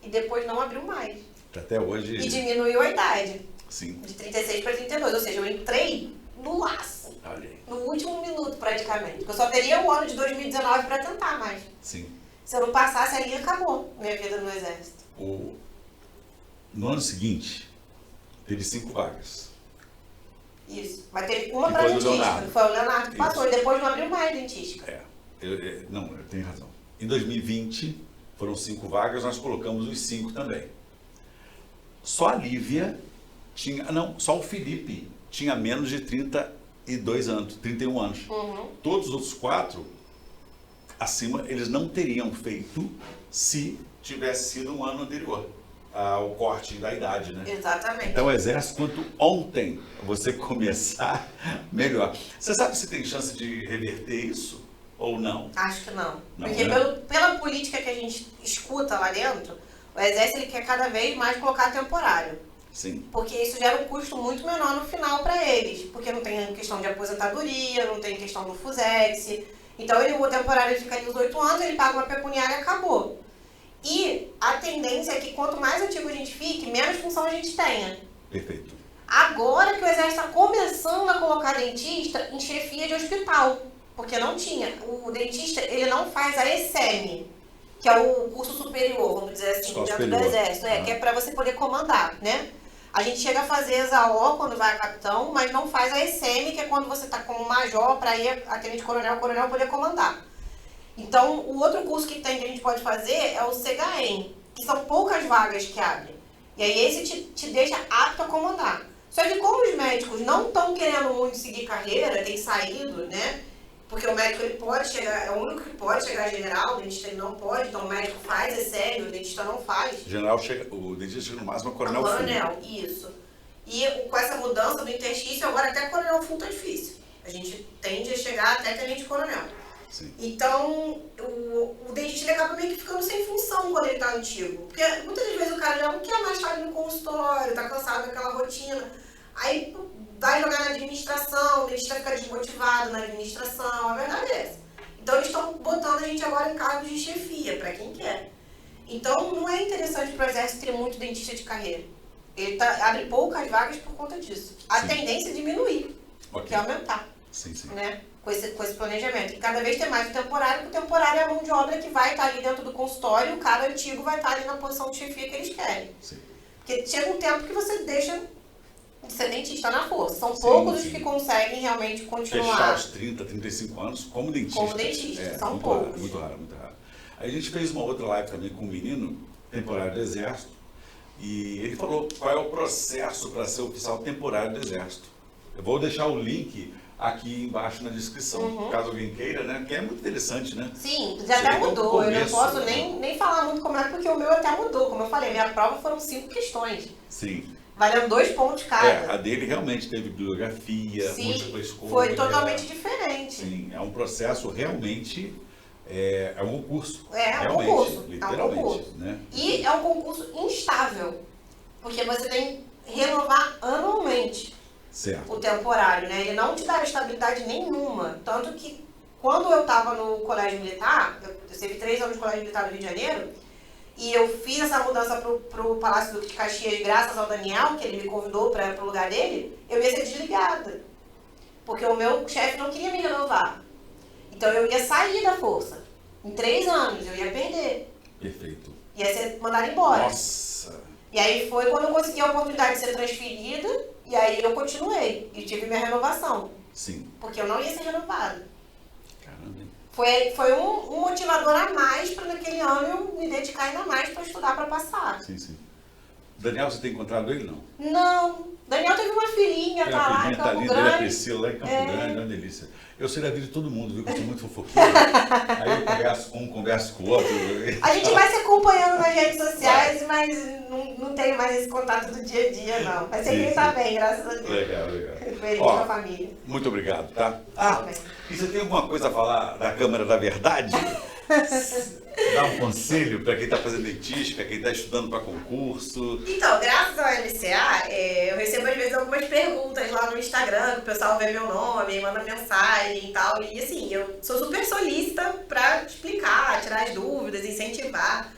B: E depois não abriu mais.
A: Até hoje.
B: E diminuiu a idade,
A: Sim.
B: de 36 para 32. Ou seja, eu entrei no laço,
A: Olha aí.
B: no último minuto praticamente. Porque eu só teria o ano de 2019 para tentar mais.
A: Sim.
B: Se eu não passasse ali, acabou minha vida no exército.
A: No ano seguinte, teve 5 vagas.
B: Isso. Mas teve uma
A: E
B: para
A: foi o
B: dentística.
A: Leonardo.
B: Foi o Leonardo que
A: Isso.
B: passou. E depois não abriu mais dentística.
A: Não, eu tenho razão. Em 2020, foram 5 vagas, nós colocamos os 5 também. Só a Lívia tinha... Não, só o Felipe tinha menos de 32 anos, 31 anos. Todos os outros 4, acima, eles não teriam feito se tivesse sido um ano anterior ao corte da idade, né?
B: Exatamente.
A: Então, o exército, quanto ontem você começar, melhor. Você sabe se tem chance de reverter isso ou não?
B: Acho que não.
A: Não,
B: Porque
A: né?
B: pela política que a gente escuta lá dentro, o exército ele quer cada vez mais colocar temporário.
A: Sim.
B: Porque isso gera um custo muito menor no final para eles. Porque não tem questão de aposentadoria, não tem questão do FUSEX. Então o temporário fica ali os 8 anos, ele paga uma pecuniária e acabou. E a tendência é que quanto mais antigo a gente fique, menos função a gente tenha.
A: Perfeito.
B: Agora que o exército está começando a colocar dentista em chefia de hospital. porque não tinha. O dentista, ele não faz a ESEMI, que é o curso superior, vamos dizer assim,
A: Escola
B: dentro
A: superior.
B: do Exército, que é para você poder comandar, né? A gente chega a fazer exaó quando vai a capitão, mas não faz a ESEMI, que é quando você está como major para ir a tenente-coronel, coronel poder comandar. Então, o outro curso que tem que a gente pode fazer é o CHEM, que são poucas vagas que abrem. E aí esse te deixa apto a comandar. Só que como os médicos não estão querendo muito seguir carreira, tem saído, né? Porque o médico ele pode chegar, é o único que pode chegar a general, o dentista ele não pode, então o médico faz, é sério, o dentista não faz.
A: O dentista chega no máximo a coronel.
B: Coronel, isso. E com essa mudança do interstício, agora até coronel full tá difícil. A gente tende a chegar até tenente-coronel.
A: Sim.
B: Então, o dentista ele acaba meio que ficando sem função quando ele tá antigo. Porque muitas vezes o cara já não quer mais estar ali no consultório, tá cansado daquela rotina. Aí vai jogar na administração, o dentista fica desmotivado na administração, a verdade é essa. Então eles estão botando a gente agora em cargos de chefia, para quem quer. Então não é interessante para o Exército ter muito dentista de carreira. Ele abre poucas vagas por conta disso. A tendência é diminuir, que é aumentar.
A: Sim, sim.
B: Né? Com esse planejamento. E cada vez tem mais o temporário, porque o temporário é a mão de obra que vai estar ali dentro do consultório, o cara antigo vai estar ali na posição de chefia que eles querem.
A: Sim.
B: Porque chega um tempo que você deixa de ser dentista na força. São poucos os que conseguem realmente continuar.
A: Fechar os 30, 35 anos como dentista.
B: Como dentista, são
A: muito
B: poucos.
A: Raro, muito raro, muito raro. Aí a gente fez uma outra live também com um menino, temporário do Exército, e ele falou qual é o processo para ser oficial temporário do Exército. Eu vou deixar o link aqui embaixo na descrição, caso alguém queira, né? Que é muito interessante, né?
B: Sim, já até mudou. Eu não posso nem falar muito como é, porque o meu até mudou. Como eu falei, minha prova foram 5 questões.
A: Sim.
B: Valendo 2 pontos cada.
A: A dele realmente teve bibliografia,
B: Sim,
A: múltipla escolha.
B: foi totalmente diferente.
A: Sim, é um processo realmente, é um concurso.
B: É um concurso,
A: literalmente,
B: é um concurso.
A: Né?
B: E é um concurso instável, porque você tem que renovar anualmente.
A: Certo.
B: O temporário, né? Ele não te dá estabilidade nenhuma. Tanto que quando eu estava no colégio militar, eu servi 3 anos no colégio militar do Rio de Janeiro, e eu fiz essa mudança pro Palácio Duque de Caxias graças ao Daniel, que ele me convidou para o lugar dele, eu ia ser desligada. Porque o meu chefe não queria me renovar. Então eu ia sair da força. Em 3 anos, eu ia perder.
A: Perfeito.
B: Ia ser mandada embora.
A: Nossa!
B: E aí foi quando eu consegui a oportunidade de ser transferida, e aí eu continuei, e tive minha renovação.
A: Sim.
B: Porque eu não ia ser renovada.
A: Caramba.
B: Foi um motivador a mais para naquele ano eu me dedicar ainda mais para estudar para passar.
A: Sim, sim. Daniel, você tem encontrado ele, não?
B: Não, Daniel teve uma filhinha, tá lá em
A: tá
B: Campo
A: linda, ele é a
B: Grande.
A: Priscila lá em Campo Grande, é uma delícia. Eu sei da vida de todo mundo, viu? Que eu sou muito fofoqueiro. Aí eu converso com um, converso com o outro.
B: A gente vai se acompanhando nas redes sociais, mas não tenho mais esse contato do dia a dia, não. Mas sei que ele tá bem, graças a Deus.
A: Legal, legal.
B: Feliz com a família.
A: Muito obrigado, tá?
B: Tá
A: E você tem alguma coisa a falar da Câmara da Verdade? Dá um conselho para quem está fazendo dentística, quem está estudando para concurso?
B: Então, graças ao MCA, eu recebo às vezes algumas perguntas lá no Instagram, que o pessoal vê meu nome, manda mensagem e tal. E assim, eu sou super solícita para explicar, tirar as dúvidas, incentivar.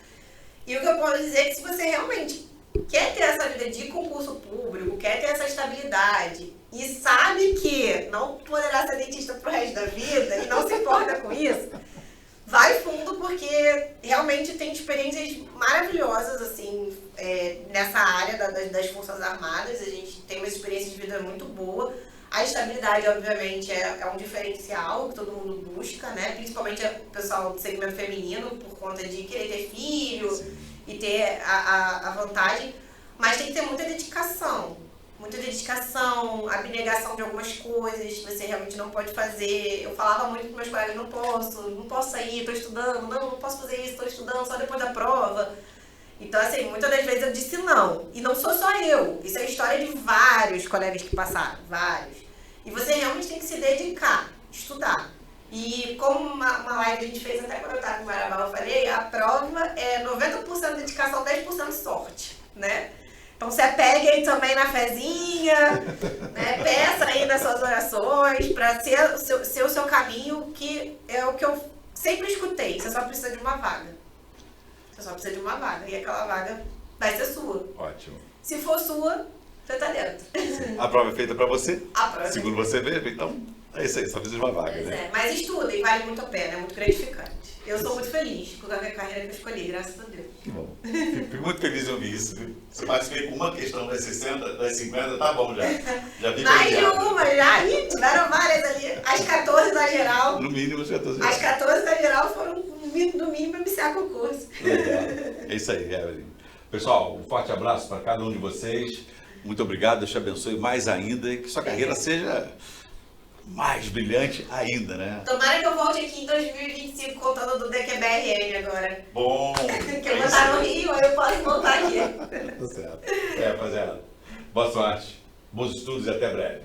B: E o que eu posso dizer é que se você realmente quer ter essa vida de concurso público, quer ter essa estabilidade e sabe que não poderá ser dentista pro resto da vida e não se importa com isso, vai fundo, porque realmente tem experiências maravilhosas, assim, nessa área das Forças Armadas. A gente tem uma experiência de vida muito boa. A estabilidade, obviamente, é um diferencial que todo mundo busca, né? Principalmente o pessoal do segmento feminino, por conta de querer ter filho. Sim. E ter a vantagem. Mas tem que ter muita dedicação, abnegação de algumas coisas que você realmente não pode fazer. Eu falava muito com meus colegas, não posso sair, estou estudando, não posso fazer isso, estou estudando só depois da prova. Então, assim, muitas das vezes eu disse não. E não sou só eu, isso é a história de vários colegas que passaram, vários. E você realmente tem que se dedicar, estudar. E como uma live a gente fez até quando eu estava com o Marabá, eu falei, a prova é 90% dedicação, 10% sorte, né? Então se apegue aí também na fezinha, né? Peça aí nas suas orações para ser o seu caminho, que é o que eu sempre escutei. Você só precisa de uma vaga. E aquela vaga vai ser sua.
A: Ótimo.
B: Se for sua, você tá dentro.
A: A prova é feita para você?
B: A prova.
A: Segundo você mesmo, então... É isso aí, só fiz uma vaga,
B: Pois
A: né?
B: é, mas estudem, vale muito a pena, é muito gratificante. Eu sou muito feliz com a carreira que eu escolhi, graças a Deus.
A: Que bom. Fico muito feliz em ouvir isso, viu? Se eu participei com uma questão das 60, das 50, tá bom já. Já fica
B: Mais de
A: aliviado.
B: uma, já, tiveram várias ali. As 14 da geral.
A: No mínimo, já tô
B: As 14 da geral foram, no mínimo, MCA concurso.
A: Legal. É isso aí, Evelyn. Pessoal, um forte abraço para cada um de vocês. Muito obrigado, Deus te abençoe mais ainda e que sua carreira seja mais brilhante ainda, né?
B: Tomara que eu volte aqui em 2025 contando do DQBRN agora.
A: Bom.
B: Que eu vou estar no Rio, aí eu posso voltar aqui.
A: Tá certo. Rapaziada. Boa sorte, bons estudos e até breve.